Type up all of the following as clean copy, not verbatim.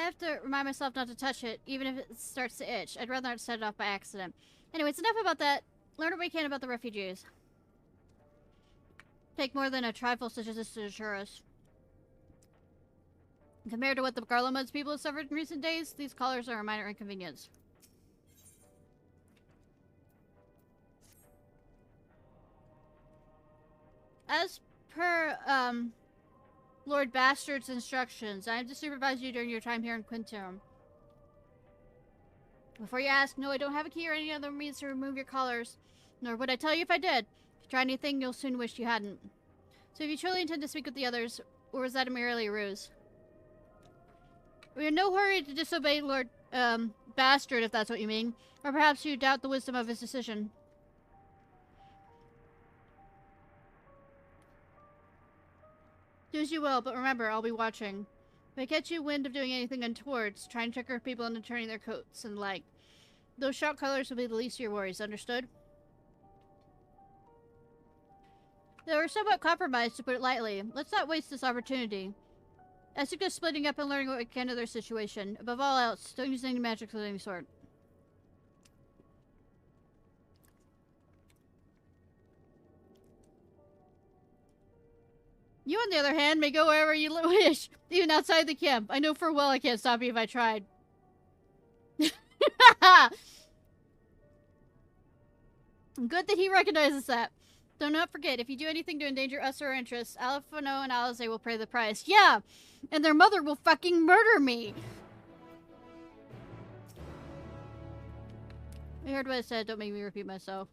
have to remind myself not to touch it, even if it starts to itch. I'd rather not set it off by accident. Anyways, enough about that. Learn what we can about the refugees. Take more than a trifle such as this to assure us. Compared to what the Garlemud's people have suffered in recent days, these collars are a minor inconvenience. As per, Lord Bastard's instructions, I am to supervise you during your time here in Quintum. Before you ask, no, I don't have a key or any other means to remove your collars. Nor would I tell you if I did. If you try anything, you'll soon wish you hadn't. So if you truly intend to speak with the others, or was that merely a ruse? We are in no hurry to disobey Lord, Bastard, if that's what you mean. Or perhaps you doubt the wisdom of his decision. Do as you will, but remember, I'll be watching. If I catch you wind of doing anything untoward, try and trick our people into turning their coats and the like. Those shock colors will be the least of your worries, understood? They were somewhat compromised, to put it lightly. Let's not waste this opportunity. I suggest splitting up and learning what we can of their situation. Above all else, don't use any magic of any sort. You, on the other hand, may go wherever you wish, even outside the camp. I know for well I can't stop you if I tried. Good that he recognizes that. Do not forget, if you do anything to endanger us or our interests, Alphano and Alize will pay the price. Yeah! And their mother will fucking murder me! You heard what I said, don't make me repeat myself.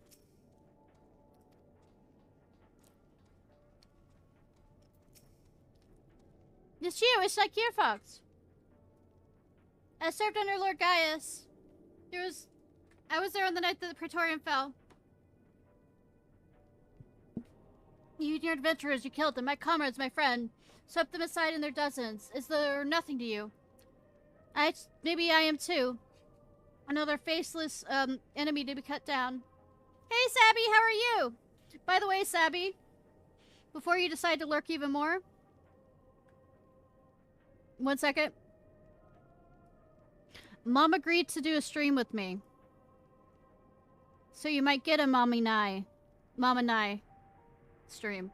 It's you, it's like Ciarfox. I served under Lord Gaius. I was there on the night that the Praetorium fell. You and your adventurers, you killed them. My comrades, my friend. Swept them aside in their dozens. Is there nothing to you? Maybe I am too. Another faceless, enemy to be cut down. Hey, Sabby, how are you? By the way, Sabby, before you decide to lurk even more... 1 second. Mom agreed to do a stream with me. So you might get a Mama Nye stream.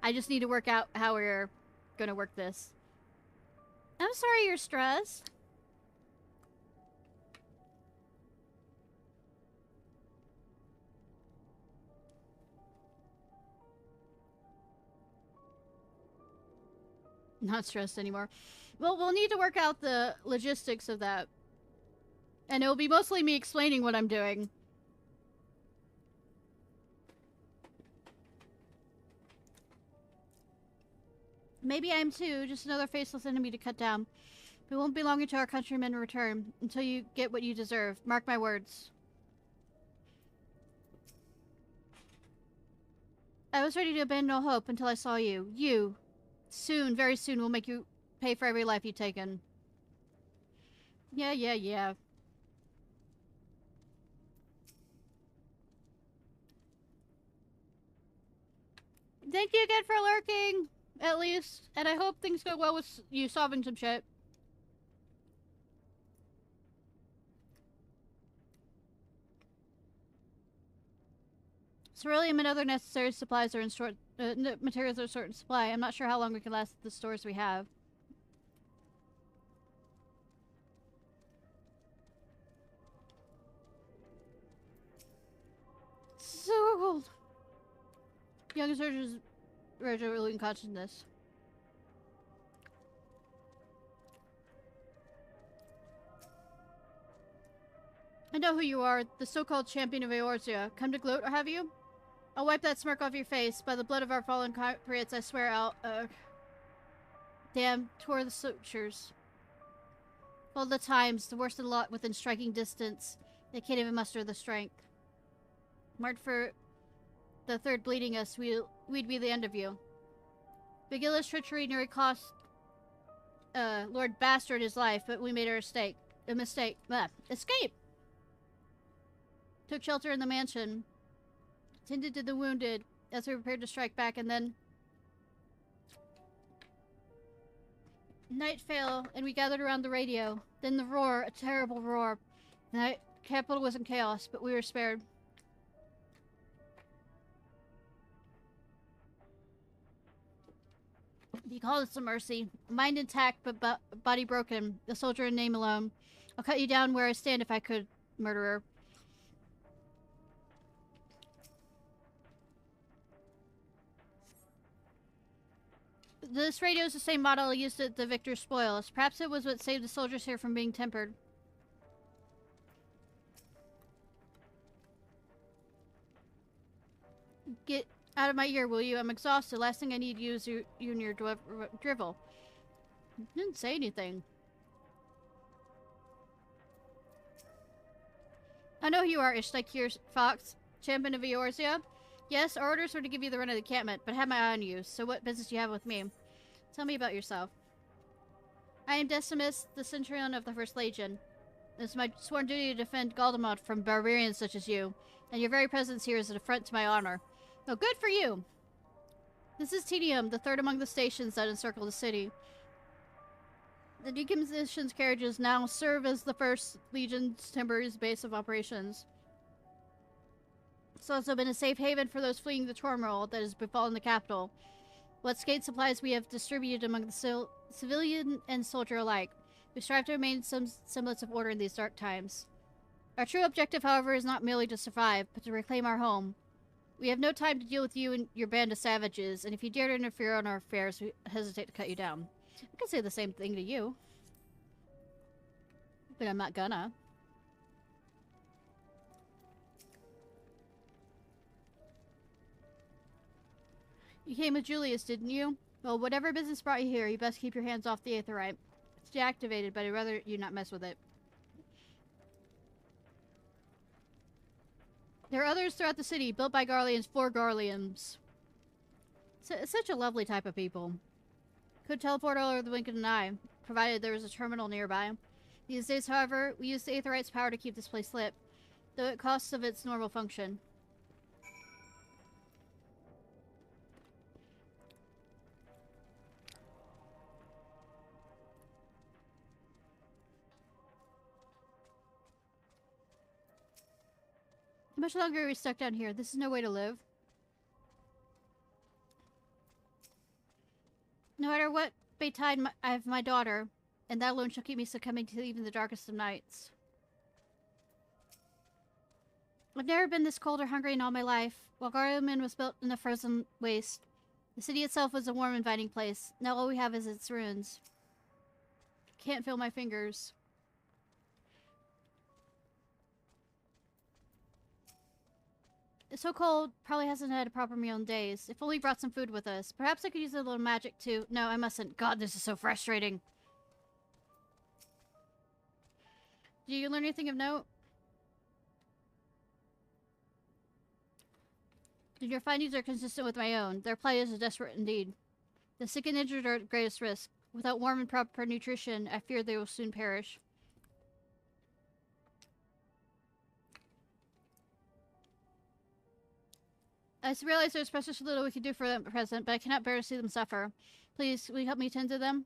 I just need to work out how we're gonna work this. I'm sorry you're stressed. Not stressed anymore. Well, we'll need to work out the logistics of that. And it will be mostly me explaining what I'm doing. Maybe I am too, just another faceless enemy to cut down. We won't be long until our countrymen return, until you get what you deserve. Mark my words. I was ready to abandon all hope until I saw you. You. Soon, very soon, will make you pay for every life you've taken. Yeah. Thank you again for lurking, at least. And I hope things go well with you solving some shit. Ceruleum and other necessary supplies are in short... materials are short in supply. I'm not sure how long we can last at the stores we have. So cold. Young surgeons losing consciousness. I know who you are, the so-called champion of Eorzea. Come to gloat, or have you? I'll wipe that smirk off your face. By the blood of our fallen compatriots, I swear I'll, damn, tore the sutures. All the times, the worst of the lot within striking distance. They can't even muster the strength. Marked for the third bleeding us, we'd be the end of you. Vigila's treachery nearly cost, Lord Bastard his life, but we made a mistake. Escape! Took shelter in the mansion. Tended to the wounded as we prepared to strike back, and then... Night fell, and we gathered around the radio. Then the roar, a terrible roar. The capital was in chaos, but we were spared. You call this a mercy. Mind intact, but body broken. The soldier in name alone. I'll cut you down where I stand if I could, murderer. This radio is the same model used at the victor's spoils. Perhaps it was what saved the soldiers here from being tempered. Get out of my ear, will you? I'm exhausted. Last thing I need you is you and your drivel. Didn't say anything. I know who you are, Ishnai Ciarfox, champion of Eorzea. Yes, our orders were to give you the run of the encampment, but I had my eye on you, so what business do you have with me? Tell me about yourself. I am Decimus, the Centurion of the First Legion. It's my sworn duty to defend Galdemod from barbarians such as you, and your very presence here is an affront to my honor. Oh, good for you! This is Tedium, the third among the stations that encircle the city. The decommissioned carriages now serve as the First Legion's temporary base of operations. It's also been a safe haven for those fleeing the turmoil that has befallen the capital. What skate supplies we have distributed among the civilian and soldier alike. We strive to remain some semblance of order in these dark times. Our true objective, however, is not merely to survive, but to reclaim our home. We have no time to deal with you and your band of savages, and if you dare to interfere on our affairs, we hesitate to cut you down. I could say the same thing to you. But I'm not gonna. You came with Julius, didn't you? Well, whatever business brought you here, you best keep your hands off the Aetherite. It's deactivated, but I'd rather you not mess with it. There are others throughout the city, built by Garleans for Garleans. Such a lovely type of people. Could teleport all over the blink of an eye, provided there was a terminal nearby. These days, however, we use the Aetherite's power to keep this place lit, though it costs of its normal function. How much longer are we stuck down here? This is no way to live. No matter what betide I have my daughter, and that alone shall keep me succumbing to even the darkest of nights. I've never been this cold or hungry in all my life. While Garleman was built in a frozen waste, the city itself was a warm, inviting place. Now all we have is its ruins. Can't feel my fingers. It's so cold, probably hasn't had a proper meal in days. If only brought some food with us. Perhaps I could use a little magic too. No, I mustn't. God, this is so frustrating. Did you learn anything of note? Your findings are consistent with my own. Their plight is desperate indeed. The sick and injured are at greatest risk. Without warm and proper nutrition, I fear they will soon perish. I realize there's precious little we can do for them at present, but I cannot bear to see them suffer. Please, will you help me tend to them?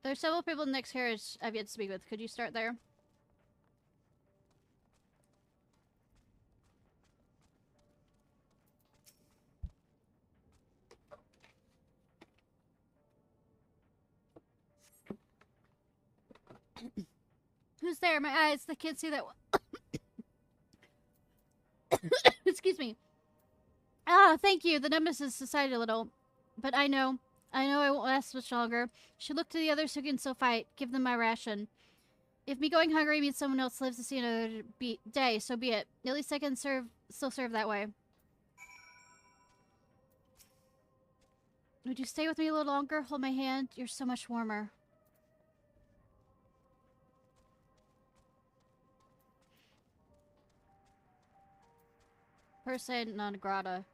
There are several people in the next carriage I've yet to speak with. Could you start there? Who's there? My eyes. I can't see that one. Excuse me. Ah, thank you. The numbness has subsided a little. But I know I won't last much longer. Should look to the others who can still fight. Give them my ration. If me going hungry means someone else lives to see another day, so be it. At least I can still serve that way. Would you stay with me a little longer? Hold my hand. You're so much warmer. Persona non grata.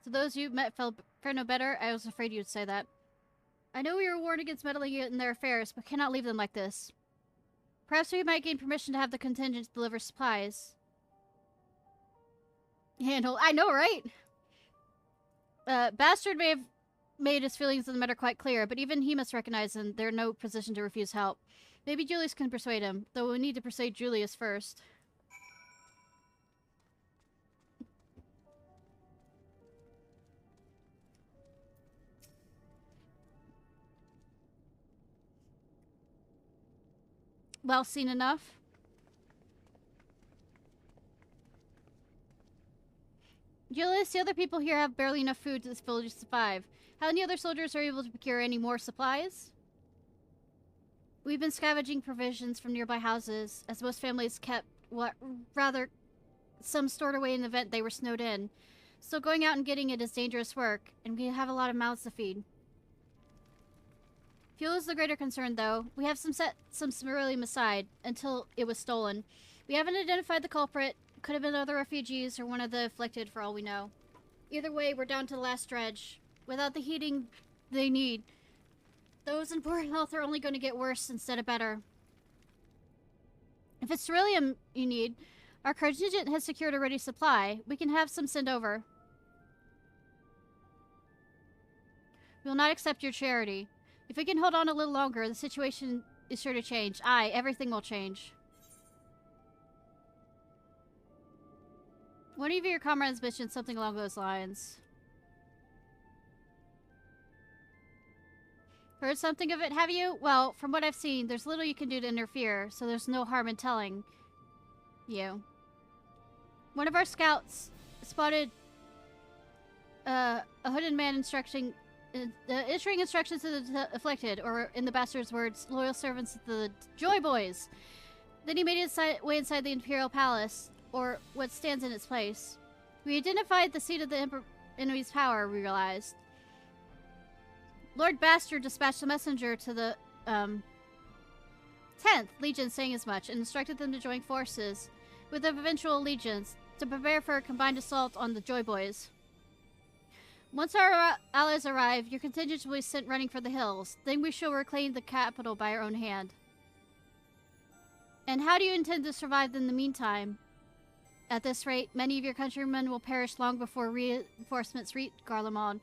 So those you met fare no better? I was afraid you'd say that. I know we were warned against meddling in their affairs, but cannot leave them like this. Perhaps we might gain permission to have the contingent deliver supplies. Handle. I know, right? Bastard may have made his feelings on the matter quite clear, but even he must recognize and they're in no position to refuse help. Maybe Julius can persuade him, though we need to persuade Julius first. Well, seen enough? Julius, the other people here have barely enough food to this village to survive. How many other soldiers are able to procure any more supplies? We've been scavenging provisions from nearby houses, as most families kept what rather some stored away in the event they were snowed in. So going out and getting it is dangerous work, and we have a lot of mouths to feed. Fuel is the greater concern, though. We have set some ceruleum aside until it was stolen. We haven't identified the culprit. Could have been other refugees or one of the afflicted, for all we know. Either way, we're down to the last dredge. Without the heating they need, those in poor health are only going to get worse instead of better. If it's ceruleum you need, our contingent has secured a ready supply. We can have some sent over. We will not accept your charity. If we can hold on a little longer, the situation is sure to change. Aye, everything will change. One of your comrades mentioned something along those lines. Heard something of it, have you? Well, from what I've seen, there's little you can do to interfere, so there's no harm in telling you. One of our scouts spotted a hooded man issuing instructions to the afflicted, or in the bastard's words, loyal servants of the Joy Boys. Then he made his way inside the Imperial Palace, or what stands in its place. We identified the seat of the enemy's power, we realized. Lord Bastard dispatched a messenger to the 10th Legion saying as much, and instructed them to join forces with the eventual legions to prepare for a combined assault on the Joy Boys. Once our allies arrive, your contingent will be sent running for the hills. Then we shall reclaim the capital by our own hand. And how do you intend to survive in the meantime? At this rate, many of your countrymen will perish long before reinforcements reach Garlemald.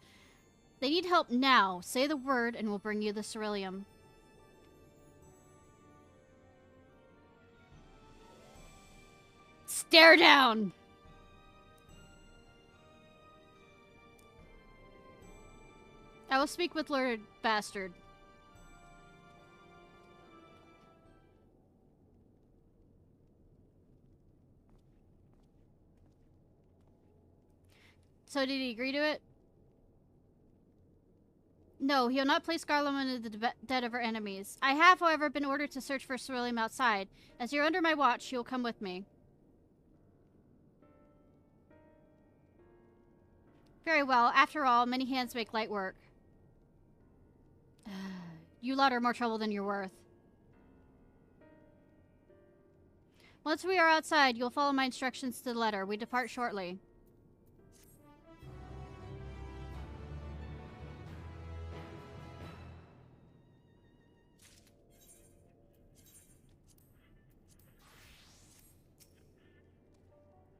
They need help now. Say the word and we'll bring you the ceruleum. Stare down! I will speak with Lord Bastard. So did he agree to it? No, he'll not place Garlemald in the debt of our enemies. I have, however, been ordered to search for ceruleum outside. As you're under my watch, you'll come with me. Very well. After all, many hands make light work. You lot are more trouble than you're worth. Once we are outside, you'll follow my instructions to the letter. We depart shortly.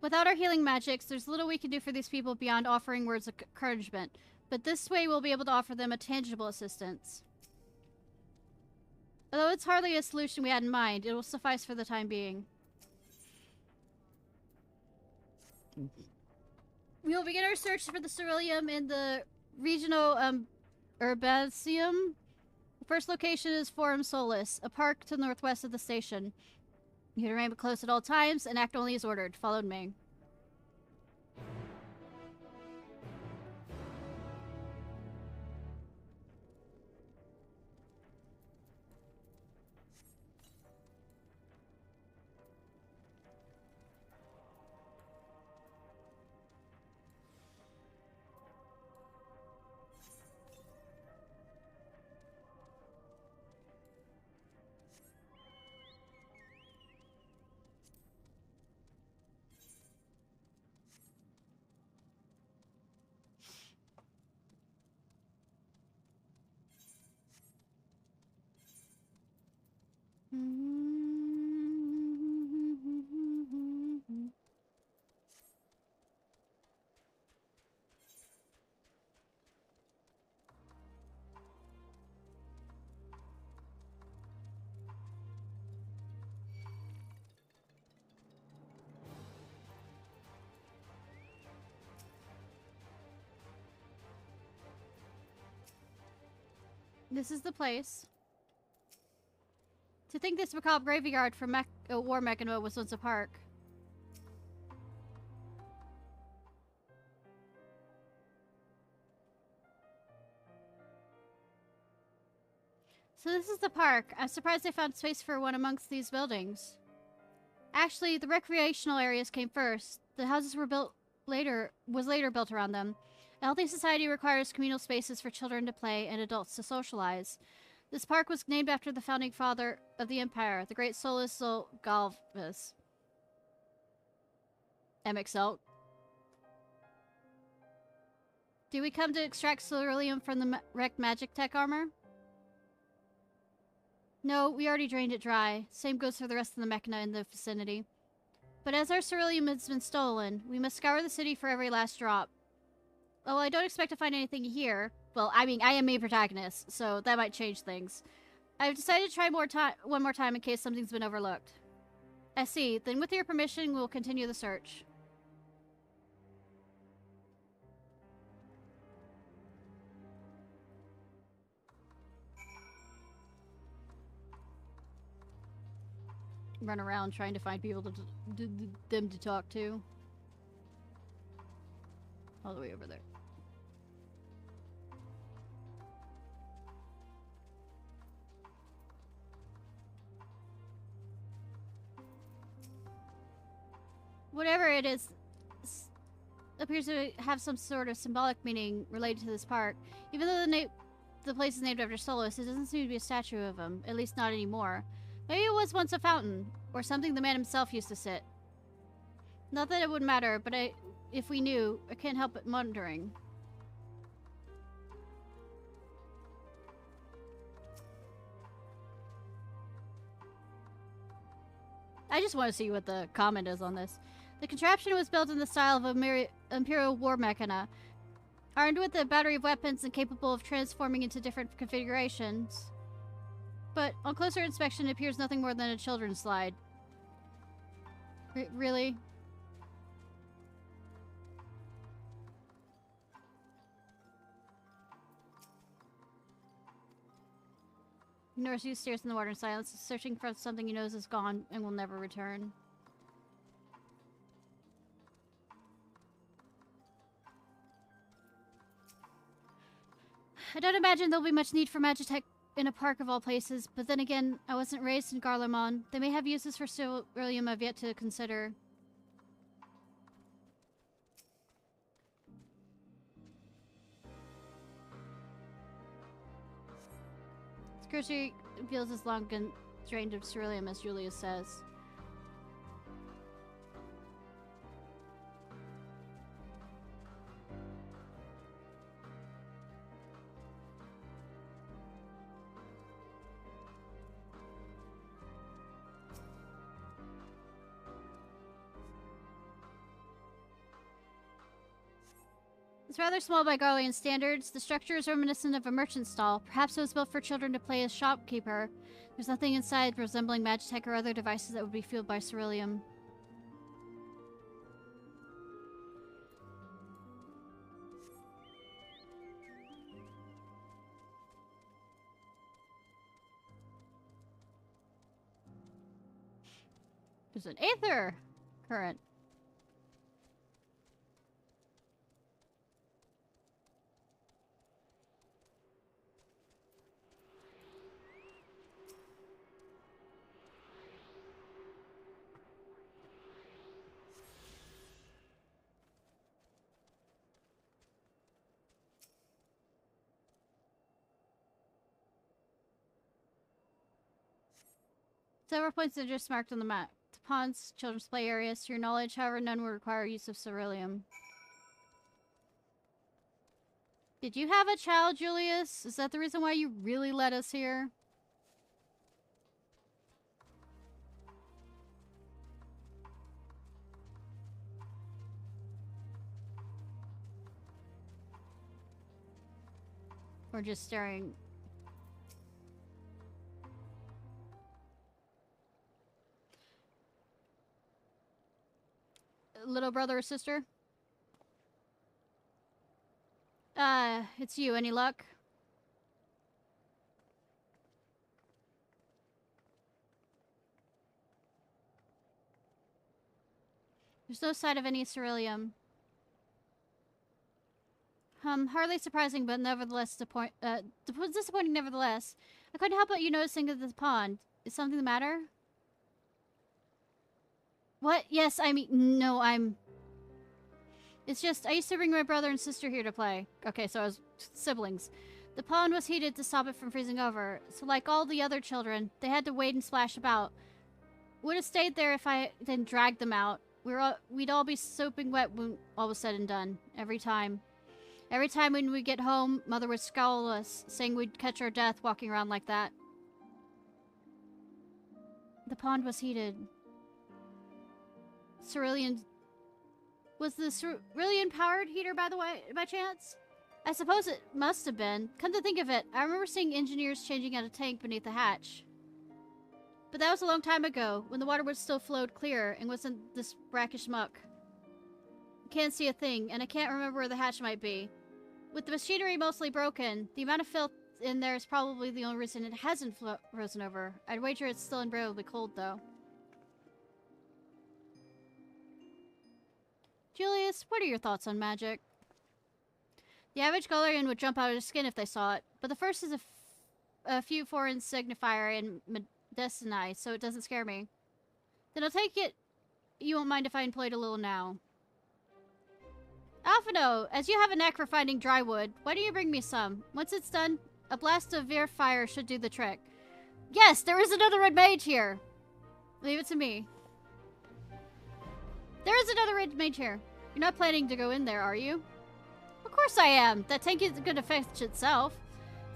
Without our healing magics, there's little we can do for these people beyond offering words of encouragement. But this way we'll be able to offer them a tangible assistance. Although it's hardly a solution we had in mind, it will suffice for the time being. We will begin our search for the ceruleum in the regional herbaceum. The first location is Forum Solis, a park to the northwest of the station. You remain close at all times and act only as ordered. Followed me. This is the place. To think this macabre graveyard for war mechano was once a park. So this is the park. I'm surprised they found space for one amongst these buildings. Actually, the recreational areas came first. The houses were later built around them. A healthy society requires communal spaces for children to play and adults to socialize. This park was named after the founding father of the empire, the great Solisol Galvus. MXL. Do we come to extract ceruleum from the wrecked magic tech armor? No, we already drained it dry. Same goes for the rest of the mechana in the vicinity. But as our ceruleum has been stolen, we must scour the city for every last drop. Well, I don't expect to find anything here. Well, I mean, I am main protagonist, so that might change things. I've decided to try one more time in case something's been overlooked. I see. Then with your permission, we'll continue the search. Run around trying to find people to talk to. All the way over there. Whatever it is, appears to have some sort of symbolic meaning related to this park. Even though the place is named after Solus, it doesn't seem to be a statue of him, at least not anymore. Maybe it was once a fountain, or something the man himself used to sit. Not that it would matter, but if we knew, I can't help but wondering. I just want to see what the comment is on this. The contraption was built in the style of Imperial war mechana, armed with a battery of weapons and capable of transforming into different configurations. But on closer inspection, it appears nothing more than a children's slide. Really? Norsu stares in the water in silence, searching for something he knows is gone and will never return. I don't imagine there'll be much need for Magitech in a park of all places, but then again, I wasn't raised in Garlemald. They may have uses for ceruleum I've yet to consider. Scourge feels as long and drained of ceruleum as Julius says. It's rather small by Garlean standards. The structure is reminiscent of a merchant stall. Perhaps it was built for children to play as shopkeeper. There's nothing inside resembling Magitech or other devices that would be fueled by ceruleum. There's an aether current. Several points are just marked on the map. The ponds, children's play areas. To your knowledge, however, none will require use of ceruleum. Did you have a child, Julius? Is that the reason why you really let us here? Or just staring? Little brother or sister? It's you. Any luck? There's no sign of any ceruleum. Hardly surprising, but nevertheless disappointing nevertheless. I couldn't help but you noticing at this pond. Is something the matter? What? Yes, I mean, no, It's just, I used to bring my brother and sister here to play. Okay, so I was siblings. The pond was heated to stop it from freezing over. So like all the other children, they had to wade and splash about. Would have stayed there if I didn't drag them out. We'd all be soaping wet when all was said and done. Every time. Every time when we get home, Mother would scowl us, saying we'd catch our death walking around like that. The pond was heated. Cerulean... Was the cerulean-powered heater, by the way, by chance? I suppose it must have been. Come to think of it, I remember seeing engineers changing out a tank beneath the hatch. But that was a long time ago, when the water was still flowed clear and wasn't this brackish muck. Can't see a thing, and I can't remember where the hatch might be. With the machinery mostly broken, the amount of filth in there is probably the only reason it hasn't frozen over. I'd wager it's still unbearably cold, though. Julius, what are your thoughts on magic? The average Galarian would jump out of his skin if they saw it, but the first is a few foreign signifier and Ishnai, so it doesn't scare me. Then I'll take it you won't mind if I employed a little now. Alphino, as you have a knack for finding dry wood, why don't you bring me some? Once it's done, a blast of Vir fire should do the trick. Yes, there is another red mage here! Leave it to me. There is another red mage here. You're not planning to go in there, are you? Of course I am. That tank isn't going to fetch itself.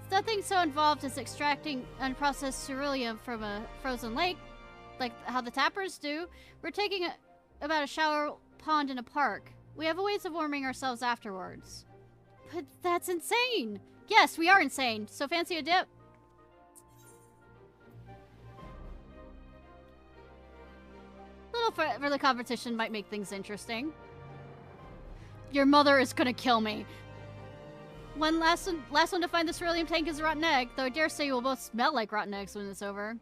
It's nothing so involved as extracting unprocessed ceruleum from a frozen lake, like how the tappers do. We're taking about a shower pond in a park. We have ways of warming ourselves afterwards. But that's insane! Yes, we are insane. So fancy a dip? Little further competition might make things interesting. Your mother is gonna kill me. One last one to find the ceruleum tank is a rotten egg, though I dare say you will both smell like rotten eggs when it's over.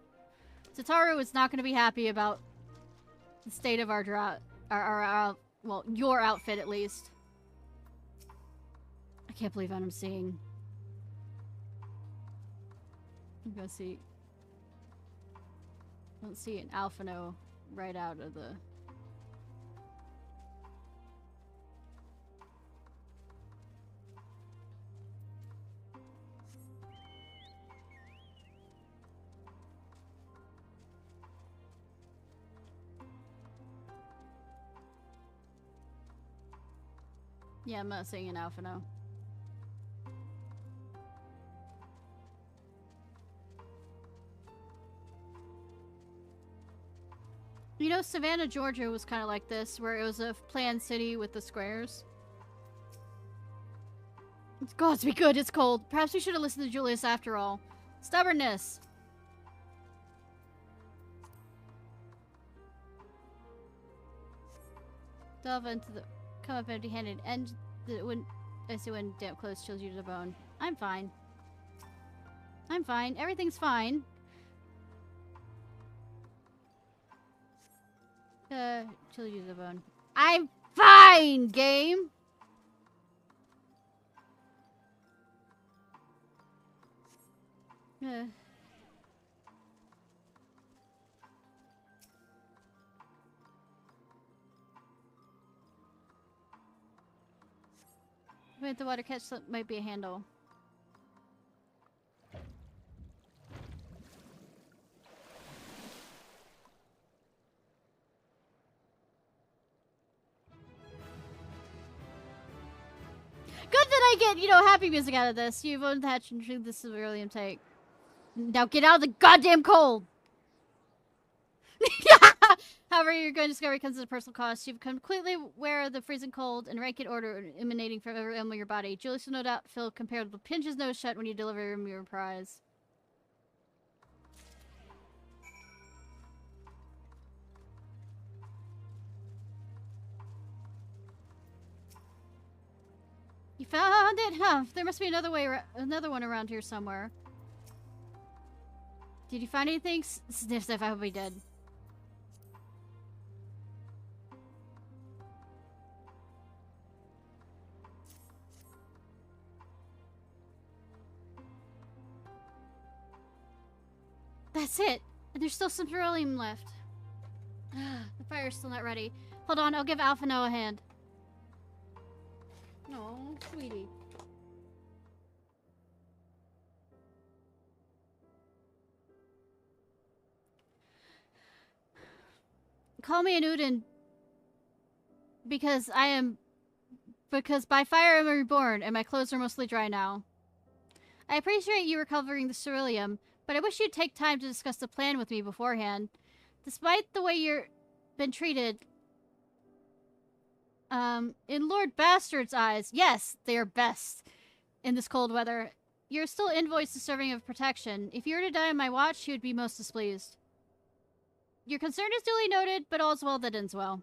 Tataru is not gonna be happy about the state of our drought. Well, your outfit at least. I can't believe what I'm seeing. I'm gonna see. I don't see an Alphino right out of the... Yeah, I'm not seeing an Alphino. You know, Savannah, Georgia was kind of like this, where it was a planned city with the squares. It's gods be good, it's cold. Perhaps we should have listened to Julius after all. Stubbornness. Delve into the... Come up empty-handed. And I see when damp clothes chills you to the bone. I'm fine. I'm fine. Everything's fine. Chill you to the bone. I'm fine, game! Wait, the water catch might be a handle. Good that I get, you know, happy music out of this. You've owned the hatch and drink this ceruleum tank. Now get out of the goddamn cold! However, your gun discovery comes at a personal cost. You've become completely aware of the freezing cold and rank odor emanating from every element of your body. Julius will no doubt feel compelled to pinch his nose shut when you deliver him your prize. You found it? Huh. There must be another one around here somewhere. Did you find anything? Sniff, sniff, I hope he did. That's it. And there's still some beryllium left. The fire's still not ready. Hold on, I'll give Alphino a hand. No, sweetie. Call me an Udin. Because by fire I'm reborn, and my clothes are mostly dry now. I appreciate you recovering the ceruleum, but I wish you'd take time to discuss the plan with me beforehand. Despite the way you're been treated, in Lord Bastard's eyes, yes, they are best in this cold weather. You're still invoiced deserving of protection. If you were to die on my watch, she would be most displeased. Your concern is duly noted, but all's well that ends well.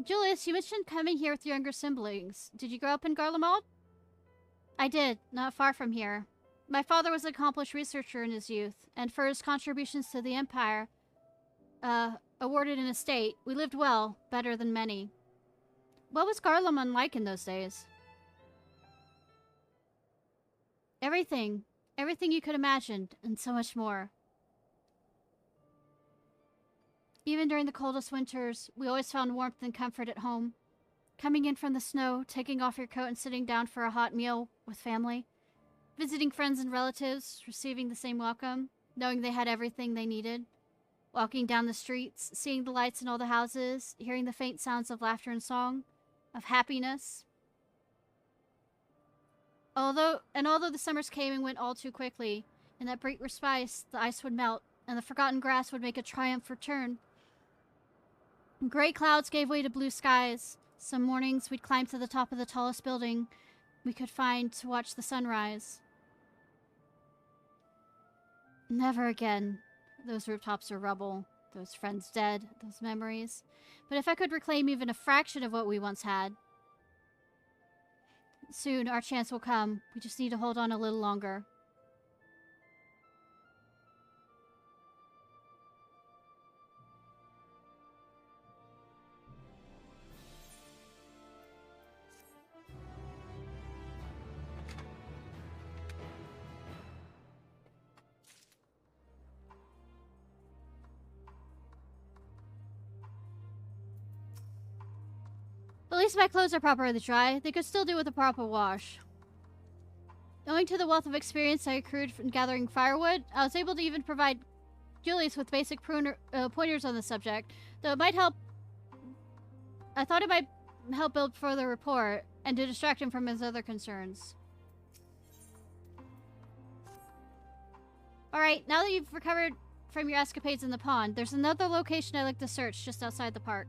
Julius, you mentioned coming here with your younger siblings. Did you grow up in Garlemald? I did, not far from here. My father was an accomplished researcher in his youth, and for his contributions to the Empire, awarded an estate. We lived well, better than many. What was Garlemald like in those days? Everything. Everything you could imagine, and so much more. Even during the coldest winters, we always found warmth and comfort at home. Coming in from the snow, taking off your coat and sitting down for a hot meal with family. Visiting friends and relatives, receiving the same welcome, knowing they had everything they needed. Walking down the streets, seeing the lights in all the houses, hearing the faint sounds of laughter and song, of happiness. Although the summers came and went all too quickly, in that brief respite, the ice would melt, and the forgotten grass would make a triumphant return. Gray clouds gave way to blue skies. Some mornings we'd climb to the top of the tallest building we could find to watch the sunrise. Never again. Those rooftops are rubble, those friends dead, those memories. But if I could reclaim even a fraction of what we once had. Soon our chance will come. We just need to hold on a little longer. At least my clothes are properly dry. They could still do with a proper wash. Owing to the wealth of experience I accrued from gathering firewood, I was able to even provide Julius with basic pointers on the subject, though it might help... I thought it might help build further rapport, and to distract him from his other concerns. Alright, now that you've recovered from your escapades in the pond, there's another location I'd like to search just outside the park.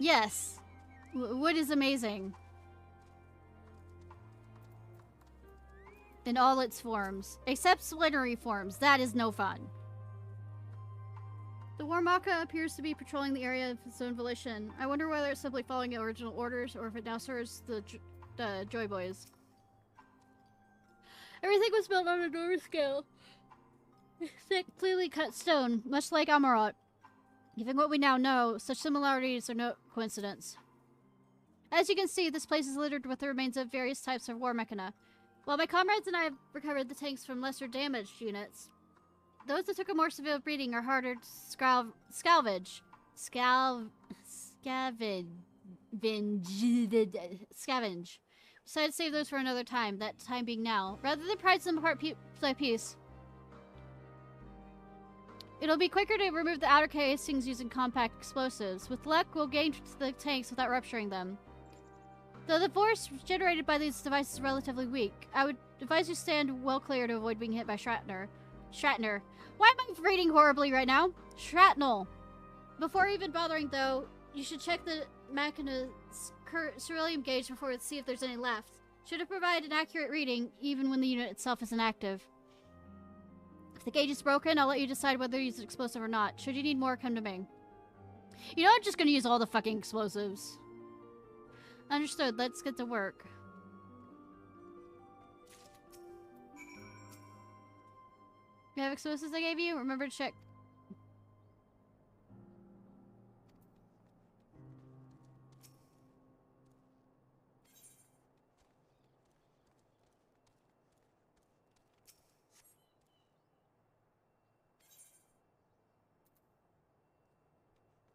Yes. Wood is amazing. In all its forms. Except splintery forms. That is no fun. The Warmaka appears to be patrolling the area of its own volition. I wonder whether it's simply following original orders or if it now serves the Joy Boys. Everything was built on a enormous scale. Thick, clearly cut stone, much like Amarot. Given what we now know, such similarities are no coincidence. As you can see, this place is littered with the remains of various types of war mechana. While my comrades and I have recovered the tanks from lesser damaged units, those that took a more severe beating are harder to scavenge. Decided to save those for another time, that time being now, rather than prize them apart piece by piece. It'll be quicker to remove the outer casings using compact explosives. With luck, we'll gain the tanks without rupturing them. Though the force generated by these devices is relatively weak, I would advise you stand well clear to avoid being hit by shrapnel. Why am I reading horribly right now? Shrapnel. Before even bothering, though, you should check the machina's ceruleum gauge before to see if there's any left. Should it provide an accurate reading, even when the unit itself isn't active. If the gauge is broken, I'll let you decide whether to use an explosive or not. Should you need more, come to me. You know, I'm just gonna use all the fucking explosives. Understood, let's get to work. You have explosives I gave you? Remember to check.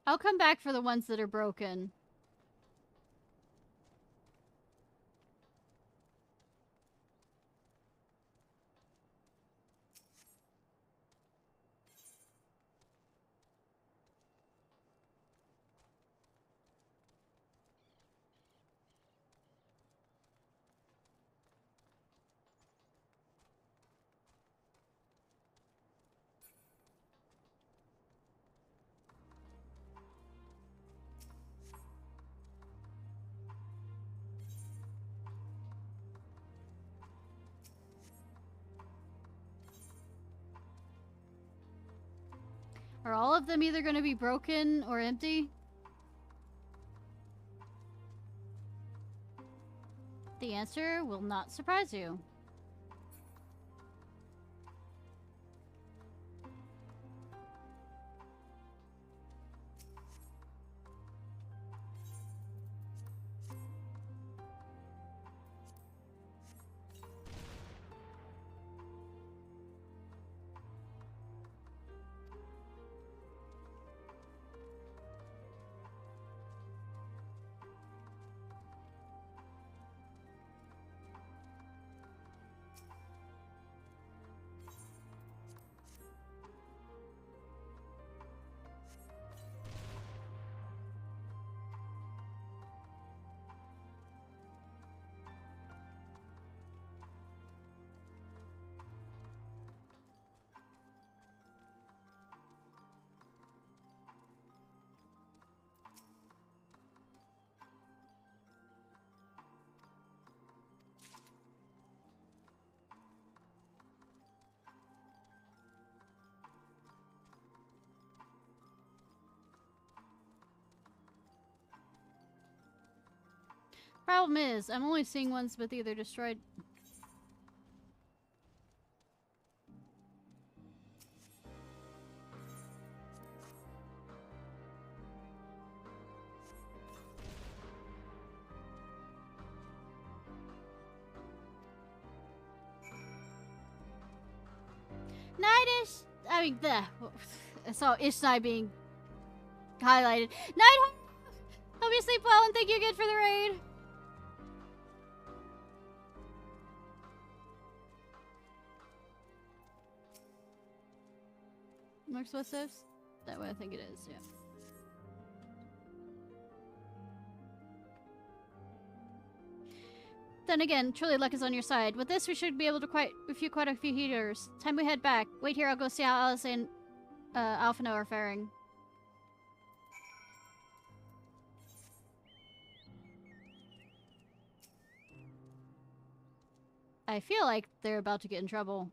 I'll come back for the ones that are broken. Are all of them either going to be broken or empty? The answer will not surprise you. Problem is, I'm only seeing ones with either destroyed... Nightish! I mean, I saw Ishnai being highlighted. Night! Hope you sleep well and thank you again for the raid! More explosives? That way I think it is, yeah. Then again, truly luck is on your side. With this, we should be able to refute quite a few heaters. Time we head back. Wait here, I'll go see how Alice and Alphino are faring. I feel like they're about to get in trouble.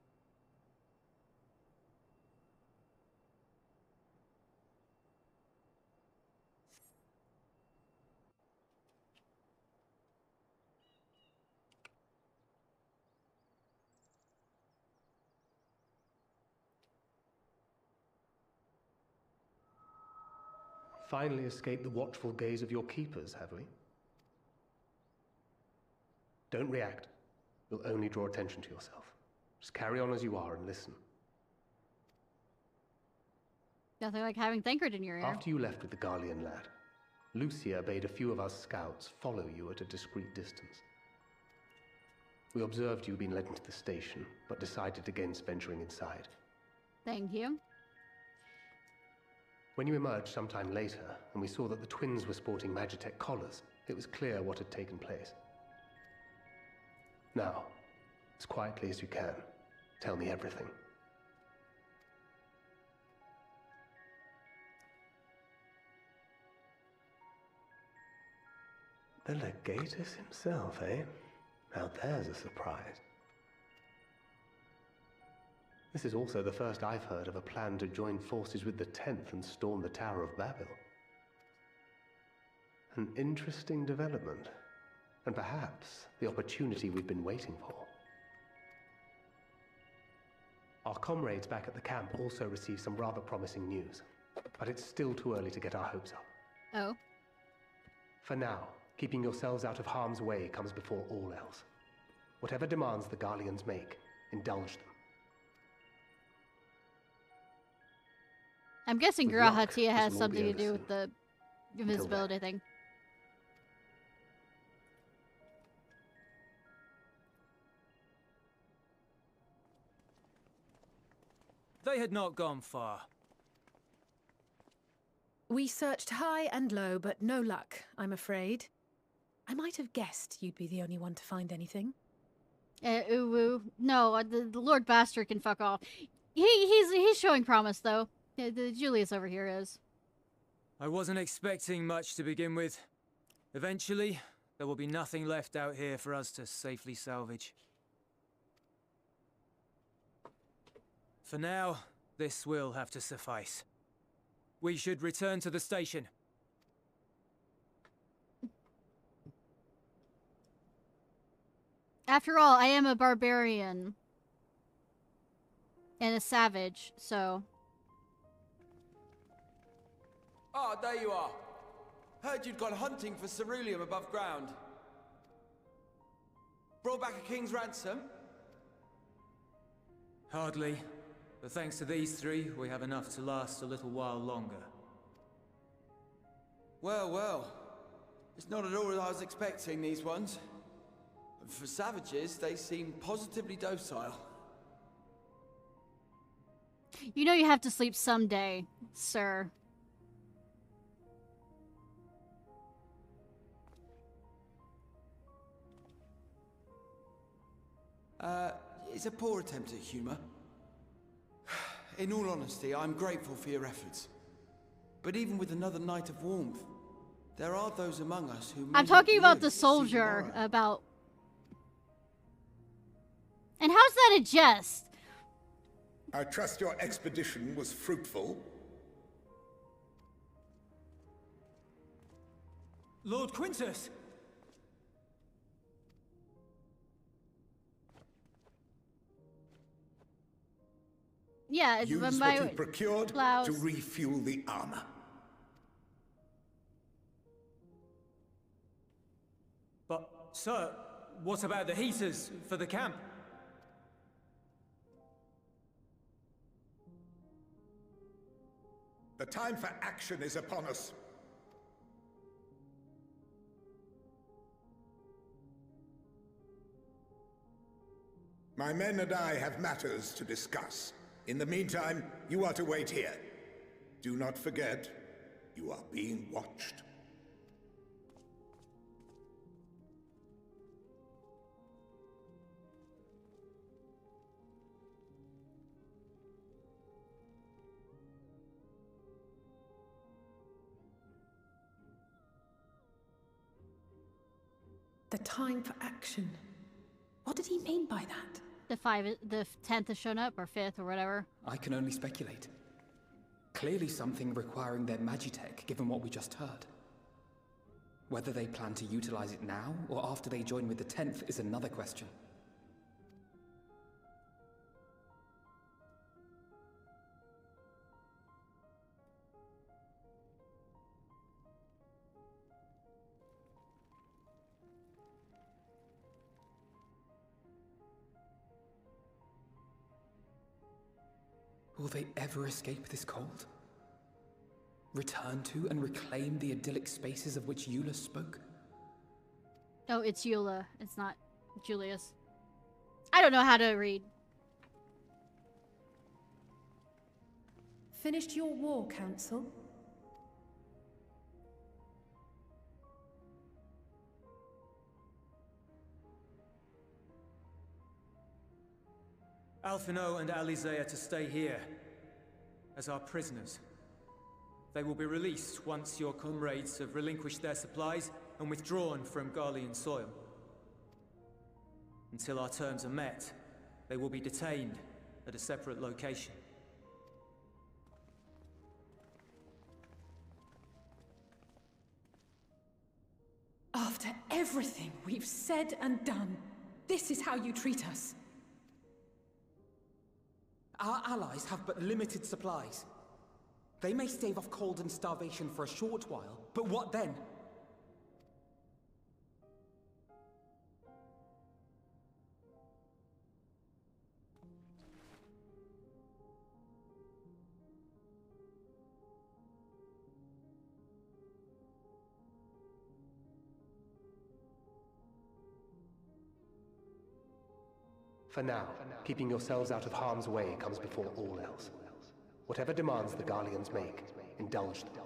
Finally escaped the watchful gaze of your keepers, have we? Don't react. You'll only draw attention to yourself. Just carry on as you are and listen. Nothing like having Thancred in your ear. After you left with the Garlean lad, Lucia bade a few of us scouts follow you at a discreet distance. We observed you being led into the station, but decided against venturing inside. Thank you. When you emerged sometime later, and we saw that the twins were sporting Magitech collars, it was clear what had taken place. Now, as quietly as you can, tell me everything. The Legatus himself, eh? Now there's a surprise. This is also the first I've heard of a plan to join forces with the 10th and storm the Tower of Babel. An interesting development, and perhaps the opportunity we've been waiting for. Our comrades back at the camp also received some rather promising news, but it's still too early to get our hopes up. Oh. For now, keeping yourselves out of harm's way comes before all else. Whatever demands the Garleans make, indulge them. I'm guessing With luck, Garahatia this has will all be something to over do with soon. the invisibility thing. They had not gone far. We searched high and low, but no luck, I'm afraid. I might have guessed you'd be the only one to find anything. Uwu. No, the Lord Bastard can fuck off. He's showing promise, though. The Julius over here is. I wasn't expecting much to begin with. Eventually, there will be nothing left out here for us to safely salvage. For now, this will have to suffice. We should return to the station. After all, I am a barbarian. And a savage, so... Ah, there you are. Heard you'd gone hunting for ceruleum above ground. Brought back a king's ransom? Hardly. But thanks to these three, we have enough to last a little while longer. Well, well. It's not at all as I was expecting, these ones. For savages, they seem positively docile. You know you have to sleep someday, sir. It's a poor attempt at humor. In all honesty, I'm grateful for your efforts. But even with another night of warmth, there are those among us who... I'm talking about the soldier, about... And how's that a jest? I trust your expedition was fruitful. Lord Quintus! Yeah, it's Use my what you procured blouse. to refuel the armor. But, sir, what about the heaters for the camp? The time for action is upon us. My men and I have matters to discuss. In the meantime, you are to wait here. Do not forget, you are being watched. The time for action. What did he mean by that? The 10th has shown up, or 5th, or whatever. I can only speculate. Clearly something requiring their magitech, given what we just heard. Whether they plan to utilize it now, or after they join with the 10th, is another question. Will they ever escape this cold? Return to and reclaim the idyllic spaces of which Eula spoke? Oh, it's Eula. It's not Julius. I don't know how to read. Finished your war, Council? Alphino and Alizé are to stay here as our prisoners. They will be released once your comrades have relinquished their supplies and withdrawn from Garlean soil. Until our terms are met, they will be detained at a separate location. After everything we've said and done, this is how you treat us. Our allies have but limited supplies. They may stave off cold and starvation for a short while, but what then? For now, keeping yourselves out of harm's way comes before all else. Whatever demands the Garleans make, indulge them.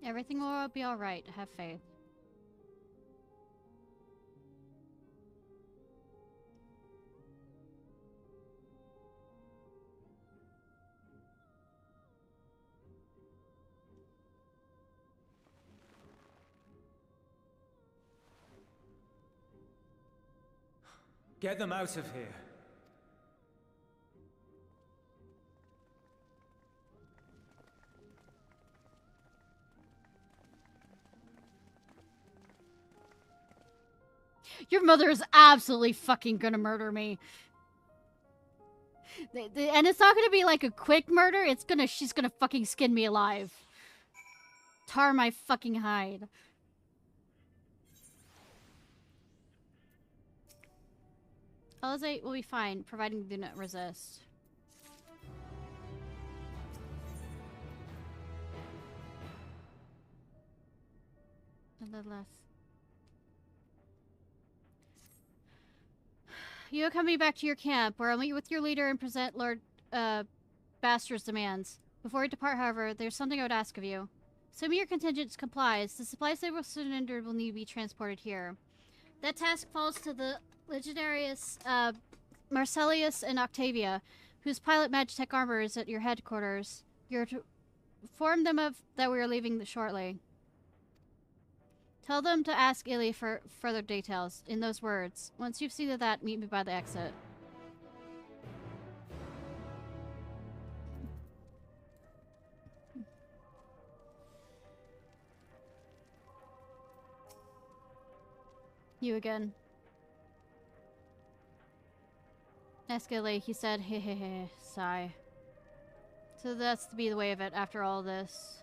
Everything will be alright, have faith. Get them out of here. Your mother is absolutely fucking gonna murder me. And it's not gonna be like a quick murder, she's gonna fucking skin me alive. Tar my fucking hide. Elizate will be fine, providing you do not resist. Nonetheless. You accompany me back to your camp, where I'll meet with your leader and present Lord Bastard's demands. Before we depart, however, there's something I would ask of you. Assuming your contingent complies, the supplies they will surrender will need to be transported here. That task falls to the Legionarius Marcellius and Octavia, whose pilot Magitech armor is at your headquarters. You're to inform them of that we are leaving shortly. Tell them to ask Illy for further details, in those words. Once you've seen to that, meet me by the exit. You again. Ask Illy, he said, hehehe, sigh. So that's to be the way of it after all this.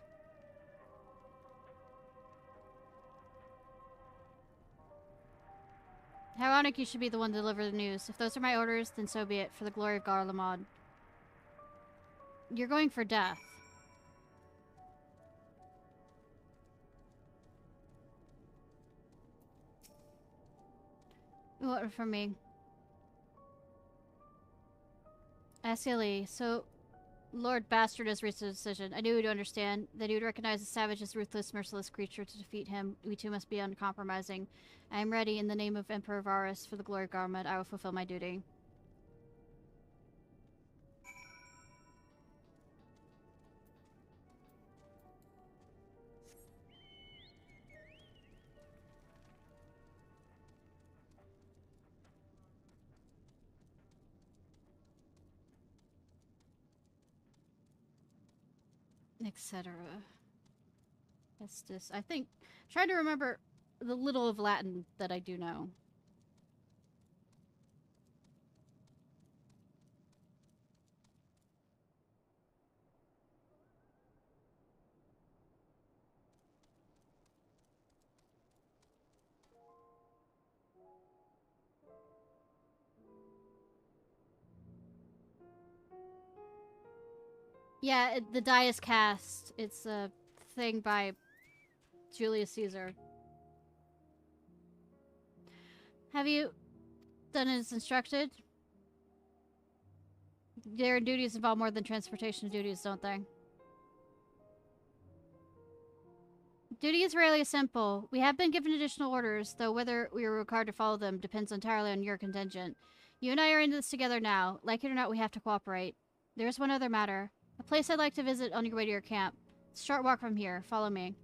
How ironic you should be the one to deliver the news. If those are my orders, then so be it, for the glory of Garlemald. You're going for death. What from me? Ask Illy, so Lord Bastard has reached a decision. I knew he'd understand that he would recognize the savage as ruthless, merciless creature. To defeat him, we too must be uncompromising. I am ready. In the name of Emperor Varus, for the glory of Garlemald, I will fulfill my duty. Etc. Estus. I think. Trying to remember the little of Latin that I do know. Yeah, the die is cast. It's a thing by Julius Caesar. Have you done as instructed? Their duties involve more than transportation duties, don't they? Duty is rarely simple. We have been given additional orders, though whether we are required to follow them depends entirely on your contingent. You and I are in this together now. Like it or not, we have to cooperate. There's one other matter. A place I'd like to visit on your way to your camp. It's a short walk from here. Follow me.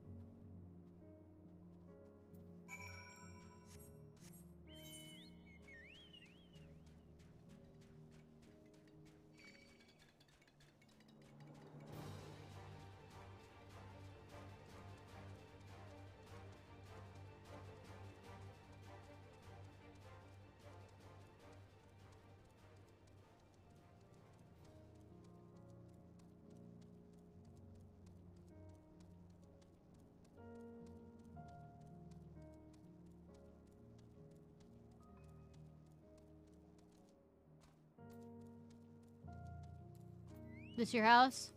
This your house?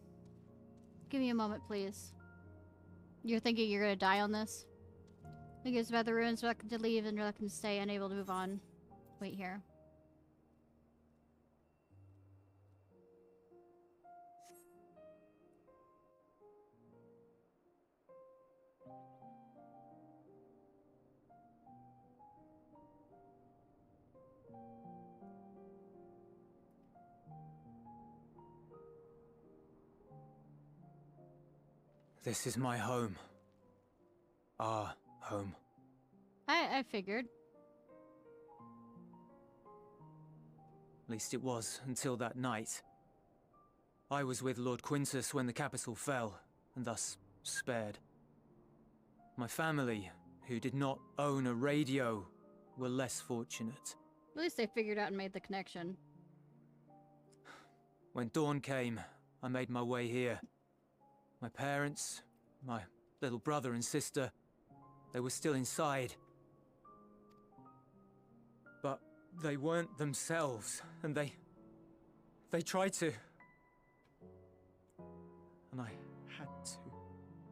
Give me a moment, please. You're thinking you're gonna die on this? Think it's about the ruins, reluctant to leave and reluctant to stay, unable to move on. Wait here. This is my home. Our home. I figured. At least it was, until that night. I was with Lord Quintus when the capital fell, and thus spared. My family, who did not own a radio, were less fortunate. At least they figured out and made the connection. When dawn came, I made my way here. My parents, my little brother and sister, they were still inside. But they weren't themselves, and they tried to. And I had to.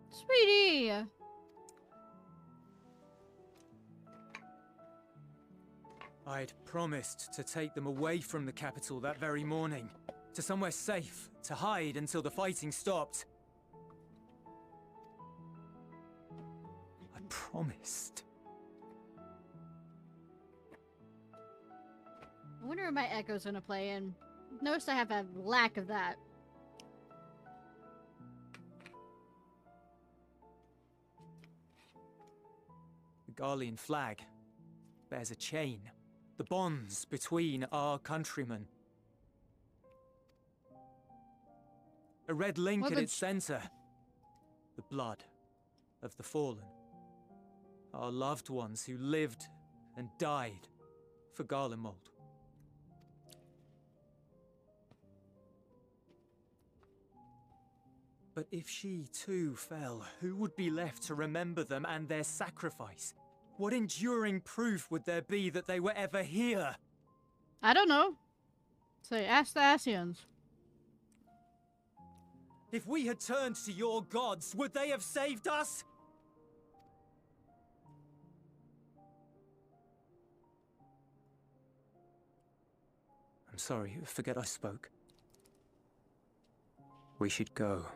Sweetie! I'd promised to take them away from the capital that very morning, to somewhere safe, to hide until the fighting stopped. I promised. I wonder if my echo's gonna play in. Notice I have a lack of that. The Garlean flag bears a chain. The bonds between our countrymen. A red link at its center. The blood of the fallen. Our loved ones who lived and died for Garlemald. But if she too fell, who would be left to remember them and their sacrifice? What enduring proof would there be that they were ever here? I don't know. Say, ask the Asians. If we had turned to your gods, would they have saved us? I'm sorry, forget I spoke. We should go.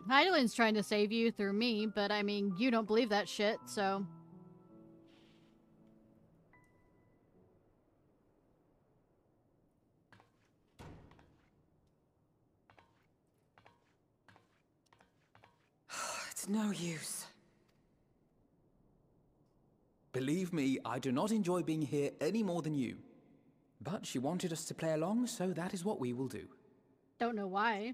Hydaelyn's trying to save you through me, but I mean, you don't believe that shit, so... It's no use. Believe me, I do not enjoy being here any more than you. But she wanted us to play along, so that is what we will do. Don't know why.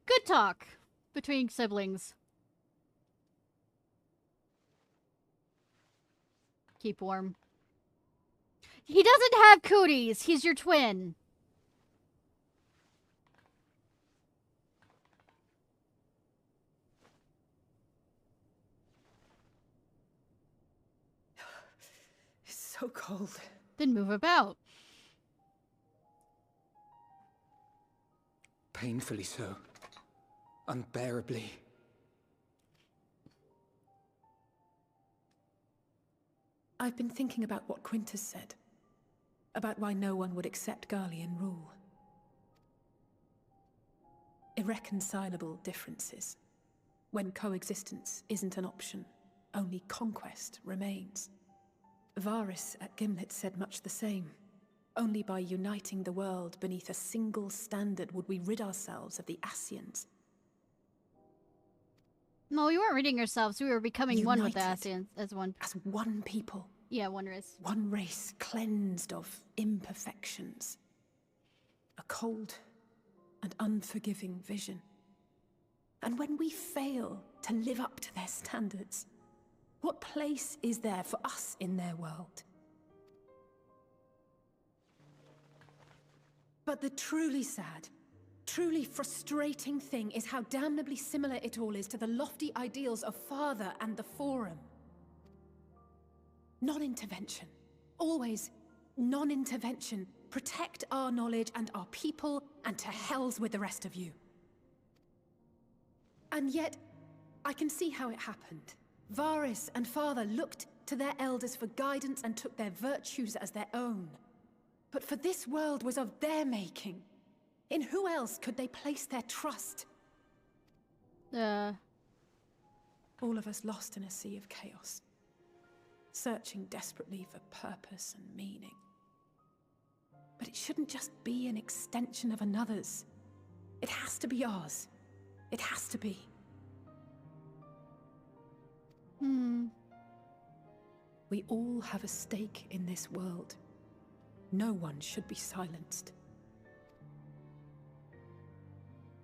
Good talk between siblings. Keep warm. He doesn't have cooties. He's your twin. It's so cold. Then move about. Painfully so. Unbearably. I've been thinking about what Quintus said. About why no one would accept Garlean rule. Irreconcilable differences. When coexistence isn't an option, only conquest remains. Varys at Gimlet said much the same. Only by uniting the world beneath a single standard would we rid ourselves of the Ascians. No, we weren't ridding ourselves. We were becoming one with the United Asians as one. As one people. Yeah, one race. One race cleansed of imperfections. A cold and unforgiving vision. And when we fail to live up to their standards, what place is there for us in their world? But the truly sad, truly frustrating thing is how damnably similar it all is to the lofty ideals of Father and the Forum. Non-intervention. Always non-intervention. Protect our knowledge and our people, and to hells with the rest of you. And yet, I can see how it happened. Varys and Father looked to their elders for guidance and took their virtues as their own. But for this world was of their making. In who else could they place their trust? All of us lost in a sea of chaos. Searching desperately for purpose and meaning. But it shouldn't just be an extension of another's. It has to be ours. It has to be. We all have a stake in this world. No one should be silenced.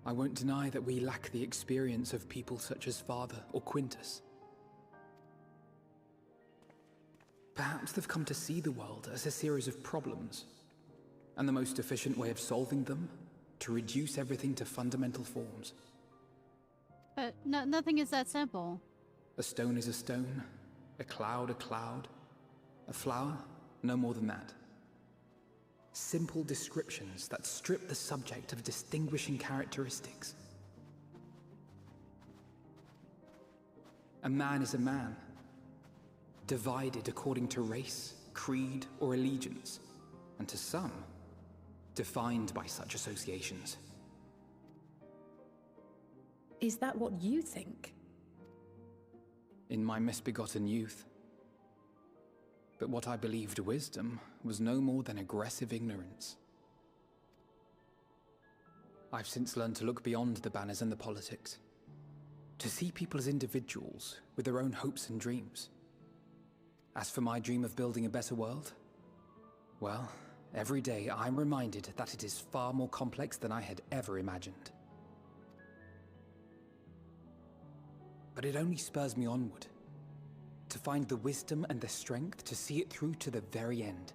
I won't deny that we lack the experience of people such as Father or Quintus. Perhaps they've come to see the world as a series of problems, and the most efficient way of solving them, to reduce everything to fundamental forms. But nothing is that simple. A stone is a stone, a cloud, a flower, no more than that. Simple descriptions that strip the subject of distinguishing characteristics. A man is a man, divided according to race, creed, or allegiance, and to some, defined by such associations. Is that what you think? In my misbegotten youth. But what I believed wisdom was no more than aggressive ignorance. I've since learned to look beyond the banners and the politics, to see people as individuals with their own hopes and dreams. As for my dream of building a better world, well, every day I'm reminded that it is far more complex than I had ever imagined. But it only spurs me onward, to find the wisdom and the strength to see it through to the very end.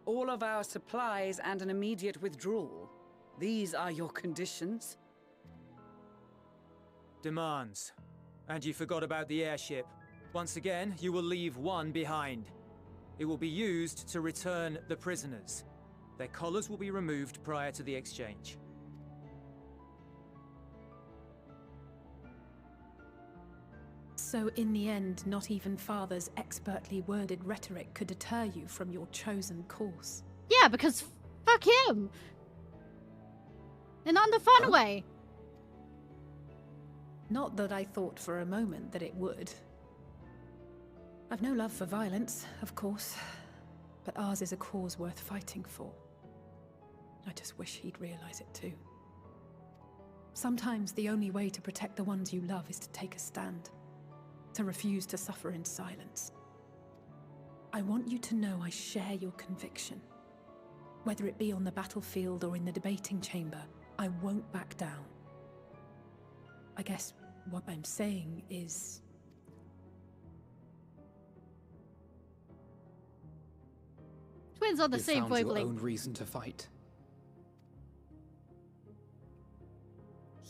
All of our supplies and an immediate withdrawal. These are your conditions? Demands. And you forgot about the airship. Once again, you will leave one behind. It will be used to return the prisoners. Their collars will be removed prior to the exchange. So in the end, not even Father's expertly worded rhetoric could deter you from your chosen course. Yeah, because fuck him! And not in the fun way. Not that I thought for a moment that it would. I've no love for violence, of course, but ours is a cause worth fighting for. I just wish he'd realize it too. Sometimes the only way to protect the ones you love is to take a stand, to refuse to suffer in silence. I want you to know I share your conviction. Whether it be on the battlefield or in the debating chamber, I won't back down. I guess what I'm saying is... Twins on the You've same found your wavelength. own reason to fight.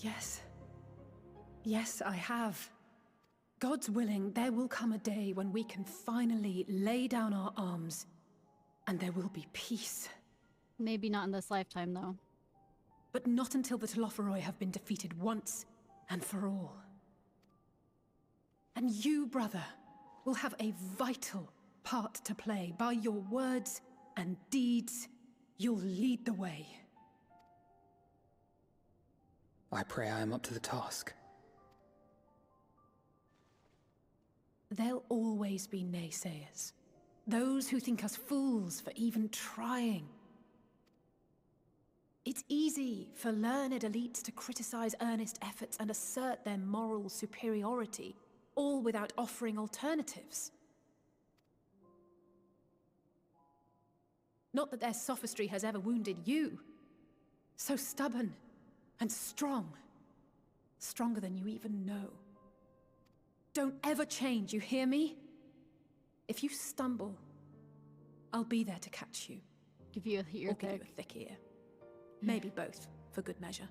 Yes. Yes, I have. God's willing, there will come a day when we can finally lay down our arms, and there will be peace. Maybe not in this lifetime, though. But not until the Telophoroi have been defeated once and for all. And you, brother, will have a vital part to play. By your words and deeds, you'll lead the way. I pray I am up to the task. There'll always be naysayers. Those who think us fools for even trying. It's easy for learned elites to criticize earnest efforts and assert their moral superiority, all without offering alternatives. Not that their sophistry has ever wounded you. So stubborn and strong. Stronger than you even know. Don't ever change, you hear me? If you stumble, I'll be there to catch you. Give you a ear Or give you a thick ear. Maybe both, for good measure.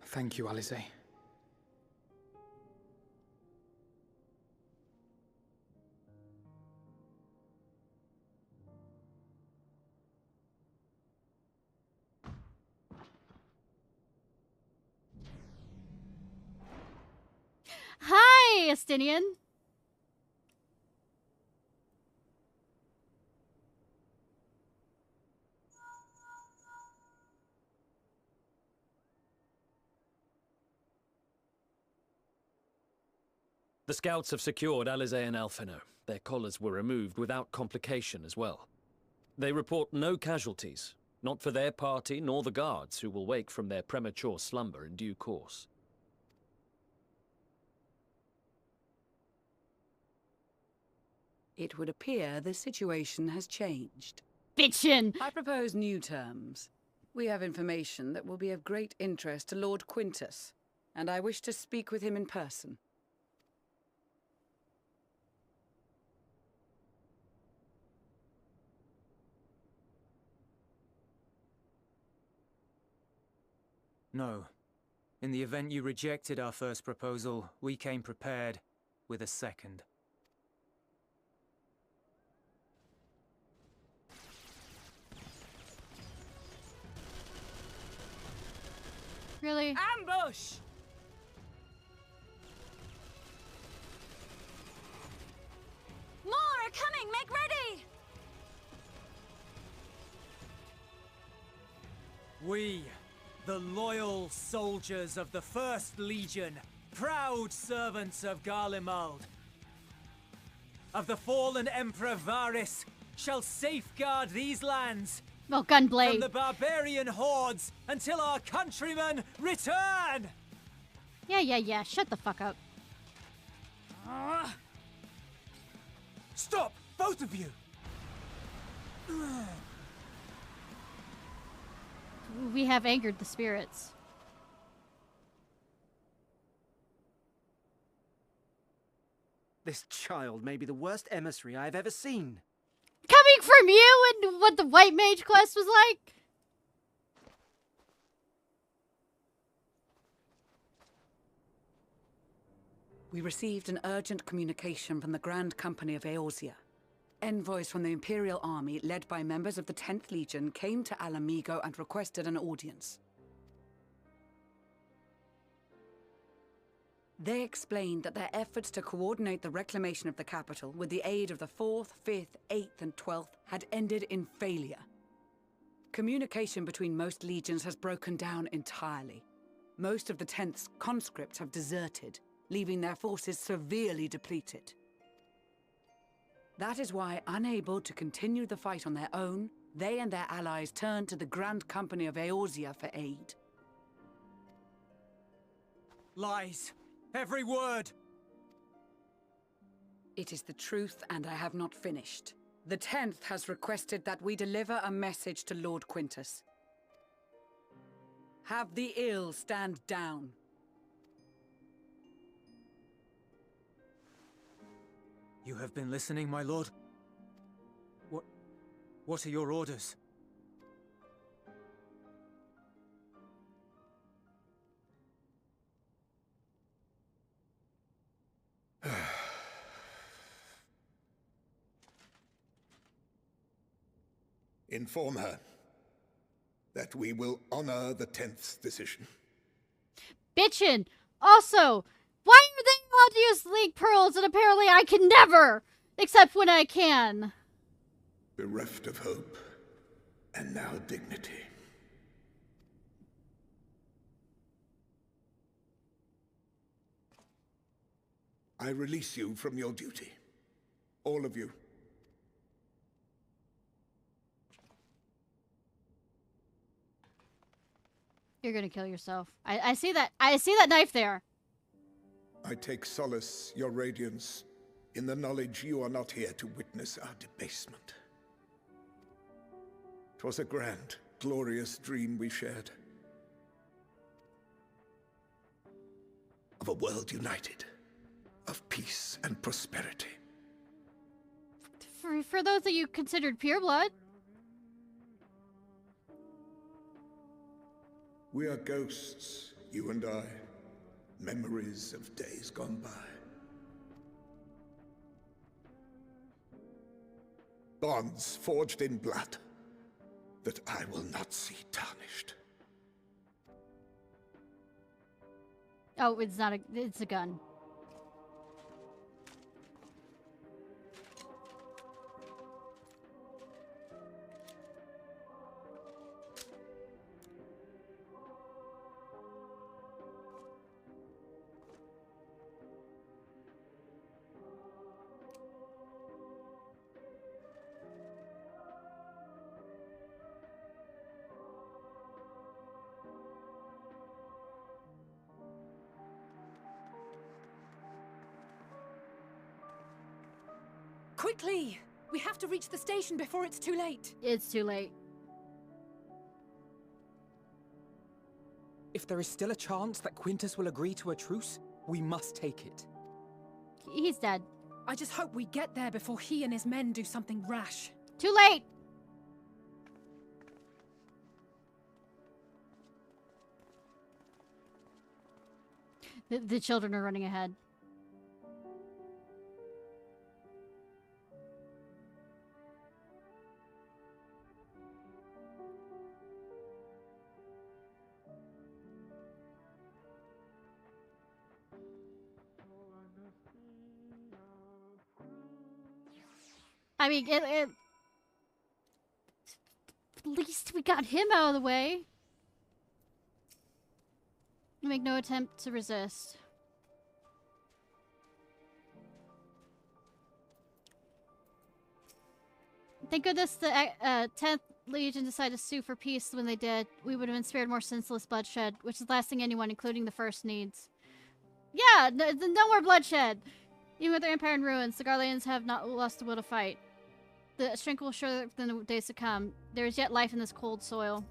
Thank you, Alice. Hi, Estinian. The scouts have secured Alize and Alphino. Their collars were removed without complication as well. They report no casualties, not for their party nor the guards, who will wake from their premature slumber in due course. It would appear the situation has changed. Bitchin'. I propose new terms. We have information that will be of great interest to Lord Quintus, and I wish to speak with him in person. No. In the event you rejected our first proposal, we came prepared with a second. Really? Ambush! More are coming! Make ready! We, the loyal soldiers of the First Legion, proud servants of Garlemald, of the fallen Emperor Varys, shall safeguard these lands Well, from gunblade. the barbarian hordes until our countrymen return! Yeah. Shut the fuck up. Stop! Both of you! We have angered the spirits. This child may be the worst emissary I've ever seen. Coming from you and what the White Mage quest was like? We received an urgent communication from the Grand Company of Eorzea. Envoys from the Imperial Army, led by members of the 10th Legion, came to Alamigo and requested an audience. They explained that their efforts to coordinate the reclamation of the capital with the aid of the 4th, 5th, 8th, and 12th had ended in failure. Communication between most legions has broken down entirely. Most of the 10th's conscripts have deserted, leaving their forces severely depleted. That is why, unable to continue the fight on their own, they and their allies turned to the Grand Company of Eorzea for aid. Lies! Every word! It is the truth, and I have not finished. The 10th has requested that we deliver a message to Lord Quintus. Have the ill stand down. You have been listening, my lord? What are your orders? Inform her that we will honor the 10th's decision. Bitchin'! Also, why are they allowed to use link pearls and apparently I can never? Except when I can. Bereft of hope, and now dignity. I release you from your duty. All of you. You're gonna kill yourself. I see that. I see that knife there. I take solace your radiance in the knowledge you are not here to witness our debasement. 'Twas a grand, glorious dream we shared. Of a world united, of peace and prosperity. For those that you considered pureblood. We are ghosts, you and I. Memories of days gone by. Bonds forged in blood that I will not see tarnished. Oh, it's not it's a gun. Quickly! We have to reach the station before it's too late. It's too late. If there is still a chance that Quintus will agree to a truce, we must take it. He's dead. I just hope we get there before he and his men do something rash. Too late! The children are running ahead. I mean, at least we got him out of the way. Make no attempt to resist. Thank goodness the 10th Legion decided to sue for peace when they did. We would have been spared more senseless bloodshed, which is the last thing anyone, including the First, needs. Yeah, no more bloodshed! Even with their empire in ruins, the Garleans have not lost the will to fight. The strength will show in the days to come. There is yet life in this cold soil.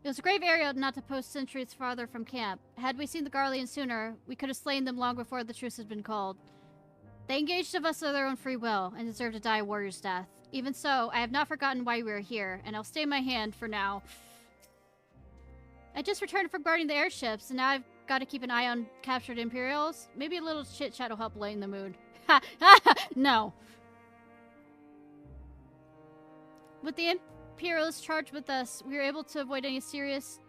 It was a grave area not to post sentries farther from camp. Had we seen the Garleans sooner, we could have slain them long before the truce had been called. They engaged of us of their own free will, and deserve to die a warrior's death. Even so, I have not forgotten why we are here, and I'll stay my hand for now. I just returned from guarding the airships, and now I've got to keep an eye on captured Imperials. Maybe a little chit-chat will help lighten the mood. Ha! No. With the Imperials charged with us, we were able to avoid any serious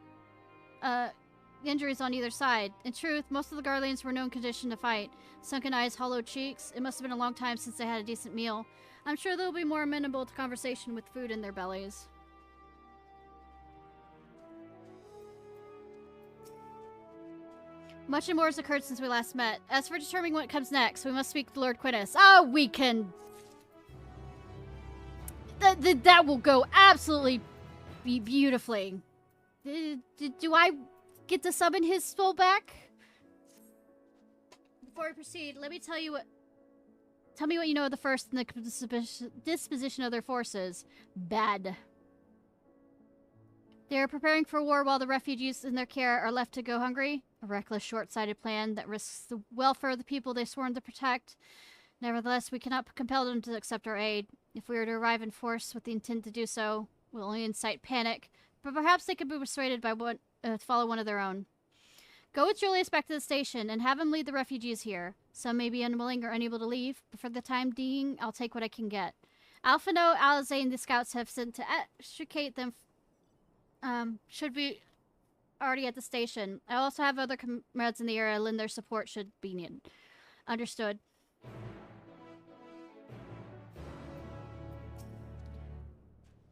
injuries on either side. In truth, most of the Garleans were no condition to fight. Sunken eyes, hollow cheeks. It must have been a long time since they had a decent meal. I'm sure they'll be more amenable to conversation with food in their bellies. Much and more has occurred since we last met. As for determining what comes next, we must speak to Lord Quintus. Oh, we can... That will go absolutely beautifully. Do I get to summon his soul back? Before we proceed, let me tell you what... Tell me what you know of the First and the disposition of their forces. Bad. They are preparing for war while the refugees in their care are left to go hungry. A reckless, short-sighted plan that risks the welfare of the people they've sworn to protect. Nevertheless, we cannot compel them to accept our aid. If we were to arrive in force with the intent to do so, we'll only incite panic. But perhaps they could be persuaded by to follow one of their own. Go with Julius back to the station and have him lead the refugees here. Some may be unwilling or unable to leave, but for the time being, I'll take what I can get. Alphino, Alizé, and the scouts have sent to extricate them. Should be already at the station. I also have other comrades in the area lend their support should be needed. Understood.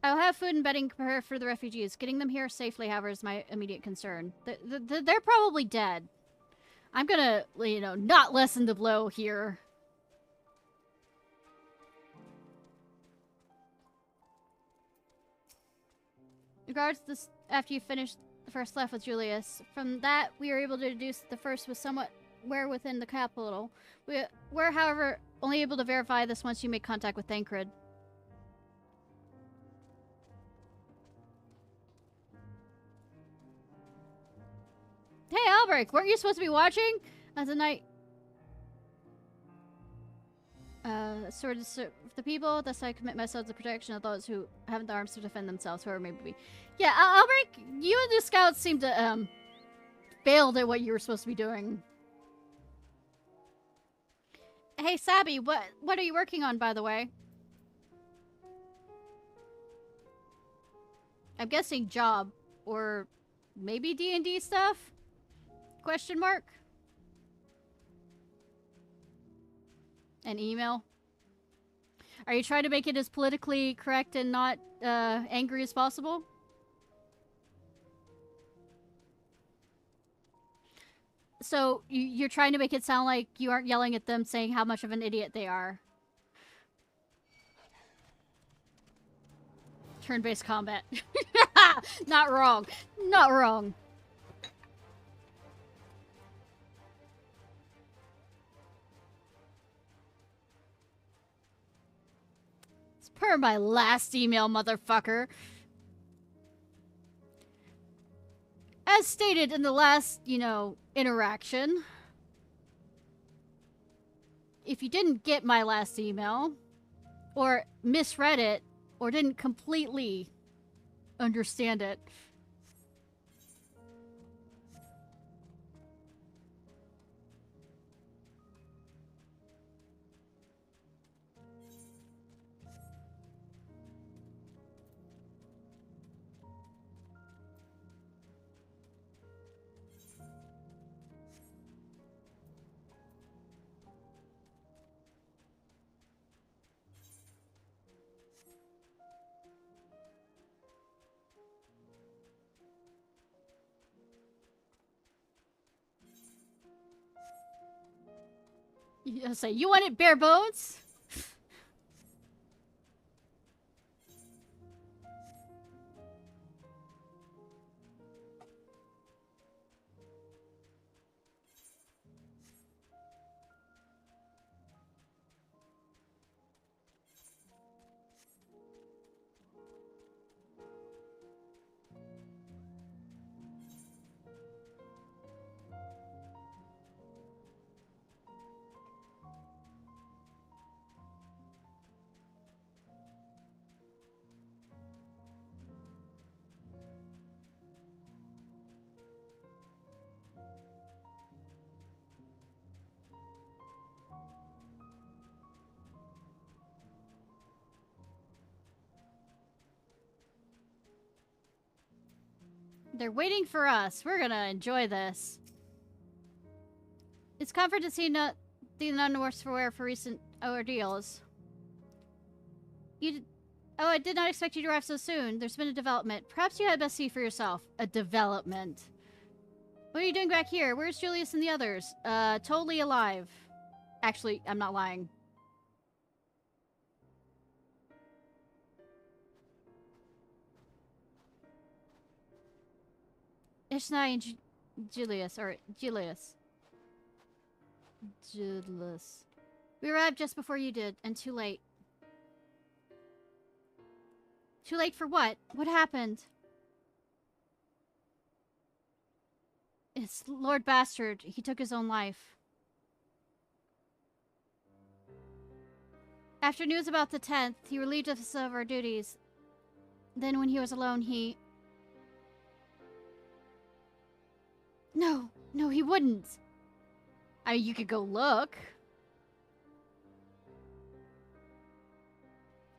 I'll have food and bedding prepared for the refugees. Getting them here safely, however, is my immediate concern. They're probably dead. I'm gonna, you know, not lessen the blow here. Regards this after you finished the first left with Julius. From that, we were able to deduce the First was somewhat where within the capital. We're, however, only able to verify this once you make contact with Thancred. Hey, Albrecht, weren't you supposed to be watching? As a night... sort of serve the people, thus I commit myself to the protection of those who haven't the arms to defend themselves, whoever may be. Yeah, Albrecht, you and the scouts seem to, failed at what you were supposed to be doing. Hey, Sabby, what are you working on, by the way? I'm guessing job, or maybe D&D stuff? Question mark? An email? Are you trying to make it as politically correct and not angry as possible? So you're trying to make it sound like you aren't yelling at them saying how much of an idiot they are. Turn-based combat. Not wrong. Not wrong. It's per my last email, motherfucker. As stated in the last, interaction, if you didn't get my last email, or misread it, or didn't completely understand it, I'll say, you want it bare bones? They're waiting for us. We're gonna enjoy this. It's comfort to see the non-worse for wear for recent ordeals. Oh, I did not expect you to arrive so soon. There's been a development. Perhaps you had best see for yourself. A development. What are you doing back here? Where's Julius and the others? Totally alive. Actually, I'm not lying. Ishnai and Julius, or Julius. Julius. We arrived just before you did, and too late. Too late for what? What happened? It's Lord Bastard. He took his own life. After news about the 10th, he relieved us of our duties. Then when he was alone, he... No, he wouldn't. I mean, you could go look.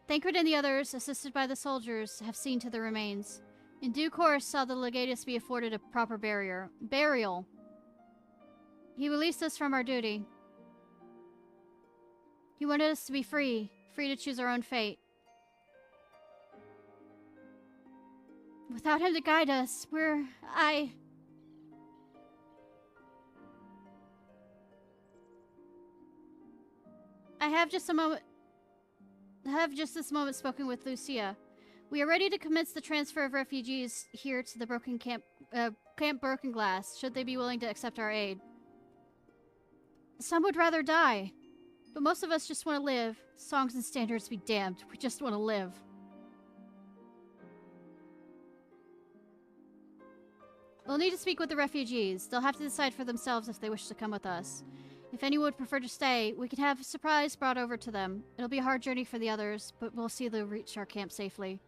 Thancred and the others, assisted by the soldiers, have seen to the remains. In due course, saw the legatus be afforded a proper burial. He released us from our duty. He wanted us to be free to choose our own fate. Without him to guide us, I have just this moment spoken with Lucia. We are ready to commence the transfer of refugees here to the Camp Broken Glass, should they be willing to accept our aid. Some would rather die. But most of us just want to live. Songs and standards be damned. We just want to live. We'll need to speak with the refugees. They'll have to decide for themselves if they wish to come with us. If anyone would prefer to stay, we can have a surprise brought over to them. It'll be a hard journey for the others, but we'll see they'll reach our camp safely.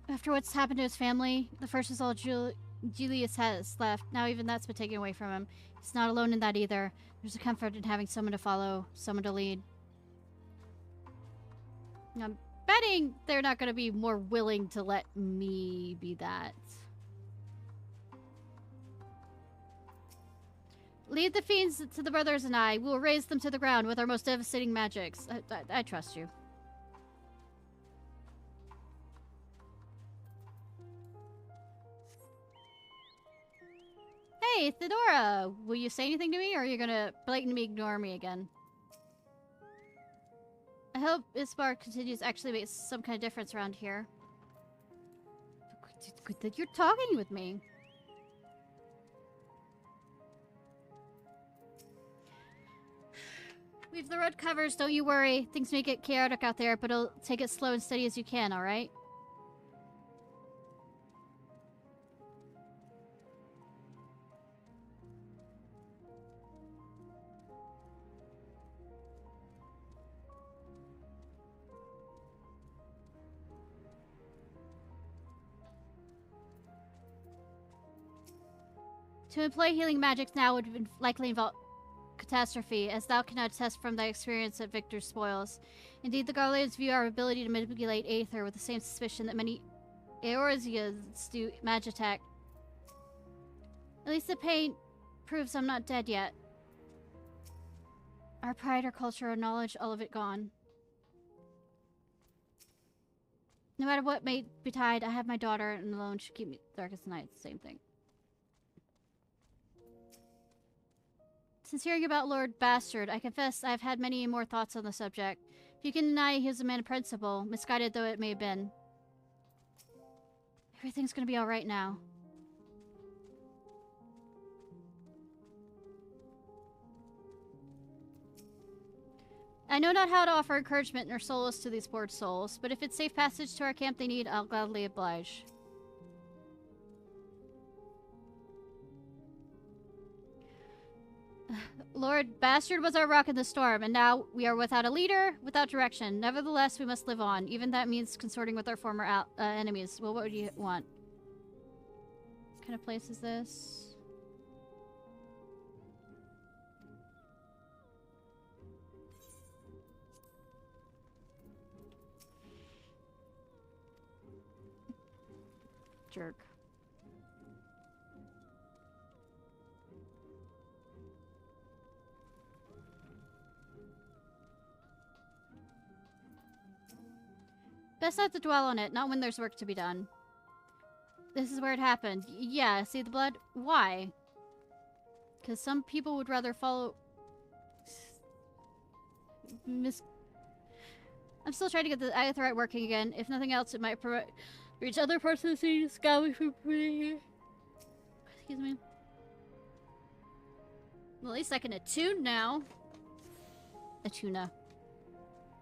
After what's happened to his family, the first is all Julius has left. Now even that's been taken away from him. He's not alone in that either. There's a comfort in having someone to follow, someone to lead. I'm betting they're not going to be more willing to let me be that. Lead the fiends to the brothers and I. We will raise them to the ground with our most devastating magics. I trust you. Hey, Thedora! Will you say anything to me, or are you gonna blatantly ignore me again? I hope Isbar continues actually makes some kind of difference around here. Good that you're talking with me. Leave the road covers, don't you worry. Things may get chaotic out there, but it'll take it slow and steady as you can, alright? To employ healing magics now would likely involve catastrophe, as thou cannot attest from thy experience at Victor's spoils. Indeed, the Garleans view our ability to manipulate Aether with the same suspicion that many Eorzeans do Magitech. At least the pain proves I'm not dead yet. Our pride, our culture, our knowledge, all of it gone. No matter what may betide, I have my daughter, and alone should keep me darkest nights. Same thing. Since hearing about Lord Bastard, I confess I have had many more thoughts on the subject. If you can deny he was a man of principle, misguided though it may have been. Everything's gonna be alright now. I know not how to offer encouragement nor solace to these poor souls, but if it's safe passage to our camp they need, I'll gladly oblige. Lord Bastard was our rock in the storm, and now we are without a leader, without direction. Nevertheless, we must live on. Even that means consorting with our former enemies. Well, what would you want? What kind of place is this? Jerk. Best not to dwell on it, not when there's work to be done. This is where it happened. Yeah, see the blood? Why? Because some people would rather follow... I'm still trying to get the Aetherite working again. If nothing else, it might reach other parts of the city. Excuse me. Well, at least I can attune now. Attuna.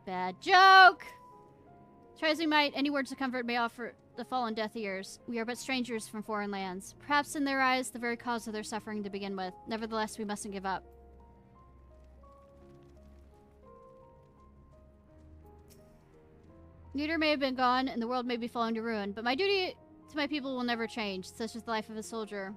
Bad joke! Try as we might, any words of comfort may offer the fallen deaf ears. We are but strangers from foreign lands. Perhaps in their eyes, the very cause of their suffering to begin with. Nevertheless, we mustn't give up. Neuter may have been gone, and the world may be falling to ruin, but my duty to my people will never change, such is the life of a soldier.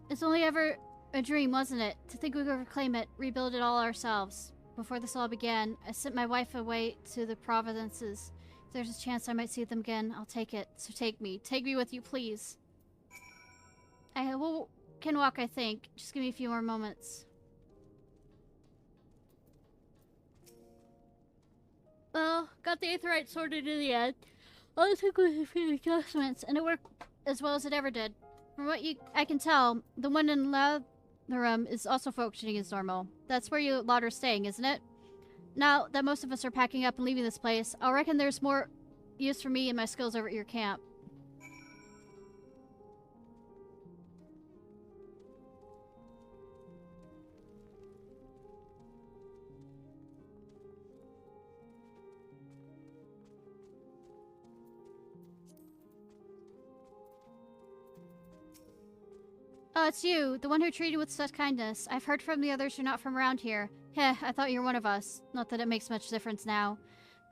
It's only ever a dream, wasn't it? To think we could reclaim it, rebuild it all ourselves. Before this all began, I sent my wife away to the provinces. If there's a chance I might see them again, I'll take it. So take me. Take me with you, please. can walk, I think. Just give me a few more moments. Well, got the Aetherite sorted in the end. All it took was a few adjustments, and it worked as well as it ever did. From what I can tell, the one in Latherum is also functioning as normal. That's where you lot are staying, isn't it? Now that most of us are packing up and leaving this place, I'll reckon there's more use for me and my skills over at your camp. Oh, it's you, the one who treated with such kindness. I've heard from the others you're not from around here. Heh, I thought you were one of us. Not that it makes much difference now.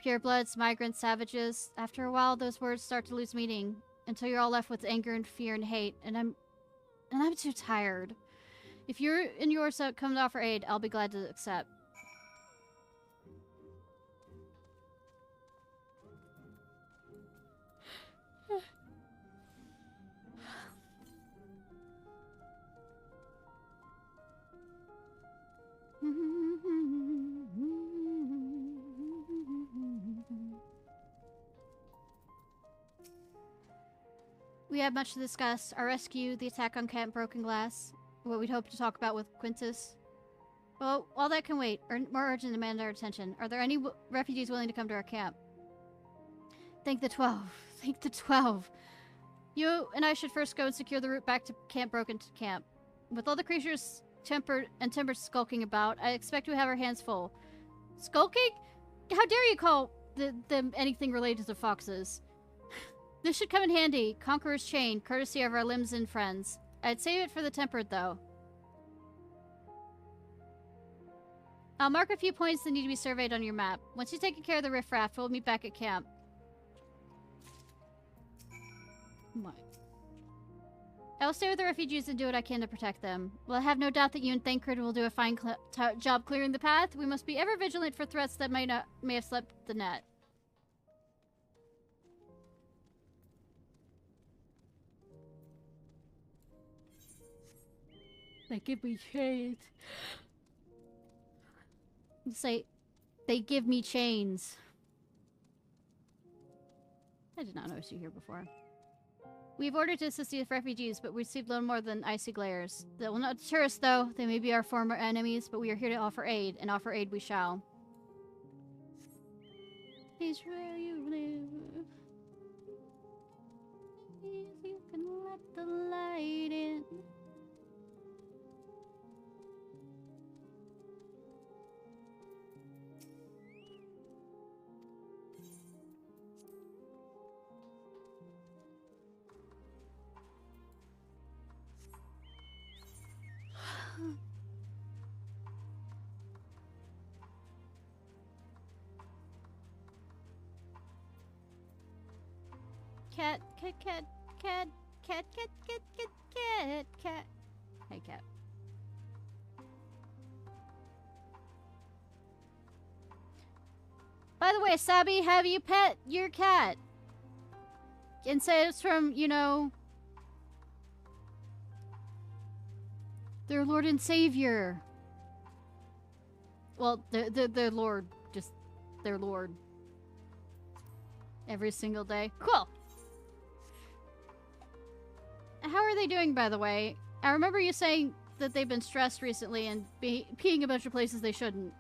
Purebloods, migrants, savages. After a while, those words start to lose meaning. Until you're all left with anger and fear and hate. And I'm too tired. If you're and yours come to offer aid, I'll be glad to accept. We had much to discuss. Our rescue, the attack on Camp Broken Glass, what we'd hoped to talk about with Quintus. Well, all that can wait. More urgent demand our attention. Are there any refugees willing to come to our camp? Thank the 12. Thank the 12. You and I should first go and secure the route back to Camp Broken Camp. With all the creatures Timber skulking about, I expect we have our hands full. Skulking? How dare you call them anything related to foxes? This should come in handy. Conqueror's Chain, courtesy of our limbs and friends. I'd save it for the Tempered, though. I'll mark a few points that need to be surveyed on your map. Once you've taken care of the riffraff, we'll meet back at camp. What? I will stay with the refugees and do what I can to protect them. Well, I have no doubt that you and Thancred will do a fine job clearing the path. We must be ever vigilant for threats that may have slipped the net. They give me chains. Say, they give me chains. I did not notice you here before. We've ordered to assist the refugees, but we received little more than icy glares. That will not deter us, though. They may be our former enemies, but we are here to offer aid, and offer aid we shall. Israel, you live. You can let the light in. Cat. Hey, cat. By the way, Sabi, have you pet your cat? And say it's from, you know, their Lord and Savior. Well, their Lord, just their Lord. Every single day. Cool! How are they doing, by the way? I remember you saying that they've been stressed recently and peeing a bunch of places they shouldn't.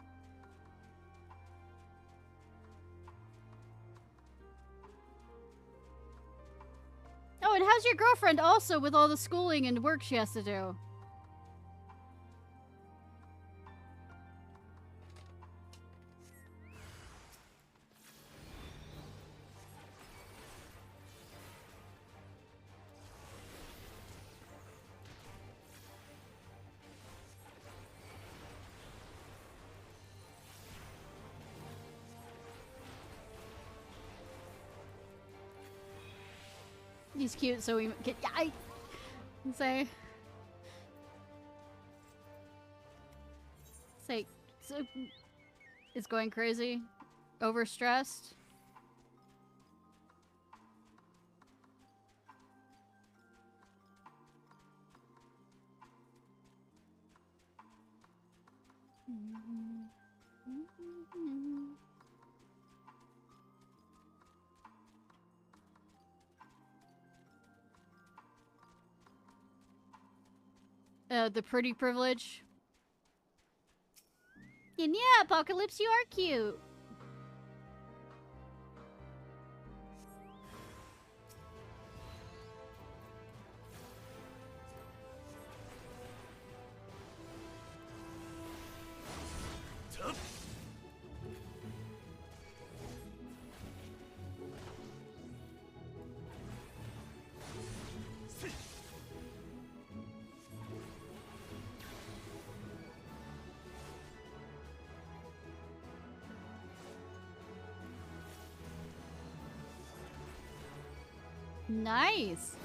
Oh, and how's your girlfriend also with all the schooling and work she has to do? He's cute, so we get. I say. So it's going crazy, overstressed. The pretty privilege. And yeah, Apocalypse, you are cute. Nice.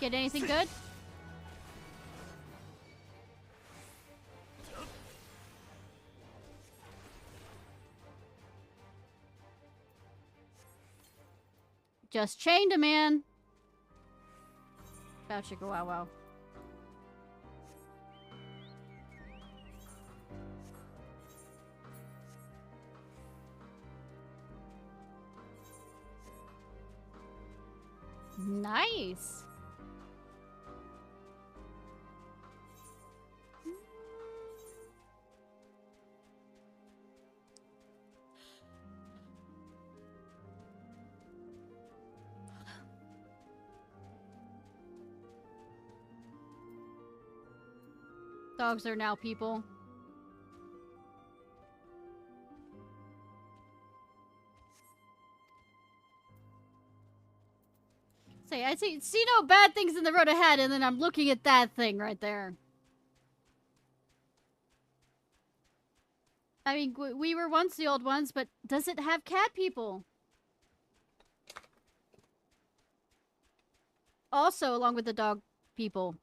Get anything good? Just chained a man. Bow chicka wow wow. Nice. Dogs are now people. Say, I see no bad things in the road ahead, and then I'm looking at that thing right there. I mean, we were once the old ones, but does it have cat people? Also, along with the dog people.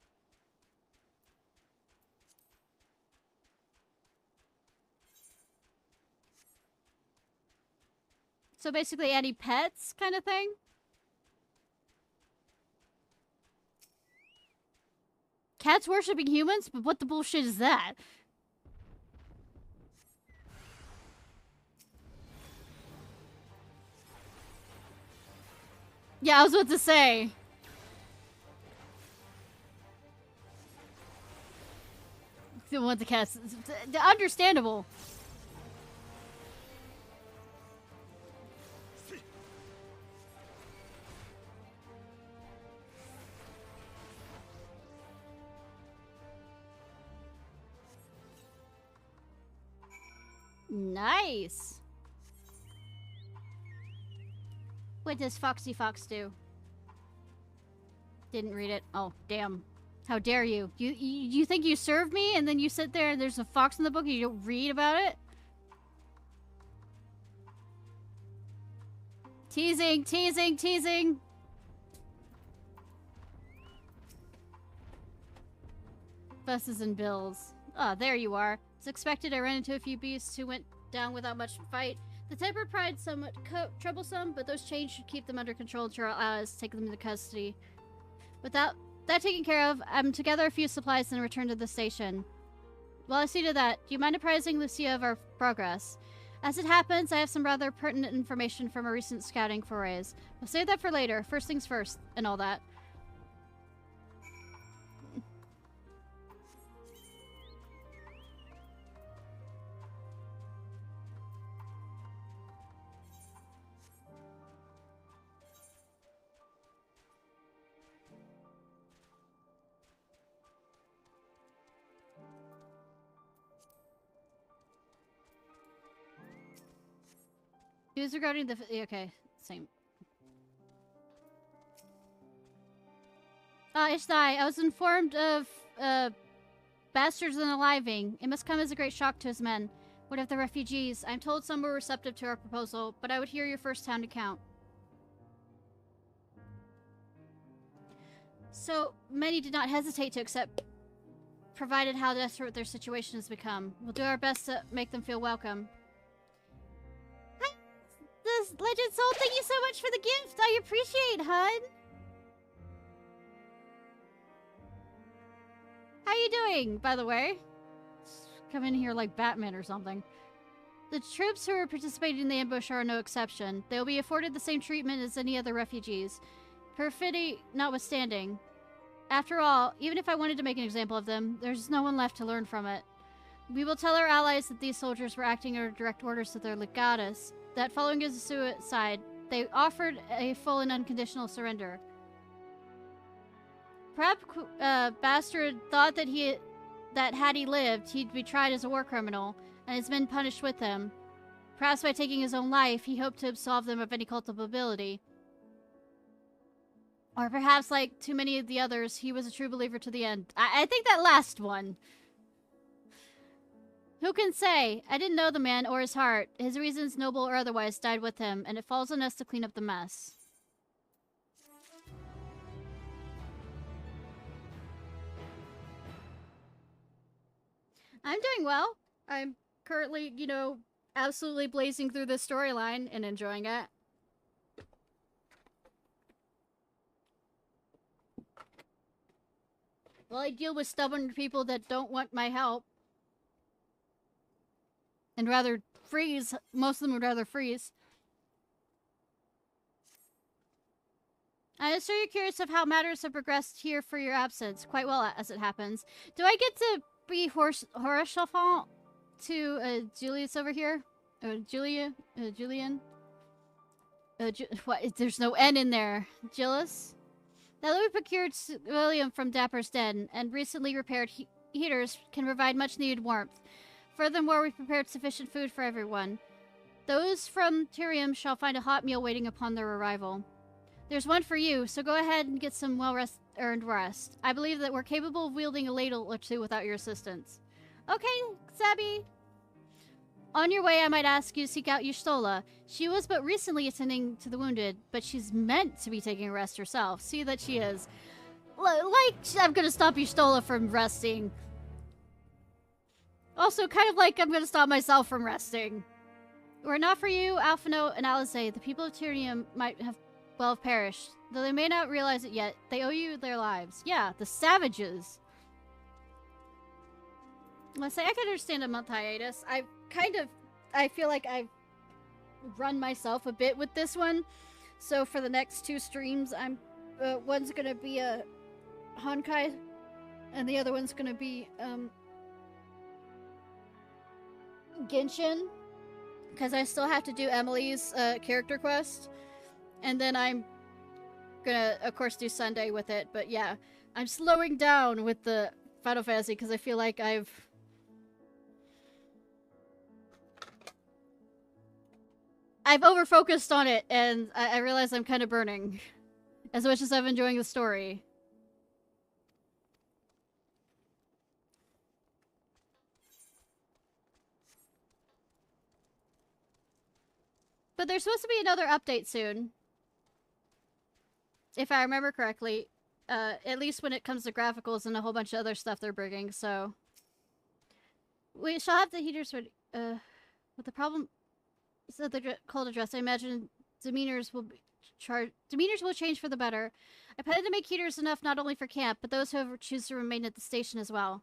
So basically, any pets kind of thing? Cats worshipping humans? But what the bullshit is that? Yeah, I was about to say. Don't want the cats. Understandable. Nice. What does Foxy Fox do? Didn't read it. Oh, damn. How dare you. You think you serve me and then you sit there and there's a fox in the book and you don't read about it? Teasing, teasing, teasing. Buses and bills. Ah, there you are. As expected, I ran into a few beasts who went down without much fight. The temper pride somewhat troublesome, but those chains should keep them under control until our allies take them into custody. Without that taken care of, I'm to gather a few supplies and return to the station. While I see to that, do you mind apprising Lucia of our progress? As it happens, I have some rather pertinent information from our recent scouting forays. We'll save that for later. First things first, and all that. News regarding the... Okay, same. Ishnai, I was informed of, bastards unaliving. It must come as a great shock to his men. What of the refugees? I'm told some were receptive to our proposal, but I would hear your first-hand account. So, many did not hesitate to accept, provided how desperate their situation has become. We'll do our best to make them feel welcome. This Legend Soul, thank you so much for the gift. I appreciate, hun. How you doing, by the way? come in here like Batman or something. The troops who are participating in the ambush are no exception. They will be afforded the same treatment as any other refugees. Perfidy notwithstanding. After all, even if I wanted to make an example of them, there's no one left to learn from it. We will tell our allies that these soldiers were acting under direct orders of their legatus, that following his suicide, they offered a full and unconditional surrender. Perhaps Bastard thought that had he lived, he'd be tried as a war criminal, and his men punished with him. Perhaps by taking his own life, he hoped to absolve them of any culpability. Or perhaps, like too many of the others, he was a true believer to the end. I think that last one. Who can say? I didn't know the man or his heart. His reasons, noble or otherwise, died with him, and it falls on us to clean up the mess. I'm doing well. I'm currently, you know, absolutely blazing through this storyline and enjoying it. Well, I deal with stubborn people that don't want my help. And rather freeze. Most of them would rather freeze. I'm sure you're curious of how matters have progressed here for your absence. Quite well, as it happens. Do I get to be Horachafant to Julius over here? Julian? What? There's no N in there. Gillis? Now that we procured William from Dapper's Den, and recently repaired heaters can provide much needed warmth. Furthermore, we've prepared sufficient food for everyone. Those from Tyrium shall find a hot meal waiting upon their arrival. There's one for you, so go ahead and get some well-earned rest. I believe that we're capable of wielding a ladle or two without your assistance. Okay, Zabby. On your way, I might ask you to seek out Y'shtola. She was but recently attending to the wounded, but she's meant to be taking a rest herself. See that she is. I'm gonna stop Y'shtola from resting. Also, kind of like I'm gonna stop myself from resting. Were it not for you, Alphino and Alizé, the people of Tyrium might have perished. Though they may not realize it yet, they owe you their lives. Yeah, the savages. Let's say I can understand a month hiatus. I feel like I've run myself a bit with this one. So for the next 2 streams, one's gonna be a Honkai, and the other one's gonna be Genshin, because I still have to do Emily's character quest, and then I'm gonna, of course, do Sunday with it. But yeah, I'm slowing down with the Final Fantasy because I feel like I've over-focused on it, and I realize I'm kind of burning, as much as I'm enjoying the story. But there's supposed to be another update soon. If I remember correctly. At least when it comes to graphicals and a whole bunch of other stuff they're bringing, so... We shall have the heaters ready. With the problem... So the cold address, I imagine demeanors will change for the better. I plan to make heaters enough not only for camp, but those who choose to remain at the station as well.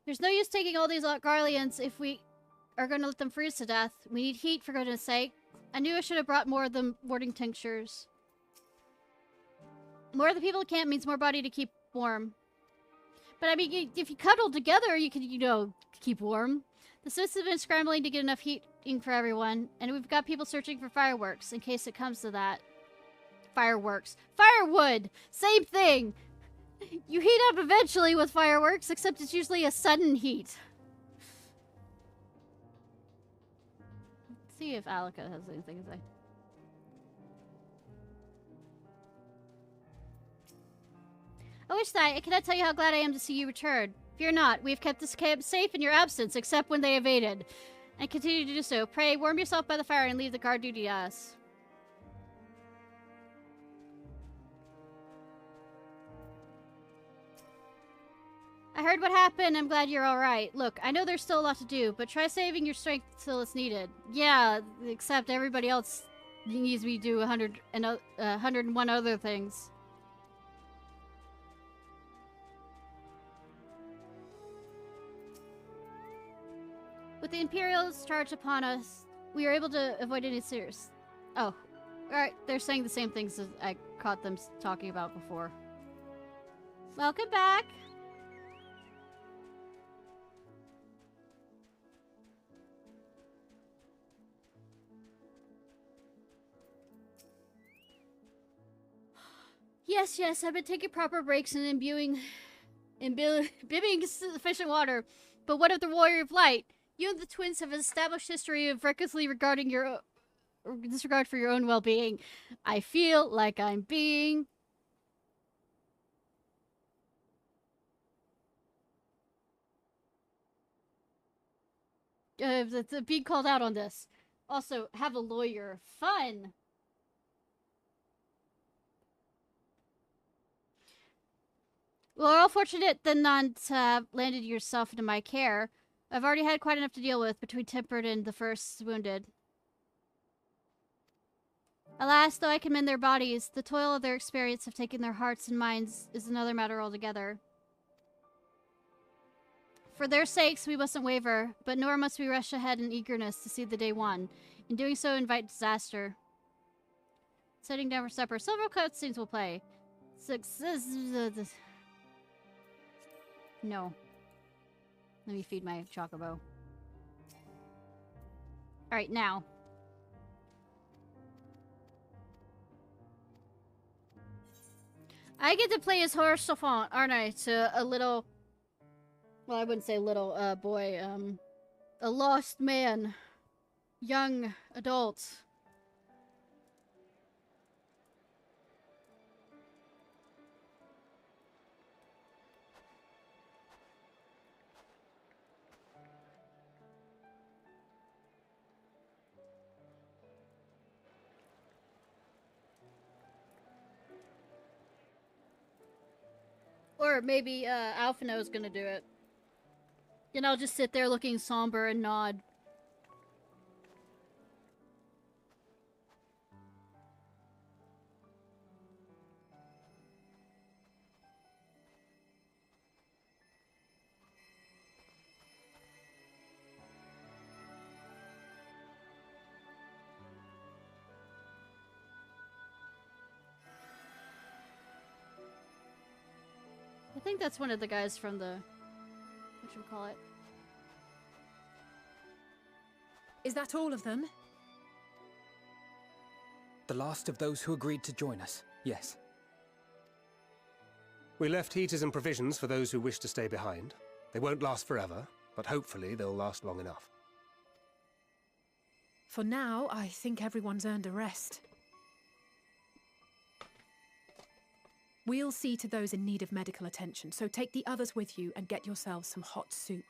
There's no use taking all these Garleans if we are going to let them freeze to death. We need heat, for goodness sake. I knew I should have brought more of the warding tinctures. More of the people at camp means more body to keep warm. But I mean, if you cuddle together, you can, you know, keep warm. The Swiss have been scrambling to get enough heating for everyone, and we've got people searching for fireworks, in case it comes to that. Fireworks. Firewood! Same thing! You heat up eventually with fireworks, except it's usually a sudden heat. Let's see if Alika has anything to say. Oh, Ishnai, I cannot tell you how glad I am to see you return. Fear not, we have kept this camp safe in your absence, except when they evaded. And continue to do so. Pray, warm yourself by the fire and leave the guard duty to us. I heard what happened. I'm glad you're alright. Look, I know there's still a lot to do, but try saving your strength till it's needed. Yeah, except everybody else needs me to do 101 other things. With the Imperials charged upon us, we are able to avoid any serious... Oh. Alright, they're saying the same things as I caught them talking about before. Welcome back! Yes, yes, I've been taking proper breaks and bibbing sufficient water. But what of the Warrior of Light? You and the twins have an established history of recklessly regarding your disregard for your own well-being. I feel like I'm being... being called out on this. Also, have a lawyer. Fun! Well, we're all fortunate that none landed yourself into my care. I've already had quite enough to deal with between Tempered and the first wounded. Alas, though I commend their bodies, the toil of their experience of taking their hearts and minds is another matter altogether. For their sakes, we mustn't waver, but nor must we rush ahead in eagerness to see the day won. In doing so, invite disaster. Sitting down for supper. Several cutscenes will play. Success... No. Let me feed my chocobo. Alright, now. I get to play as Horace Chauffant, aren't I? To a little... Well, I wouldn't say little, boy. A lost man. Young adult. Or maybe Alphino's gonna do it. And I'll just sit there looking somber and nod. I think that's one of the guys from the... whatchamacallit. Is that all of them? The last of those who agreed to join us, yes. We left heaters and provisions for those who wish to stay behind. They won't last forever, but hopefully they'll last long enough. For now, I think everyone's earned a rest. We'll see to those in need of medical attention, so take the others with you and get yourselves some hot soup.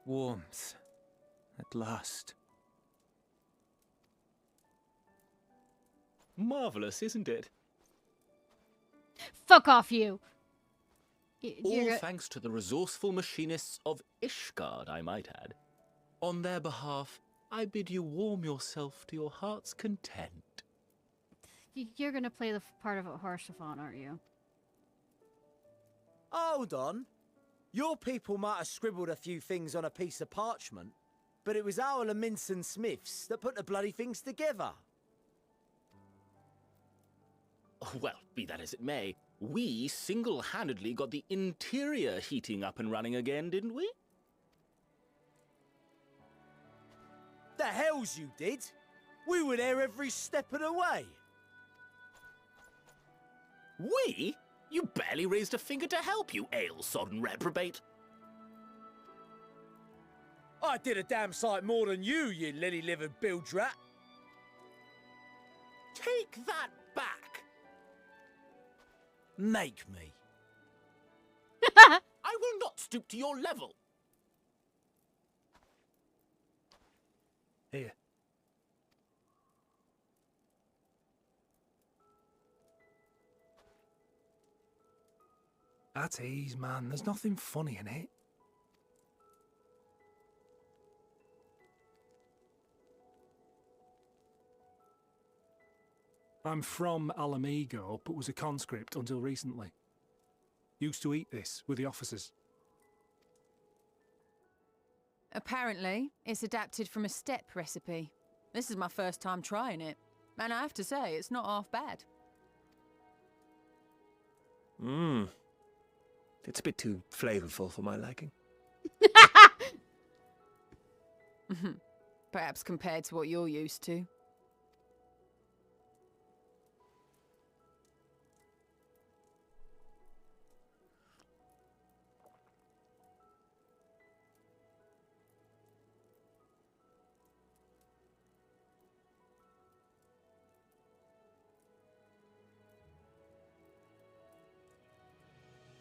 Warmth. At last. Marvelous, isn't it? Fuck off, you! All thanks to the resourceful machinists of Ishgard, I might add. On their behalf, I bid you warm yourself to your heart's content. You're gonna play the part of a Horace Chauffant, aren't you? Hold on. Your people might have scribbled a few things on a piece of parchment, but it was our Minson Smiths that put the bloody things together. Well, be that as it may, we single-handedly got the interior heating up and running again, didn't we? The hells you did! We were there every step of the way. We? You barely raised a finger to help, you ale-sodden reprobate. I did a damn sight more than you, you lily-livered bilge rat. Take that back. Make me. I will not stoop to your level. Here. At ease, man. There's nothing funny in it. I'm from Alamigo, but was a conscript until recently. Used to eat this with the officers. Apparently, it's adapted from a steppe recipe. This is my first time trying it, and I have to say, it's not half bad. Mmm. It's a bit too flavorful for my liking. Perhaps compared to what you're used to.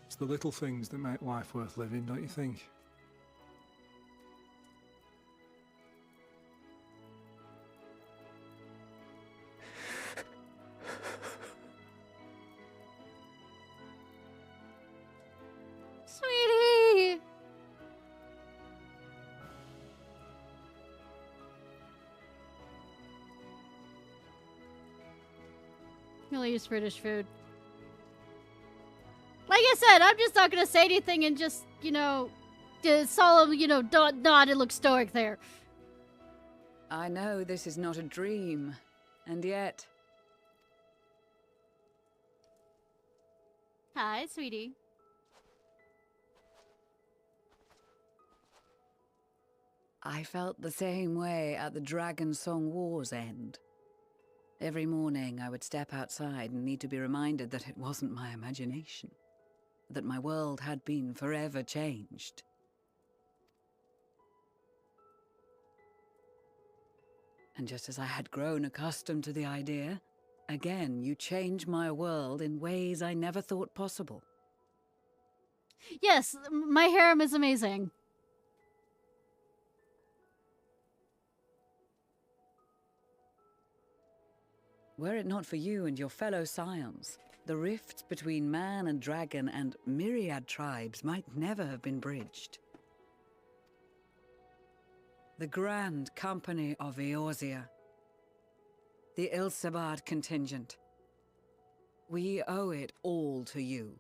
It's the little things that make life worth living, don't you think? Sweetie! You'll use British food. Like I said, I'm just not gonna say anything and just, you know, solemn, you know, nod and look stoic there. I know this is not a dream, and yet... Hi, sweetie. I felt the same way at the Dragon Song War's end. Every morning I would step outside and need to be reminded that it wasn't my imagination. That my world had been forever changed. And just as I had grown accustomed to the idea, again you change my world in ways I never thought possible. Yes, my harem is amazing. Were it not for you and your fellow scions, the rifts between man and dragon and myriad tribes might never have been bridged. The Grand Company of Eorzea. The Ilsabard contingent. We owe it all to you.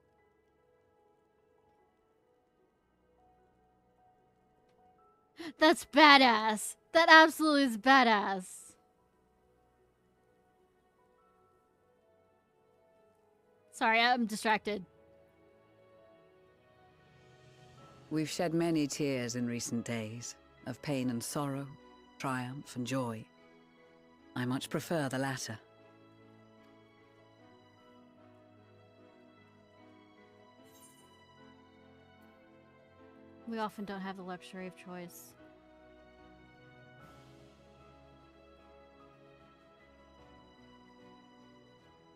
That's badass. That absolutely is badass. Sorry, I'm distracted. We've shed many tears in recent days, of pain and sorrow, triumph and joy. I much prefer the latter. We often don't have the luxury of choice.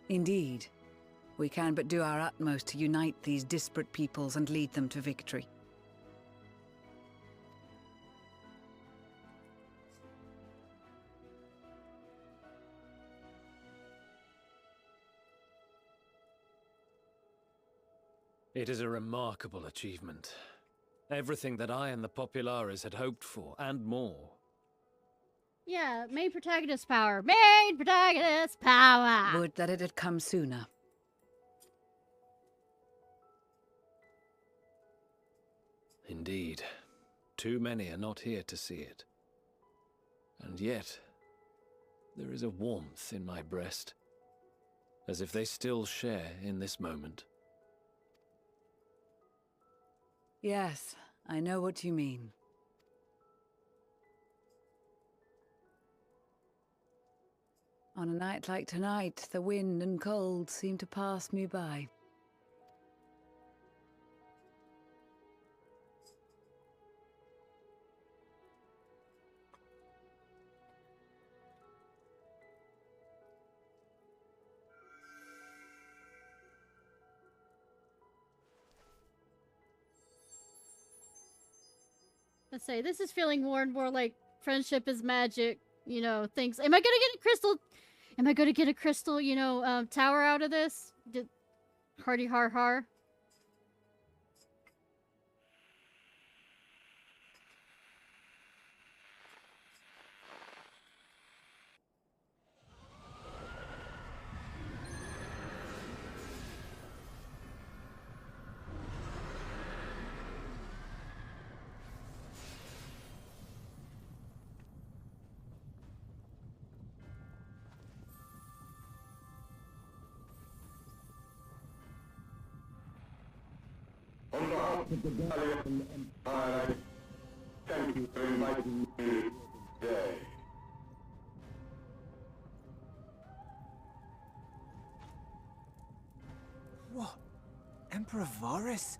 Indeed. We can but do our utmost to unite these disparate peoples and lead them to victory. It is a remarkable achievement. Everything that I and the Populares had hoped for, and more. Yeah, main protagonist power. Main protagonist power! Would that it had come sooner. Indeed. Too many are not here to see it. And yet, there is a warmth in my breast, as if they still share in this moment. Yes, I know what you mean. 'Tis On a night like tonight, the wind and cold seem to pass me by. Let's say this is feeling more and more like friendship is magic, you know, things. Am I gonna get a crystal? Am I gonna get a crystal, you know, tower out of this? Hardy har har. On behalf of the Gallian Empire, thank you for inviting me today. What? Emperor Varus?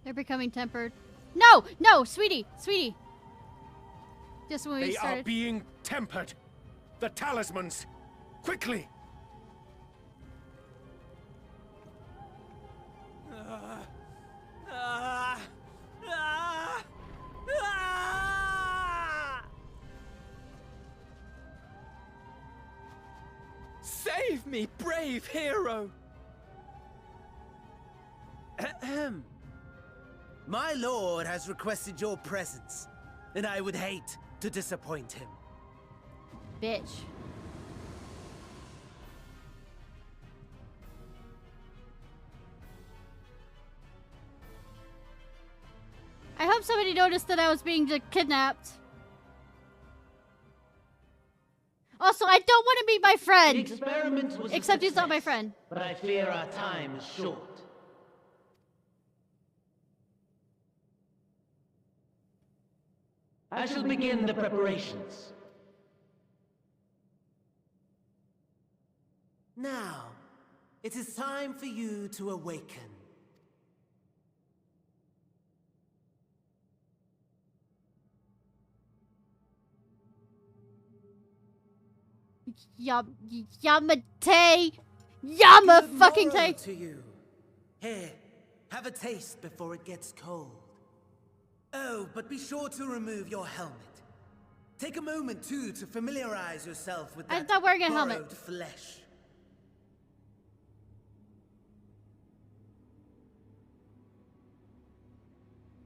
They're becoming tempered. No! No! Sweetie! Sweetie! Just when we They started. are being tempered! The talismans! Quickly! Save me, brave hero! Ahem. My lord has requested your presence, and I would hate to disappoint him. Bitch. I hope somebody noticed that I was being kidnapped. Also, I don't want to meet my friend. The experiment was Except a he's not my success, friend. But I fear our time is short. I shall begin the preparations. Now, it is time for you to awaken. Yamate! Yama Good fucking morrow take! to you. Here, have a taste before it gets cold. Oh, but be sure to remove your helmet. Take a moment, too, to familiarize yourself with that I'm not wearing a helmet. borrowed flesh.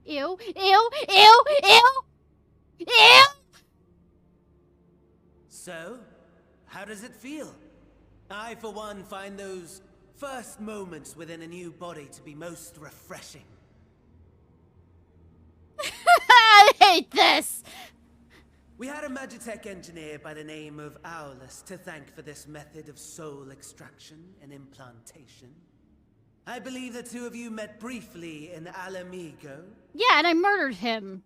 Ew, ew, ew, ew! Ew! So, how does it feel? I, for one, find those first moments within a new body to be most refreshing. I hate this! We had a Magitech engineer by the name of Aulus to thank for this method of soul extraction and implantation. I believe the two of you met briefly in Alamigo. Yeah, and I murdered him.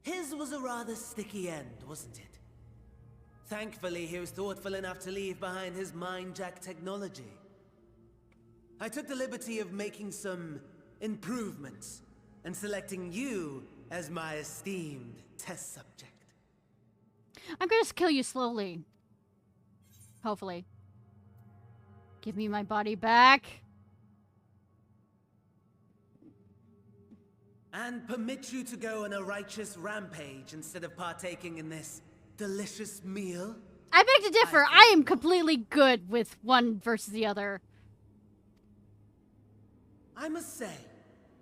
His was a rather sticky end, wasn't it? Thankfully, he was thoughtful enough to leave behind his mind-jack technology. I took the liberty of making some improvements and selecting you as my esteemed test subject. I'm gonna kill you slowly. Hopefully. Give me my body back. And permit you to go on a righteous rampage instead of partaking in this delicious meal? I beg to differ. I am completely good with one versus the other. I must say,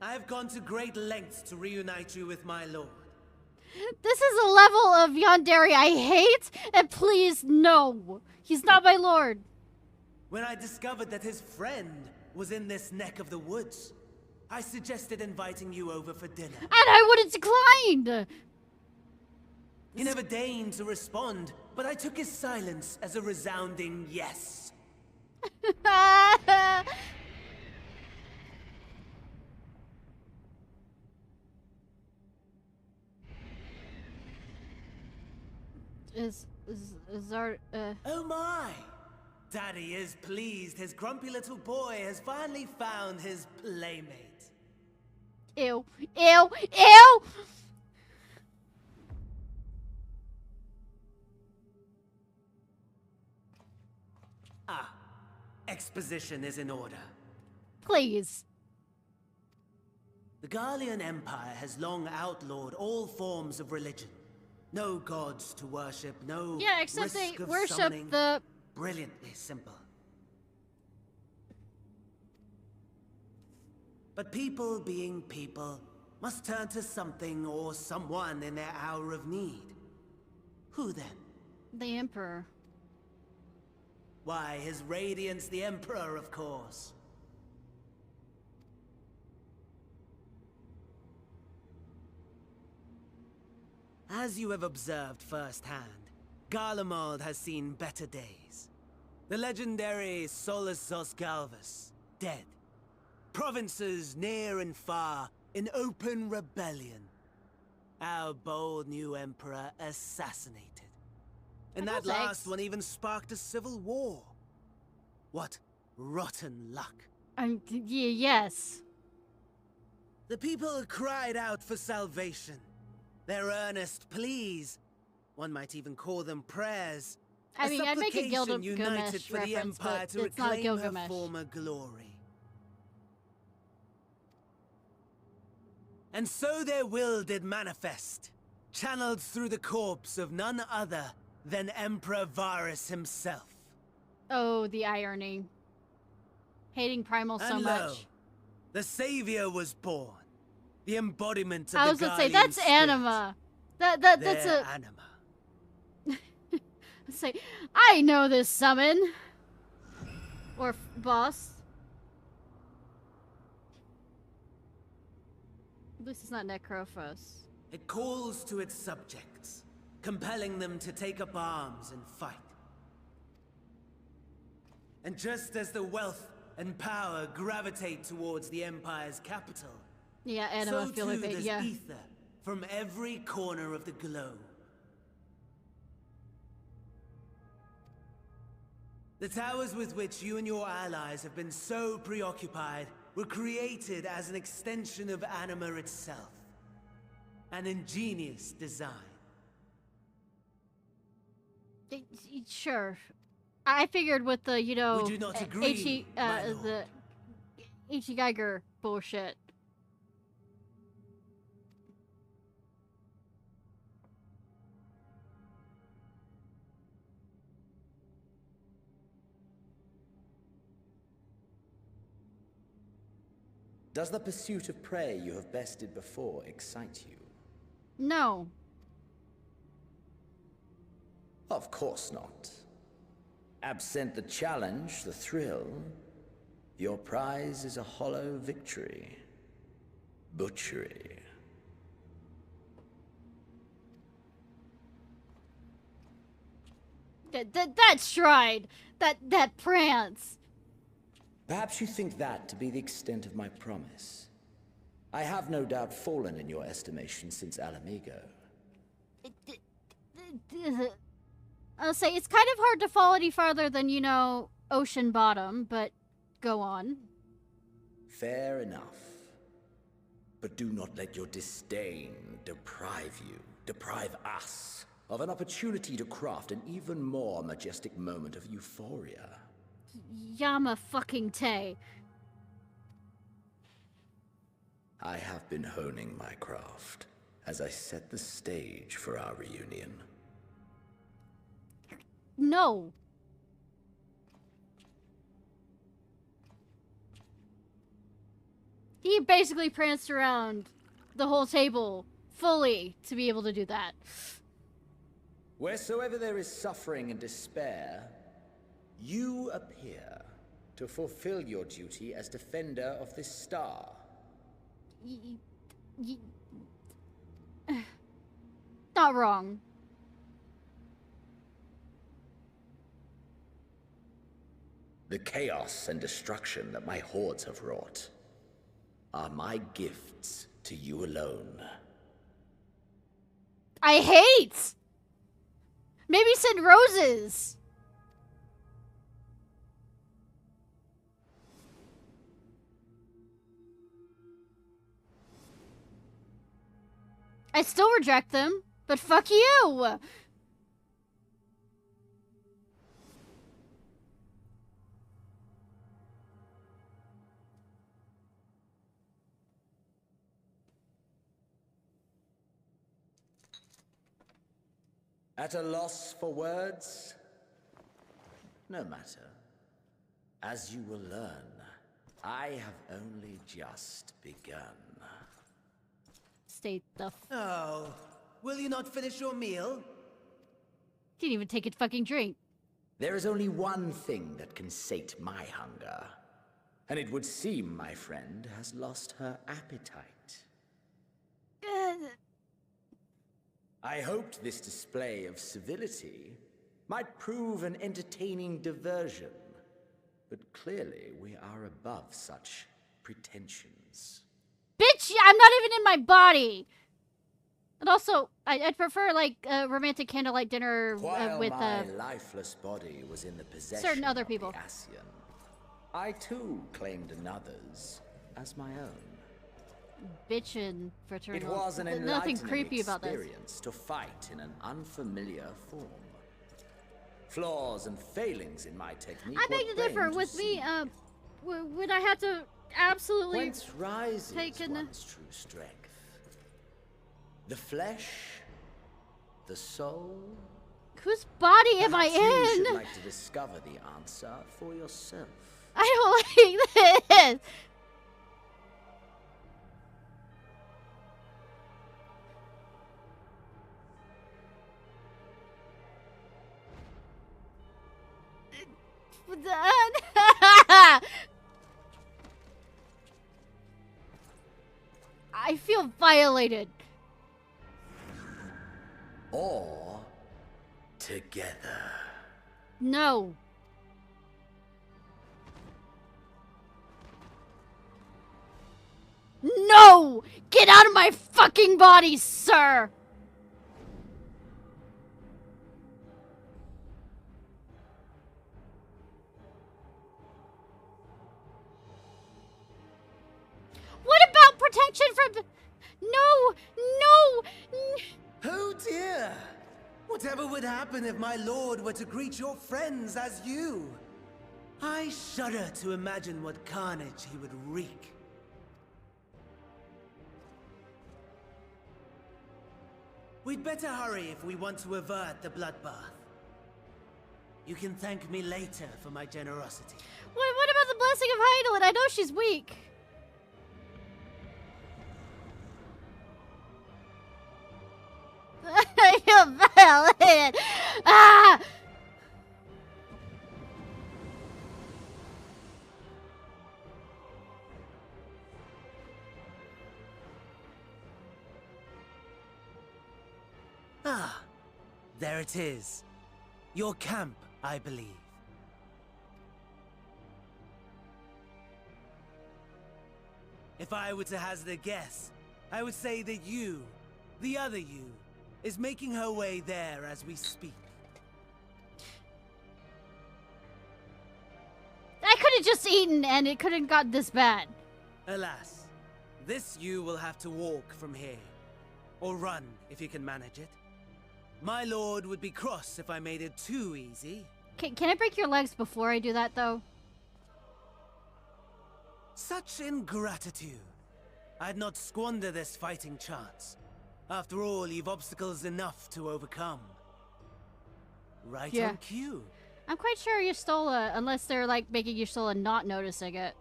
I have gone to great lengths to reunite you with my lord. This is a level of yandere I hate, and please, no. He's not my lord. When I discovered that his friend was in this neck of the woods, I suggested inviting you over for dinner. And I would have declined! He never deigned to respond, but I took his silence as a resounding yes. Is our Oh my! Daddy is pleased his grumpy little boy has finally found his playmate. Ew. Ew. Ew! Ah, exposition is in order. Please. The Garlean Empire has long outlawed all forms of religion. No gods to worship, no Yeah, except risk they of worship summoning. the... Brilliantly simple. But people being people must turn to something or someone in their hour of need. Who then? The Emperor. Why, His Radiance the Emperor, of course. As you have observed firsthand, Garlemald has seen better days. The legendary Solus Galvus, dead. Provinces near and far in open rebellion. Our bold new emperor assassinated. And that last one even sparked a civil war. What rotten luck. Yes. The people cried out for salvation. Their earnest pleas, one might even call them prayers. I mean, I'd make a united Gilgamesh for the reference, Empire but to it's not reclaim her Gilgamesh. former glory. And so their will did manifest, channeled through the corpse of none other than Emperor Varus himself. Oh, the irony. Hating Primal so And lo, much. the Savior was born. The embodiment of I was the gonna say, Guardian that's spirit. anima. That's Their a... anima. Say, I know this summon. Or boss. At least it's not Necrophos. It calls to its subjects, compelling them to take up arms and fight. And just as the wealth and power gravitate towards the Empire's capital, Yeah, anima so feel too like it, does yeah. ether from every corner of the globe. The towers with which you and your allies have been so preoccupied were created as an extension of anima itself. An ingenious design. Sure. I figured with the, you know, We do not agree, my lord. the H.E. Geiger bullshit. Does the pursuit of prey you have bested before excite you? No. Of course not. Absent the challenge, the thrill, your prize is a hollow victory. Butchery. That stride! That prance! Perhaps you think that to be the extent of my promise. I have no doubt fallen in your estimation since Alamigo. I'll say, it's kind of hard to fall any farther than, you know, ocean bottom, but go on. Fair enough. But do not let your disdain deprive us, of an opportunity to craft an even more majestic moment of euphoria. Yama fucking Tay. I have been honing my craft as I set the stage for our reunion. No. He basically pranced around the whole table fully to be able to do that. Wheresoever there is suffering and despair, you appear to fulfill your duty as defender of this star. Not wrong. The chaos and destruction that my hordes have wrought are my gifts to you alone. I hate Maybe send roses. I still reject them, but fuck you! At a loss for words? No matter. As you will learn, I have only just begun. Stay the f- Oh, will you not finish your meal? Didn't even take a fucking drink. There is only one thing that can sate my hunger. And it would seem my friend has lost her appetite. I hoped this display of civility might prove an entertaining diversion. But clearly we are above such pretensions. Bitch, I'm not even in my body! And also, I'd prefer, like, a romantic candlelight dinner with, my lifeless body was in the possession certain other of people. the Ascian, I too claimed another's as my own. Bitchin' fraternal. It was an Nothing enlightening creepy about this. experience to fight in an unfamiliar form. Flaws and failings in my technique I beg were to differ. plain to With see. me, would I have to absolutely Whence rises take an... one's true strength? The flesh? The soul? Whose body am I Perhaps you in? should like to discover the answer for yourself. I don't like this. I feel violated. Or together. No. No! Get out of my fucking body, sir! What about protection from... No! No! Oh dear! Whatever would happen if my lord were to greet your friends as you? I shudder to imagine what carnage he would wreak. We'd better hurry if we want to avert the bloodbath. You can thank me later for my generosity. What about the blessing of Heidelin? I know she's weak. I feel violated. Ah! Ah, there it is. Your camp, I believe. If I were to hazard a guess, I would say that you, the other you, is making her way there as we speak. I could have just eaten and it couldn't got this bad. Alas, this you will have to walk from here. Or run, if you can manage it. My lord would be cross if I made it too easy. Can I break your legs before I do that, though? Such ingratitude. I'd not squander this fighting chance. After all, you've obstacles enough to overcome. Right on cue. I'm quite sure you stole a... Unless they're, like, making you stole and not noticing it.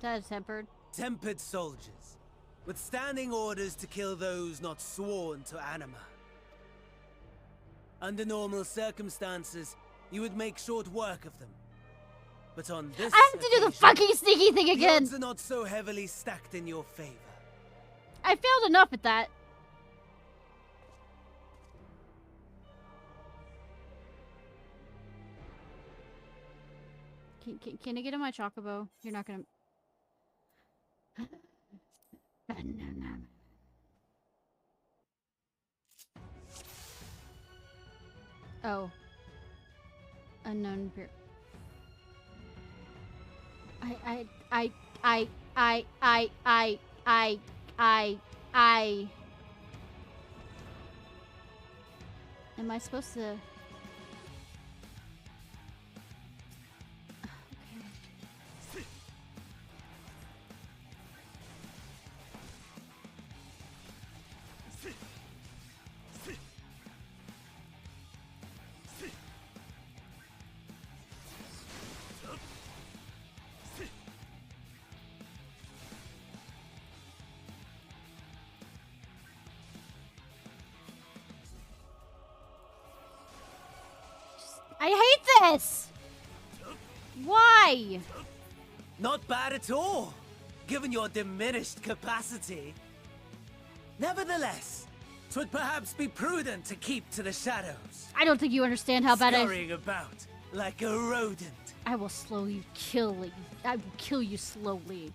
That is tempered. Tempered soldiers, withstanding orders to kill those not sworn to anima. Under normal circumstances, you would make short work of them. But on this I have to do the fucking sneaky thing again! The odds are not so heavily stacked in your favor. I failed enough at that. Can I get on my chocobo? You're not gonna... Oh. Unknown beer. I. Am I supposed to? I hate this! Why? Not bad at all, given your diminished capacity. Nevertheless, 'twould perhaps be prudent to keep to the shadows. I don't think you understand how bad Scurrying about like a rodent. I will slowly kill you. I will kill you slowly.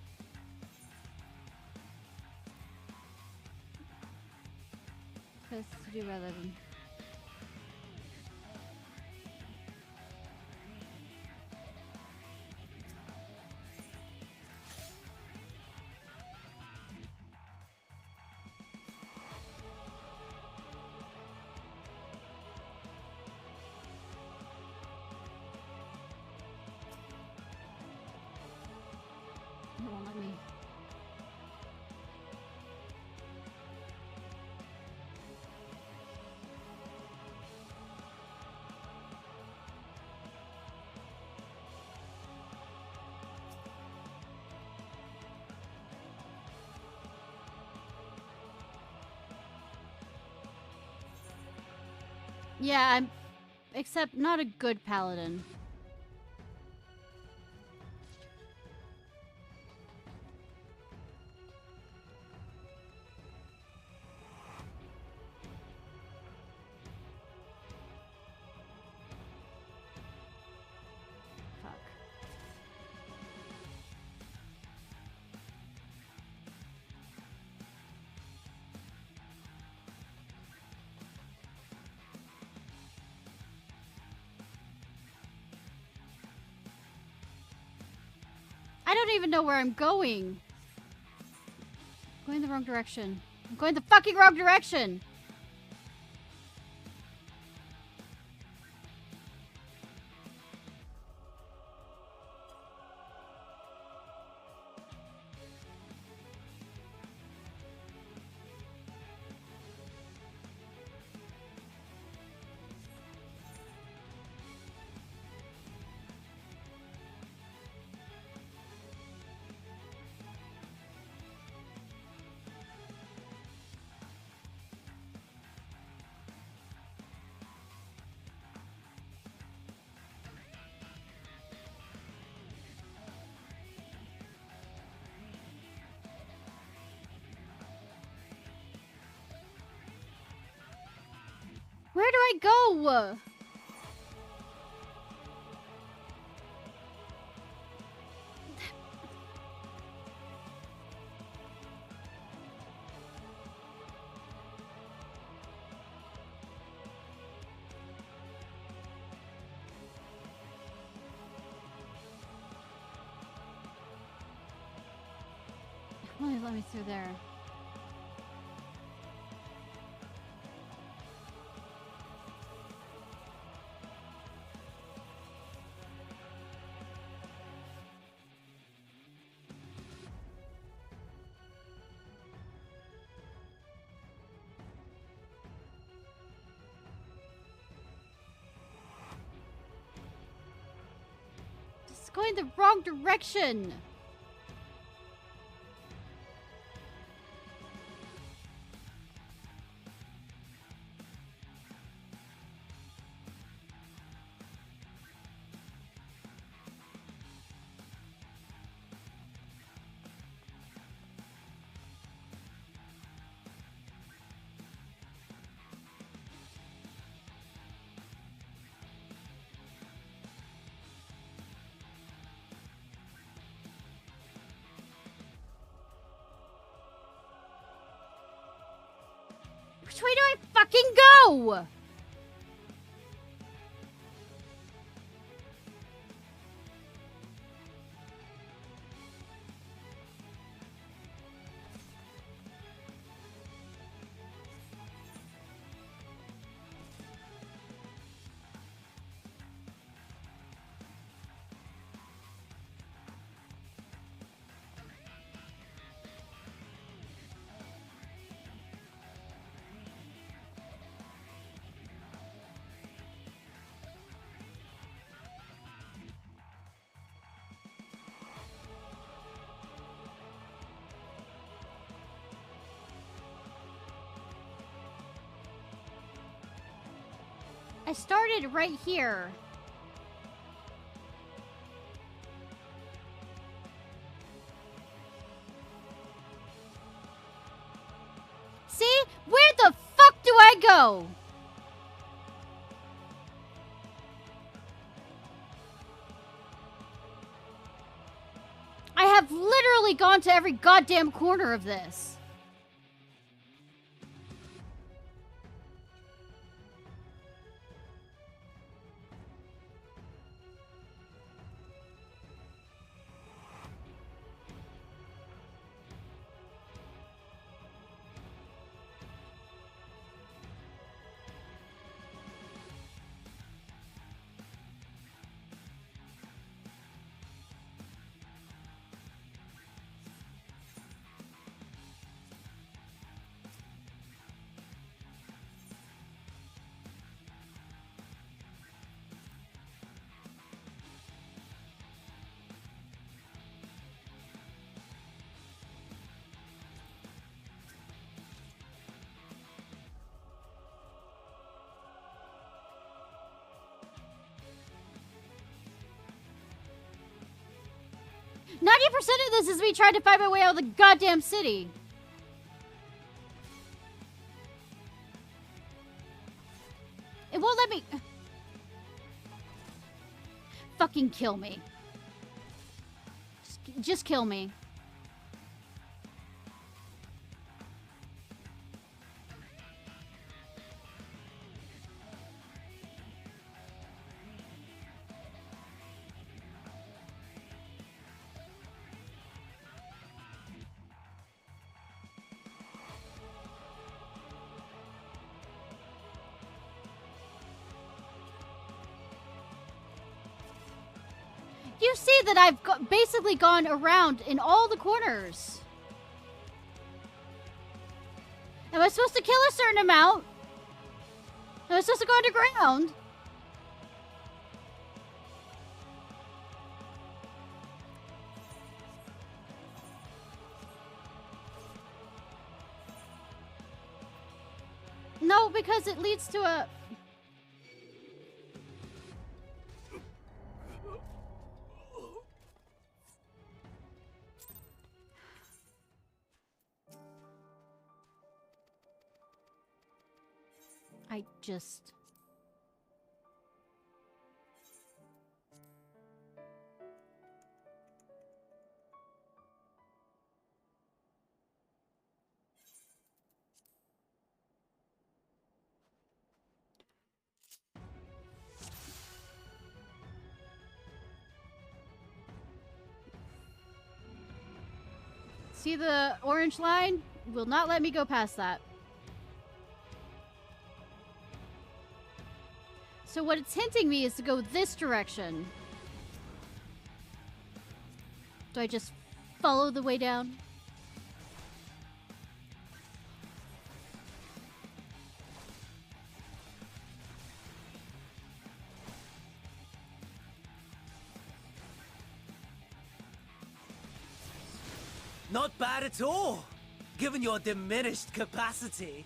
Best to do rather than... It won't let me. Yeah, I'm... Except not a good paladin. Fuck. I don't even know where I'm going. I'm going the wrong direction. I'm going the fucking wrong direction! Where do I go? Let me through there. It's going the wrong direction. Which way do I fucking go? I started right here. See? Where the fuck do I go? I have literally gone to every goddamn corner of this. Percent of this is me trying to find my way out of the goddamn city. It won't let me. Fucking kill me. Just kill me. You see that I've basically gone around in all the corners. Am I supposed to kill a certain amount? Am I supposed to go underground? No, because it leads to a... I just... See the orange line? Will not let me go past that. So what it's hinting me is to go this direction. Do I just follow the way down? Not bad at all, given your diminished capacity.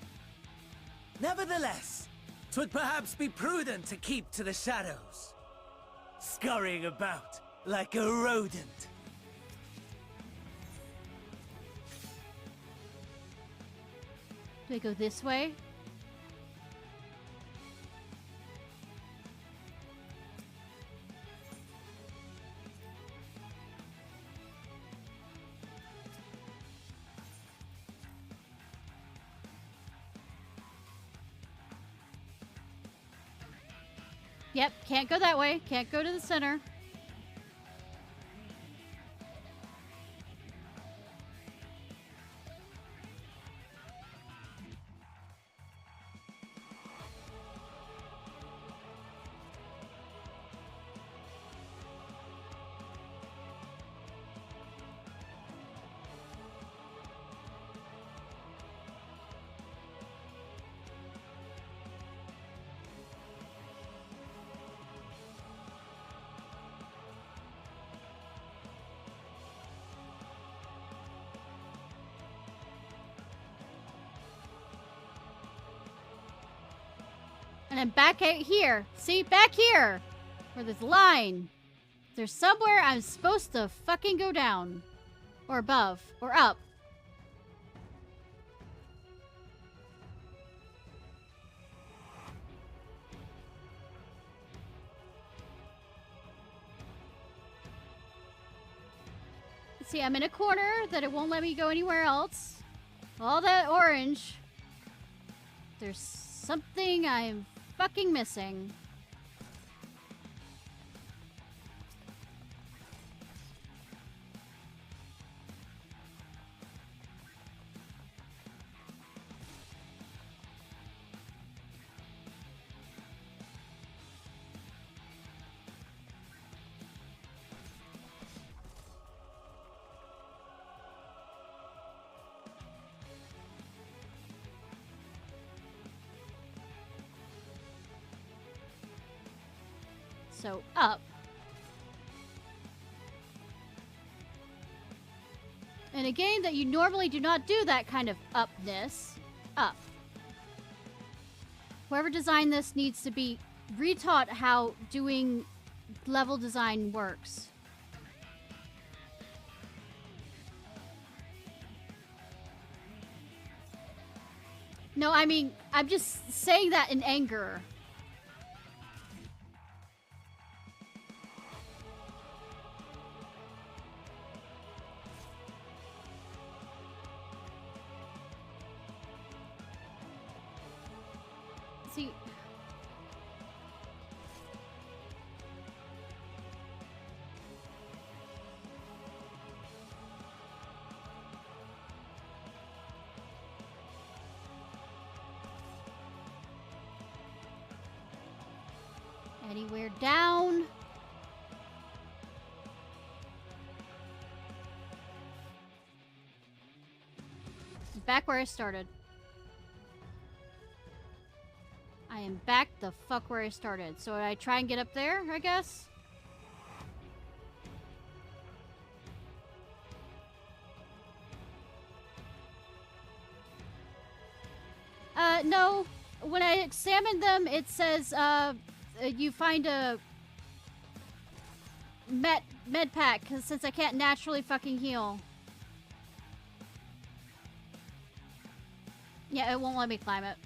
Nevertheless, 'twould perhaps be prudent to keep to the shadows, scurrying about like a rodent. Do I go this way? Yep, can't go that way. Can't go to the center. And I'm back out here. See? Back here! Where there's a line. There's somewhere I'm supposed to fucking go down. Or above. Or up. See, I'm in a corner that it won't let me go anywhere else. All that orange. There's something I'm fucking missing. So, up. In a game that you normally do not do that kind of upness, up. Whoever designed this needs to be retaught how doing level design works. No, I mean, I'm just saying that in anger. See, anywhere down. Back where I started. I am back the fuck where I started. So I try and get up there, I guess? No. When I examined them, it says, you find a med pack, since I can't naturally fucking heal. Yeah, it won't let me climb it.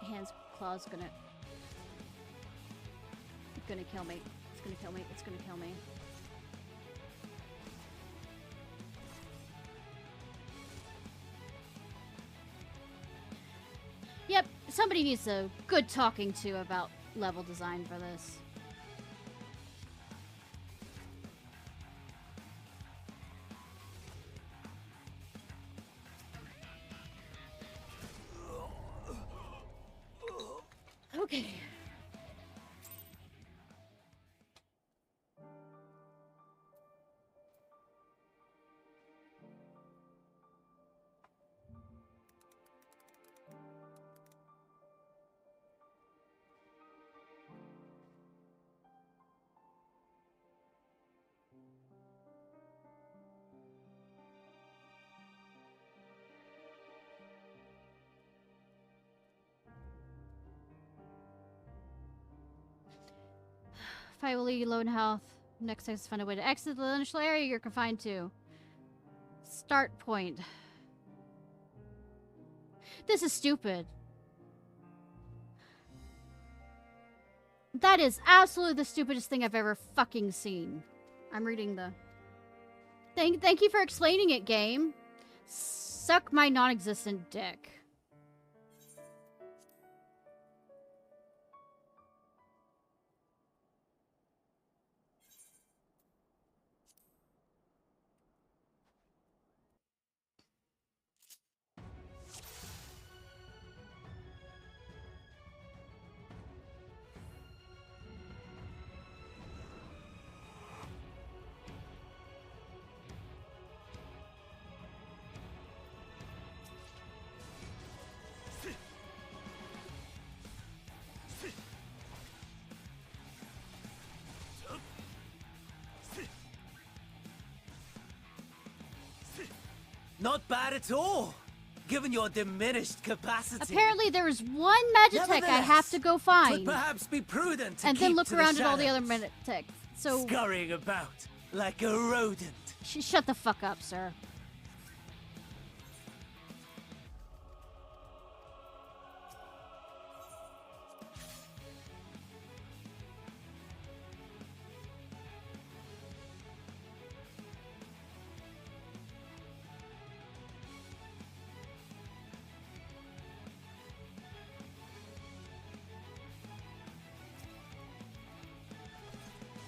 Hands, claws gonna kill me. It's gonna kill me. It's gonna kill me. Yep, somebody needs a good talking to about level design for this. Okay. Fight will leave you low in health. Next is find a way to exit the initial area you're confined to. Start point. This is stupid. That is absolutely the stupidest thing I've ever fucking seen. I'm reading the... Thank you for explaining it, game. Suck my non-existent dick. Not bad at all, given your diminished capacity. Apparently there is one Magitech I have to go find. Would perhaps be prudent to and then keep look to around the at all the other shadows, Magitechs. So scurrying about like a rodent. Shut the fuck up, sir.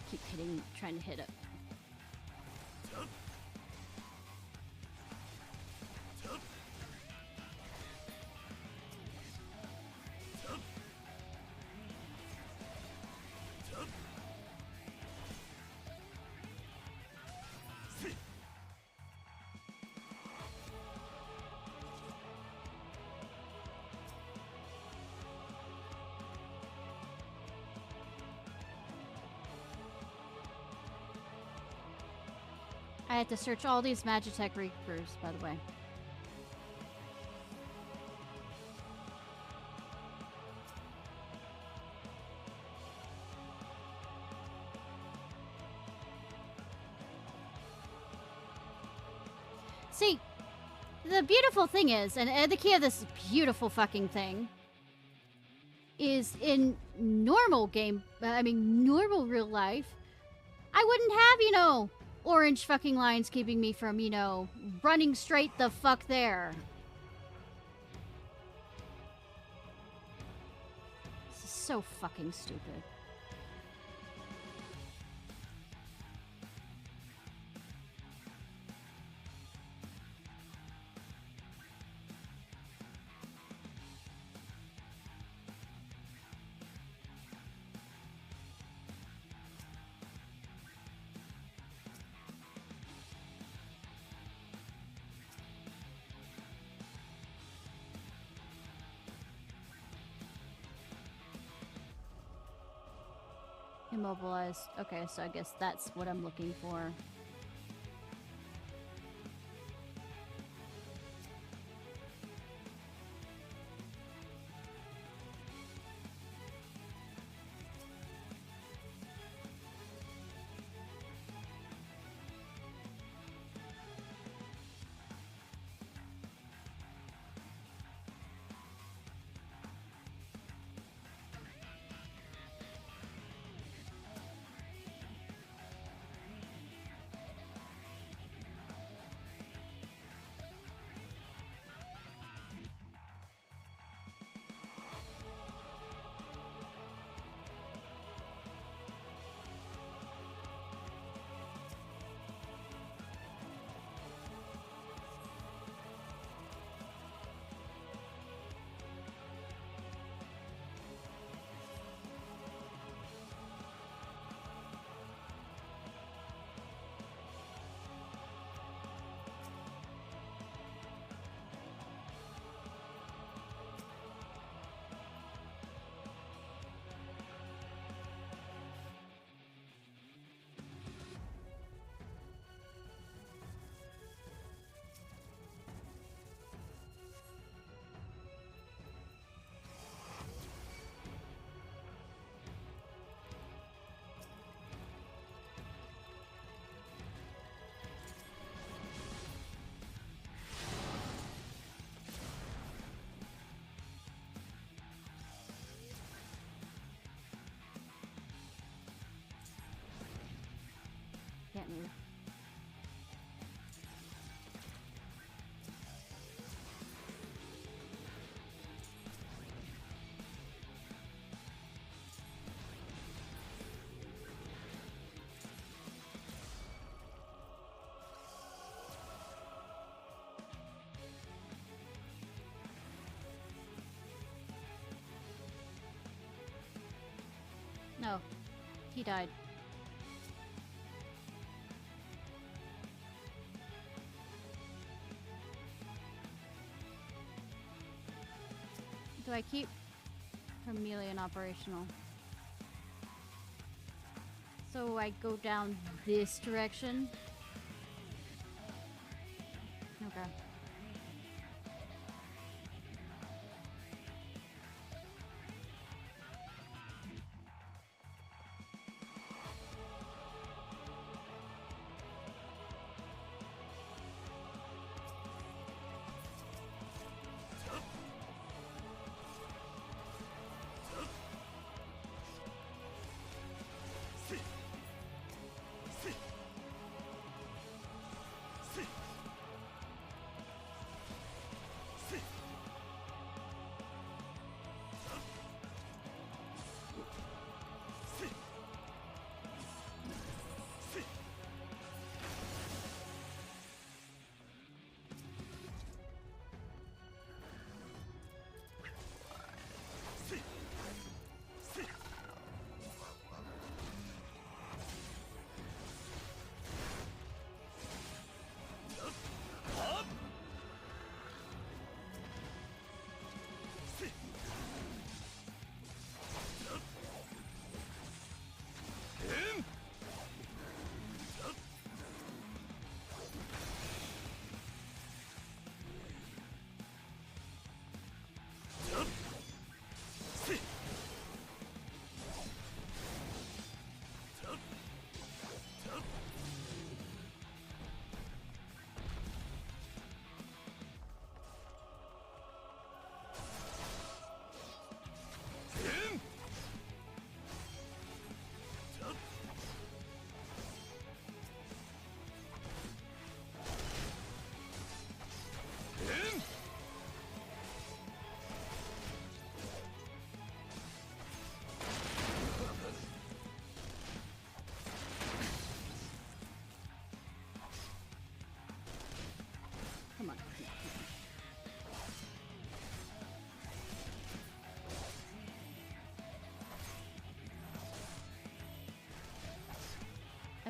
Keep hitting, trying to hit it. I had to search all these Magitech Reapers, by the way. See, the beautiful thing is, and the key of this beautiful fucking thing, is in normal normal real life, I wouldn't have, you know, orange fucking lines keeping me from, you know, running straight the fuck there. This is so fucking stupid. Immobilized. Okay, so I guess that's what I'm looking for. Can't move. No, he died. Do I keep chameleon operational? So I go down this direction? Okay.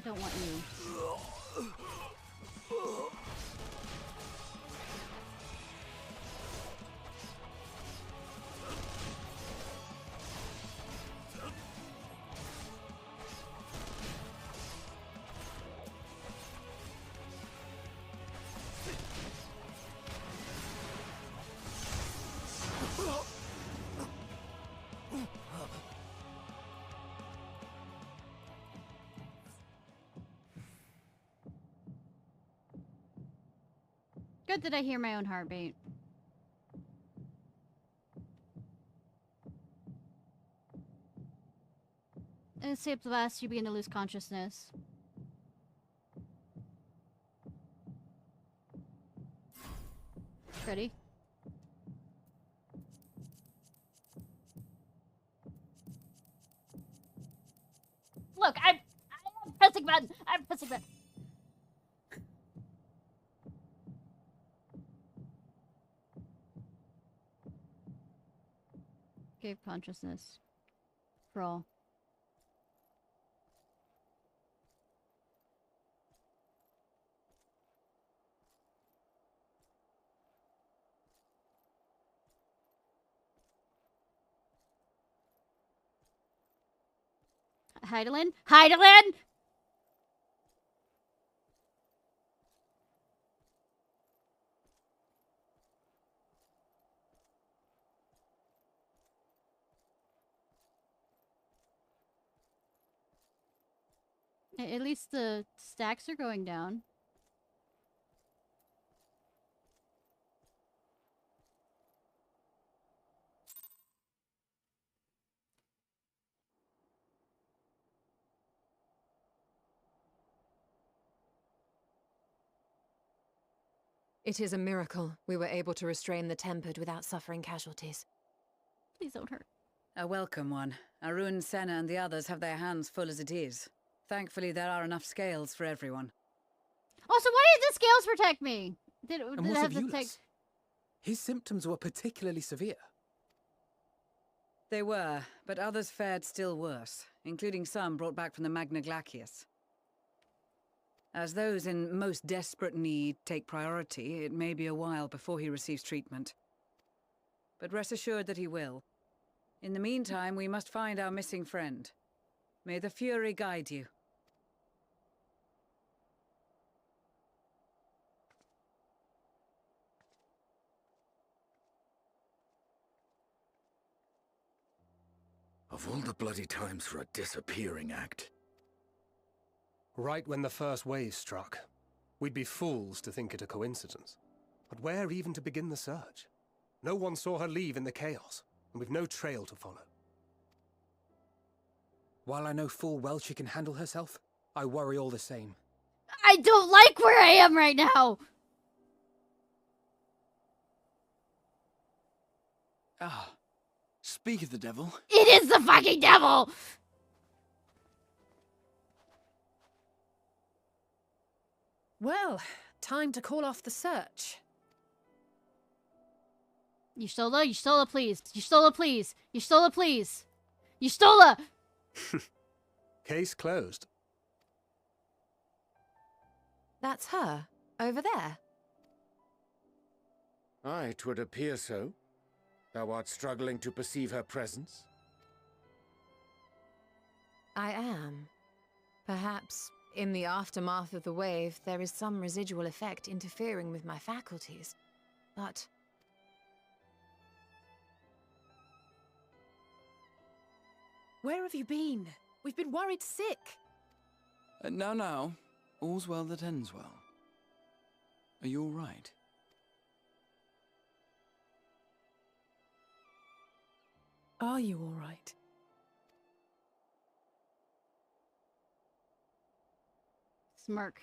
don't want you. Good that I hear my own heartbeat. In a sleep last, you begin to lose consciousness. Ready? Look, I'm pressing button. I'm pressing button. Gave consciousness for all. Heidelin? Heidelin! At least the stacks are going down. It is a miracle we were able to restrain the Tempered without suffering casualties. Please don't hurt. A welcome one. Arun, Senna, and the others have their hands full as it is. Thankfully, there are enough scales for everyone. Also, why did the scales protect me? Did And it what have of to take... Euless? His symptoms were particularly severe. They were, but others fared still worse, including some brought back from the Magna Glacius. As those in most desperate need take priority, it may be a while before he receives treatment. But rest assured that he will. In the meantime, we must find our missing friend. May the Fury guide you. Of all the bloody times for a disappearing act. Right when the first wave struck, we'd be fools to think it a coincidence. But where even to begin the search? No one saw her leave in the chaos, and we've no trail to follow. While I know full well she can handle herself, I worry all the same. I don't like where I am right now! Ah, speak of the devil. It is the fucking devil! Well, time to call off the search. Y'shtola, please. Y'shtola, please. Y'shtola, please. Y'shtola! Case closed. That's her, over there. Aye, 'twould appear so. Thou art struggling to perceive her presence? I am. Perhaps, in the aftermath of the wave, there is some residual effect interfering with my faculties. But... where have you been? We've been worried sick. Now. All's well that ends well. Are you all right? Are you all right? Smirk.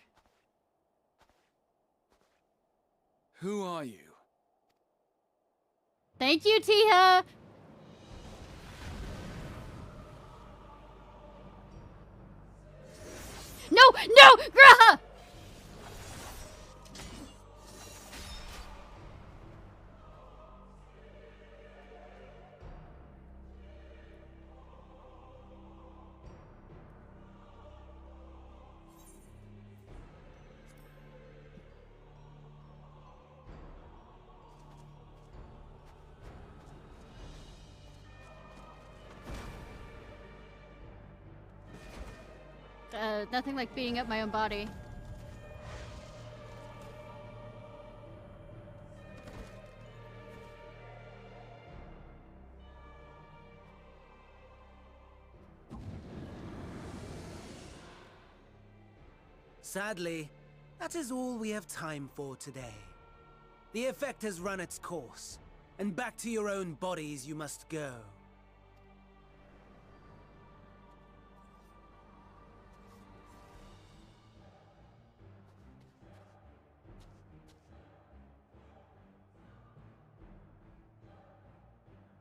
Who are you? Thank you, Tiha! No! No! Graha! Nothing like beating up my own body. Sadly, that is all we have time for today. The effect has run its course, and back to your own bodies you must go.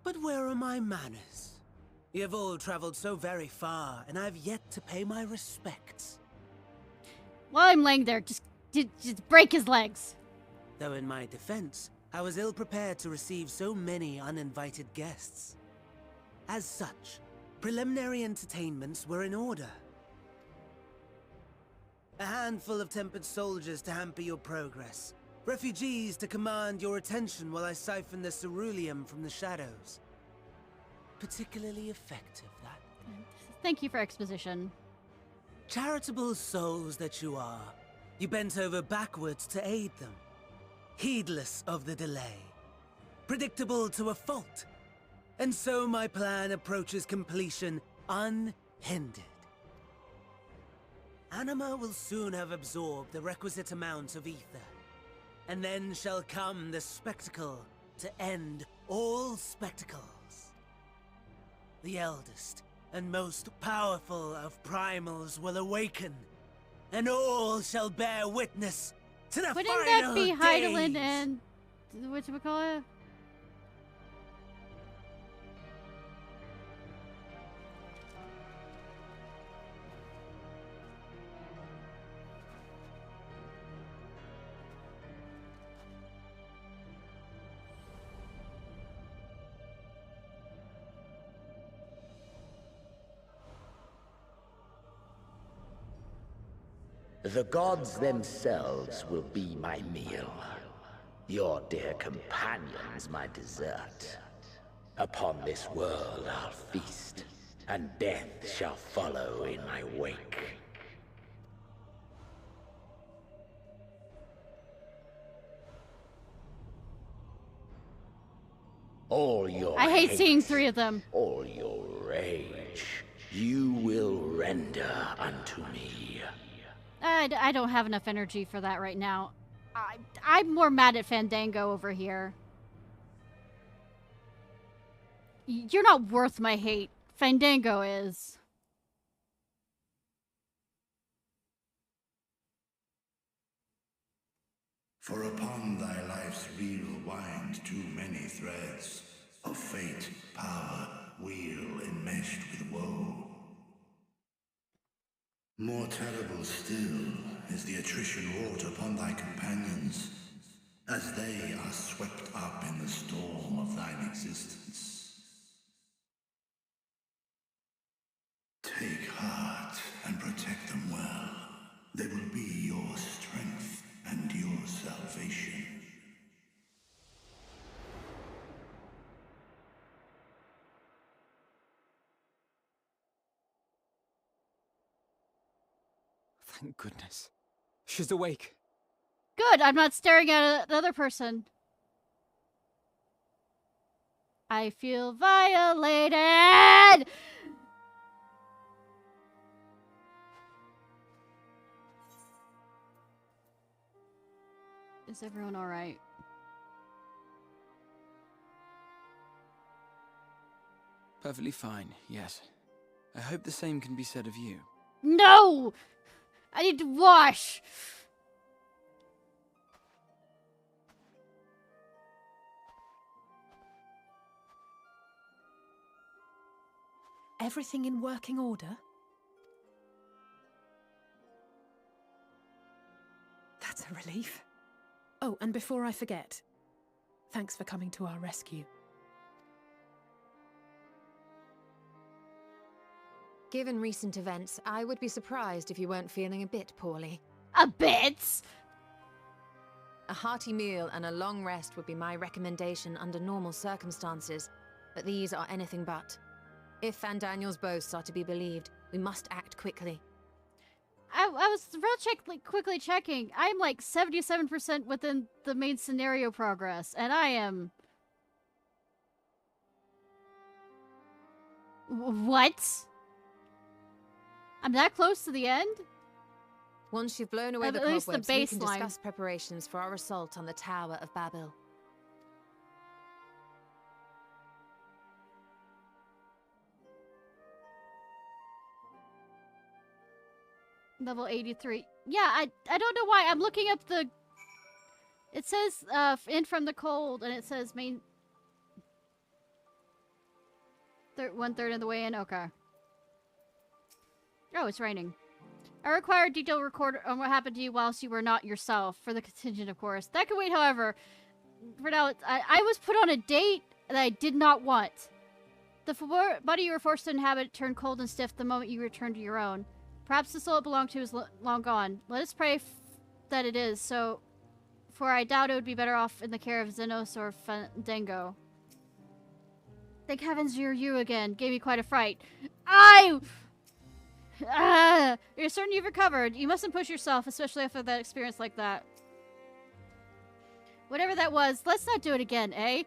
But where are my manners? You have all traveled so very far, and I have yet to pay my respects. While I'm laying there, just break his legs. Though in my defense, I was ill-prepared to receive so many uninvited guests. As such, preliminary entertainments were in order. A handful of tempered soldiers to hamper your progress. Refugees to command your attention while I siphon the ceruleum from the shadows. Particularly effective, that. Thank you for exposition. Charitable souls that you are, you bent over backwards to aid them. Heedless of the delay. Predictable to a fault. And so my plan approaches completion unhindered. Anima will soon have absorbed the requisite amount of ether. And then shall come the spectacle to end all spectacles. The eldest and most powerful of primals will awaken, and all shall bear witness to the Wouldn't final that be Heidelin days. and whatchamacallit? The gods themselves will be my meal. Your dear companions my dessert. Upon this world I'll feast, and death shall follow in my wake. All your I hate hate, seeing three of them. all your rage, you will render unto me. I don't have enough energy for that right now. I'm more mad at Fandango over here. You're not worth my hate. Fandango is. For upon thy life's reel wind too many threads of fate, power, weal enmeshed with woe. More terrible still is the attrition wrought upon thy companions, as they are swept up in the storm of thine existence. Take heart and protect them well. They will be your strength and your salvation. Thank goodness. She's awake. Good, I'm not staring at another person. I feel violated! Is everyone alright? Perfectly fine, yes. I hope the same can be said of you. No! I need to wash! Everything in working order? That's a relief. Oh, and before I forget, thanks for coming to our rescue. Given recent events, I would be surprised if you weren't feeling a bit poorly. A bit? A hearty meal and a long rest would be my recommendation under normal circumstances, but these are anything but. If Fandaniel's boasts are to be believed, we must act quickly. I was quickly checking. I'm like 77% within the main scenario progress, and I am... What? I'm that close to the end? Once you've blown away At the least the cobwebs, we can baseline. discuss preparations for our assault on the Tower of Babel. Level 83. Yeah, I don't know why. I'm looking up the... It says, in from the cold, and it says main... 1/3 of the way in? Okay. Oh, it's raining. I require a detailed record on what happened to you whilst you were not yourself. For the contingent, of course. That can wait, however. For now, I was put on a date that I did not want. The body you were forced to inhabit turned cold and stiff the moment you returned to your own. Perhaps the soul it belonged to is long gone. Let us pray that it is, for I doubt it would be better off in the care of Xenos or Fandango. Thank heavens you're you again. Gave me quite a fright. You're certain you've recovered. You mustn't push yourself, especially after that experience like that. Whatever that was, let's not do it again, eh?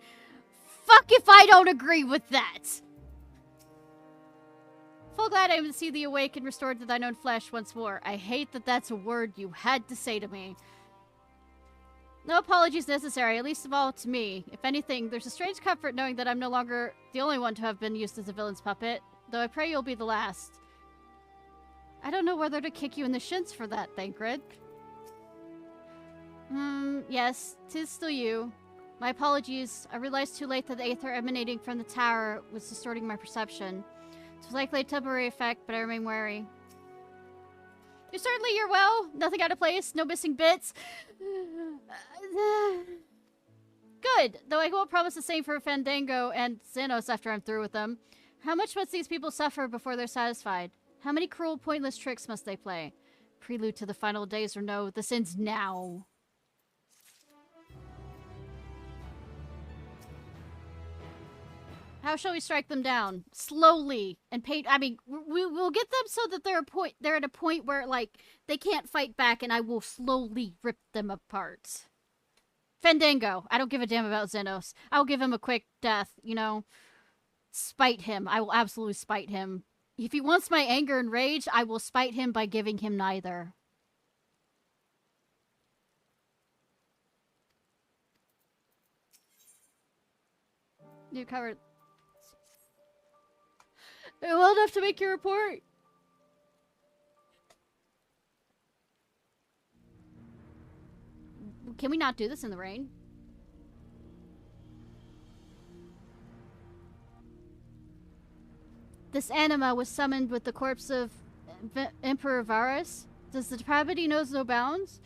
Fuck if I don't agree with that! Full glad I am to see thee awake and restored to thine own flesh once more. I hate that that's a word you had to say to me. No apologies necessary, at least of all to me. If anything, there's a strange comfort knowing that I'm no longer the only one to have been used as a villain's puppet, though I pray you'll be the last. I don't know whether to kick you in the shins for that, Thancred. Yes, 'tis still you. My apologies. I realized too late that the aether emanating from the tower was distorting my perception. It was likely a temporary effect, but I remain wary. You're well. Nothing out of place. No missing bits. Good. Though I won't promise the same for Fandango and Xenos after I'm through with them. How much must these people suffer before they're satisfied? How many cruel, pointless tricks must they play? Prelude to the final days or no, this ends now. How shall we strike them down? Slowly and I mean, we'll get them so that they're at a point where like they can't fight back, and I will slowly rip them apart. Fandango, I don't give a damn about Xenos. I'll give him a quick death, you know. Spite him. I will absolutely spite him. If he wants my anger and rage, I will spite him by giving him neither. You covered. Well enough to make your report. Can we not do this in the rain? This anima was summoned with the corpse of Emperor Varus. Does the depravity know no bounds?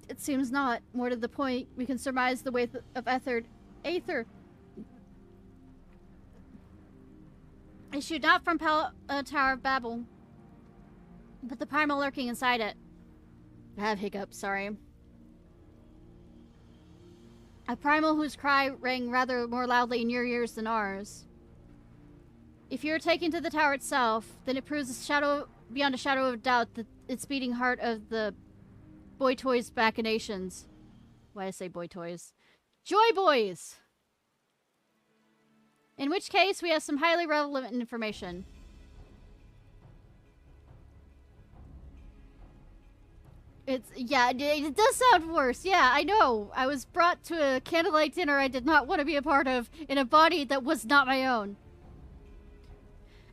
It seems not. More to the point, we can surmise the weight of Aether. Issued not from Tower of Babel, but the primal lurking inside it. I have hiccups, sorry. A primal whose cry rang rather more loudly in your ears than ours. If you are taken to the tower itself, then it proves beyond a shadow of doubt that it's beating heart of the Boy Toys machinations. Why did I say Boy Toys? Joy Boys! In which case, we have some highly relevant information. Yeah, it does sound worse. Yeah, I know. I was brought to a candlelight dinner I did not want to be a part of in a body that was not my own.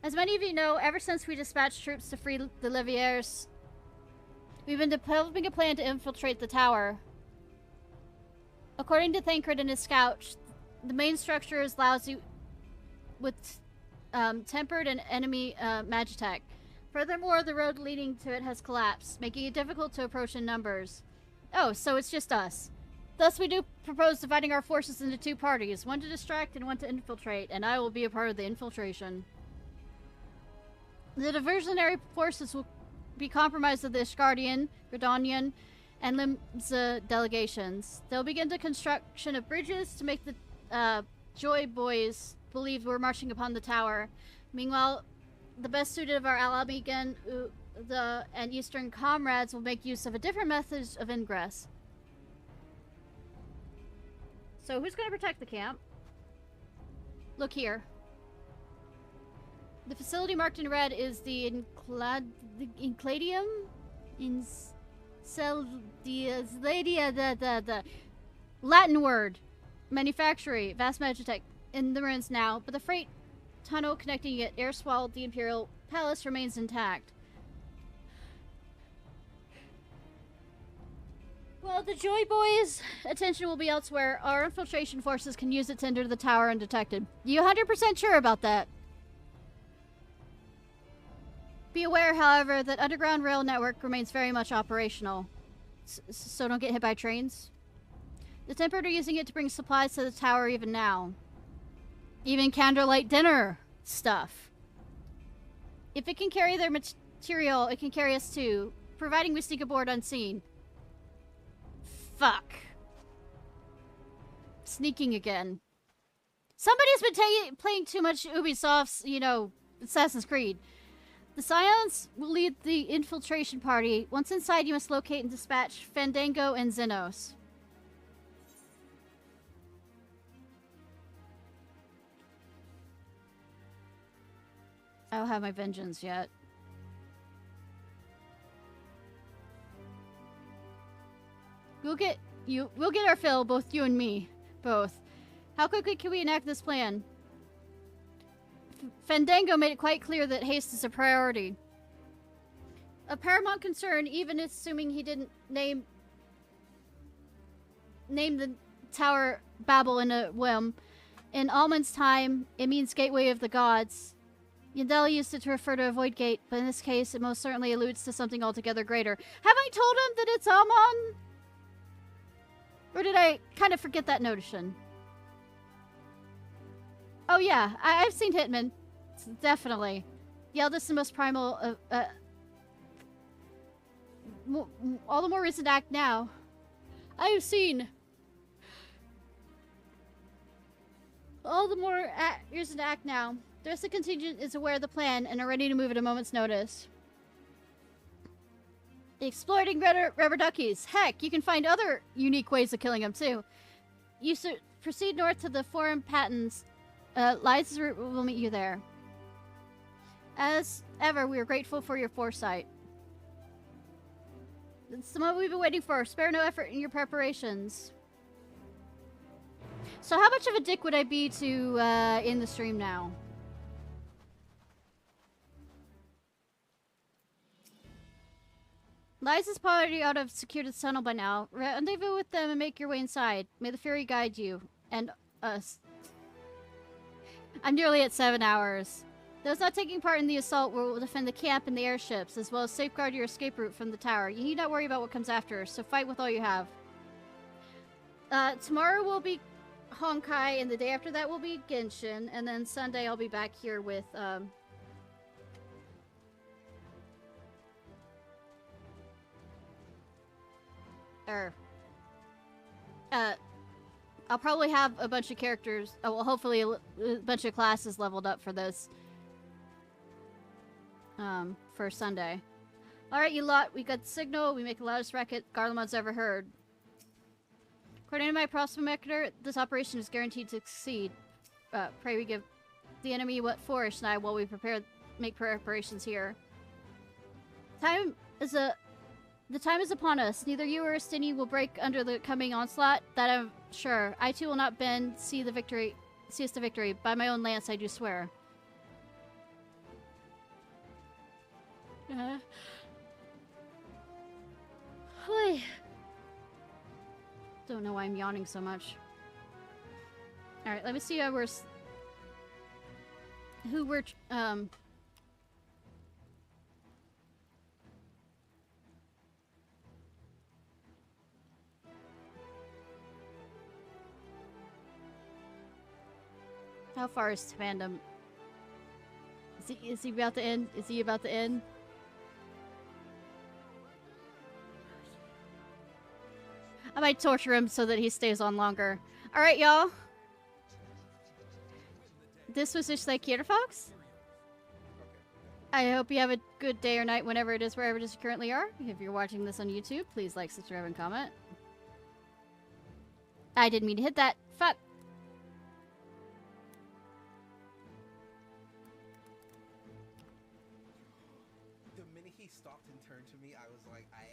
As many of you know, ever since we dispatched troops to free the Leviers, we've been developing a plan to infiltrate the tower. According to Thancred and his scouts, the main structure is lousy with tempered and enemy magitech. Furthermore, the road leading to it has collapsed, making it difficult to approach in numbers. Oh, so it's just us. Thus, we do propose dividing our forces into two parties, one to distract and one to infiltrate, and I will be a part of the infiltration. The diversionary forces will be comprised of the Ishgardian, Gridonian, and Limsa delegations. They'll begin the construction of bridges to make the Joy Boys believe we're marching upon the tower. Meanwhile, the best suited of our Alamigan and Eastern comrades will make use of a different method of ingress. So who's going to protect the camp? Look here. The facility marked in red is the Incladium? The Latin word. Manufactory. Vast Magitech in the ruins now, but the freight tunnel connecting it, air swallowed the Imperial Palace, remains intact. Well, the Joy Boys' attention will be elsewhere. Our infiltration forces can use it to enter the tower undetected. You 100% sure about that? Be aware, however, that underground rail network remains very much operational. So don't get hit by trains. The Tempered are using it to bring supplies to the tower even now. Even candlelight dinner stuff. If it can carry their material, it can carry us too, providing we sneak aboard unseen. Fuck. Sneaking again. Somebody's been playing too much Ubisoft's, you know, Assassin's Creed. The Scions will lead the infiltration party. Once inside, you must locate and dispatch Fandango and Xenos. I don't have my vengeance yet. We'll get our fill, both you and me. Both. How quickly can we enact this plan? Fandango made it quite clear that haste is a priority. A paramount concern, even assuming he didn't name the tower Babel in a whim. In Almond's time, it means Gateway of the Gods. Yandel used it to refer to a void gate, but in this case, it most certainly alludes to something altogether greater. Have I told him that it's Amon? Or did I kind of forget that notion? Oh yeah, I've seen Hitman. Definitely. The eldest and most primal all the more reason to act now. I have seen all the more reason to act now. The rest of the contingent is aware of the plan and are ready to move at a moment's notice. Exploiting rubber duckies. Heck, you can find other unique ways of killing them too. You proceed north to the foreign patents. Liza's route will meet you there. As ever, we are grateful for your foresight. It's the moment we've been waiting for. Spare no effort in your preparations. So how much of a dick would I be to end the stream now? Liza's party ought to have secured its tunnel by now. Rendezvous with them and make your way inside. May the Fury guide you. And us. I'm nearly at 7 hours. Those not taking part in the assault will defend the camp and the airships, as well as safeguard your escape route from the tower. You need not worry about what comes after, so fight with all you have. Tomorrow will be Honkai, and the day after that will be Genshin, and then Sunday I'll be back here with, I'll probably have a bunch of characters, well, hopefully a bunch of classes leveled up for this. For Sunday. Alright, you lot, we got the signal, we make the loudest racket Garlemald's ever heard. According to my prospector, this operation is guaranteed to succeed. Pray we give the enemy what for, Ishnai, while we make preparations here. The time is upon us. Neither you or Stini will break under the coming onslaught, that I'm sure. I too will not bend, see us to victory. By my own lance, I do swear. Don't know why I'm yawning so much. Alright, let me see how we're how far is fandom? Is he about to end? Is he about to end? I might torture him so that he stays on longer. Alright, y'all. This was Ishnai Ciarfox. I hope you have a good day or night whenever it is, wherever it is you currently are. If you're watching this on YouTube, please like, subscribe, and comment. I didn't mean to hit that. Fuck. The minute he stopped and turned to me, I was like, I